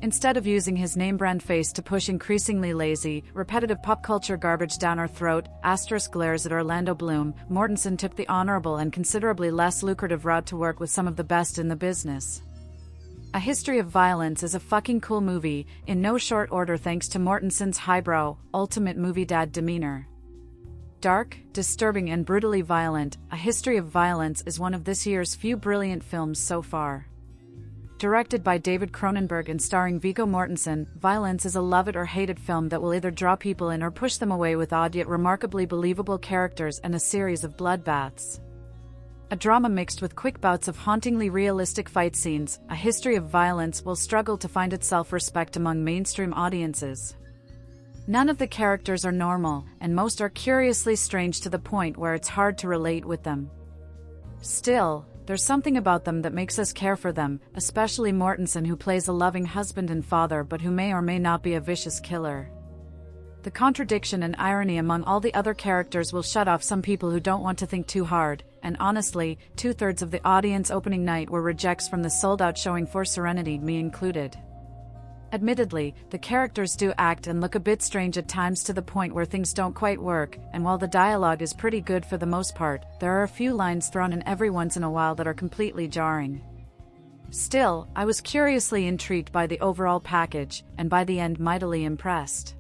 Instead of using his name-brand face to push increasingly lazy, repetitive pop culture garbage down our throat, * glares at Orlando Bloom, Mortensen took the honorable and considerably less lucrative route to work with some of the best in the business. A History of Violence is a fucking cool movie, in no short order thanks to Mortensen's highbrow, ultimate movie dad demeanor. Dark, disturbing and brutally violent, A History of Violence is one of this year's few brilliant films so far. Directed by David Cronenberg and starring Viggo Mortensen, Violence is a love it or hate it film that will either draw people in or push them away with odd yet remarkably believable characters and a series of bloodbaths. A drama mixed with quick bouts of hauntingly realistic fight scenes, A History of Violence will struggle to find its self-respect among mainstream audiences. None of the characters are normal, and most are curiously strange to the point where it's hard to relate with them. Still, there's something about them that makes us care for them, especially Mortensen, who plays a loving husband and father but who may or may not be a vicious killer. The contradiction and irony among all the other characters will shut off some people who don't want to think too hard, and honestly, 2/3 of the audience opening night were rejects from the sold-out showing for Serenity, me included. Admittedly, the characters do act and look a bit strange at times to the point where things don't quite work, and while the dialogue is pretty good for the most part, there are a few lines thrown in every once in a while that are completely jarring. Still, I was curiously intrigued by the overall package, and by the end mightily impressed.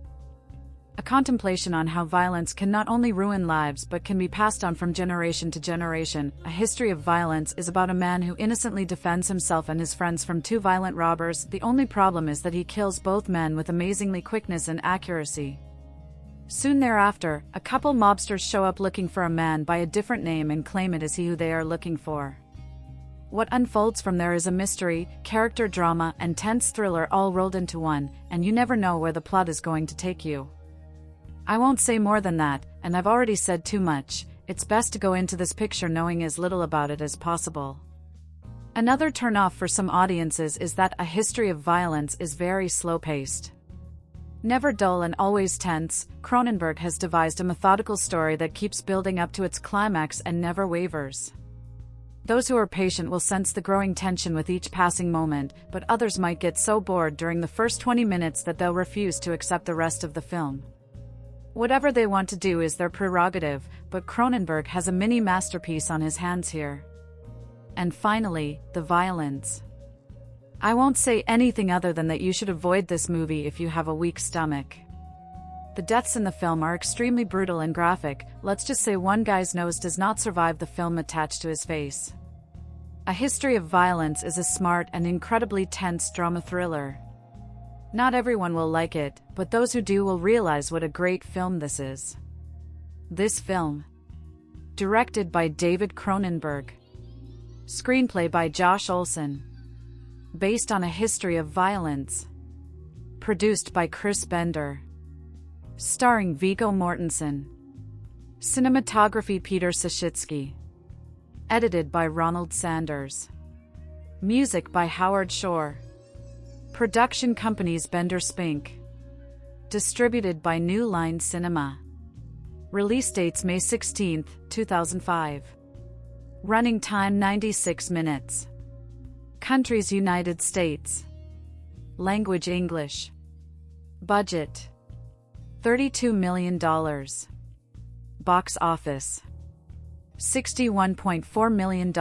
A contemplation on how violence can not only ruin lives but can be passed on from generation to generation. A History of Violence is about a man who innocently defends himself and his friends from 2 violent robbers. The only problem is that he kills both men with amazingly quickness and accuracy. Soon thereafter, a couple mobsters show up looking for a man by a different name and claim it is he who they are looking for. What unfolds from there is a mystery, character drama, and tense thriller all rolled into one, and you never know where the plot is going to take you. I won't say more than that, and I've already said too much. It's best to go into this picture knowing as little about it as possible. Another turn-off for some audiences is that A History of Violence is very slow-paced. Never dull and always tense, Cronenberg has devised a methodical story that keeps building up to its climax and never wavers. Those who are patient will sense the growing tension with each passing moment, but others might get so bored during the first 20 minutes that they'll refuse to accept the rest of the film. Whatever they want to do is their prerogative, but Cronenberg has a mini masterpiece on his hands here. And finally, the violence. I won't say anything other than that you should avoid this movie if you have a weak stomach. The deaths in the film are extremely brutal and graphic. Let's just say one guy's nose does not survive the film attached to his face. A History of Violence is a smart and incredibly tense drama thriller. Not everyone will like it, but those who do will realize what a great film this is. This film. Directed by David Cronenberg. Screenplay by Josh Olson. Based on A History of Violence. Produced by Chris Bender. Starring Viggo Mortensen. Cinematography Peter Sashitsky. Edited by Ronald Sanders. Music by Howard Shore. Production companies BenderSpink. Distributed by New Line Cinema. Release dates May 16, 2005. Running time 96 minutes. Countries United States. Language English. Budget $32 million. Box office: $61.4 million.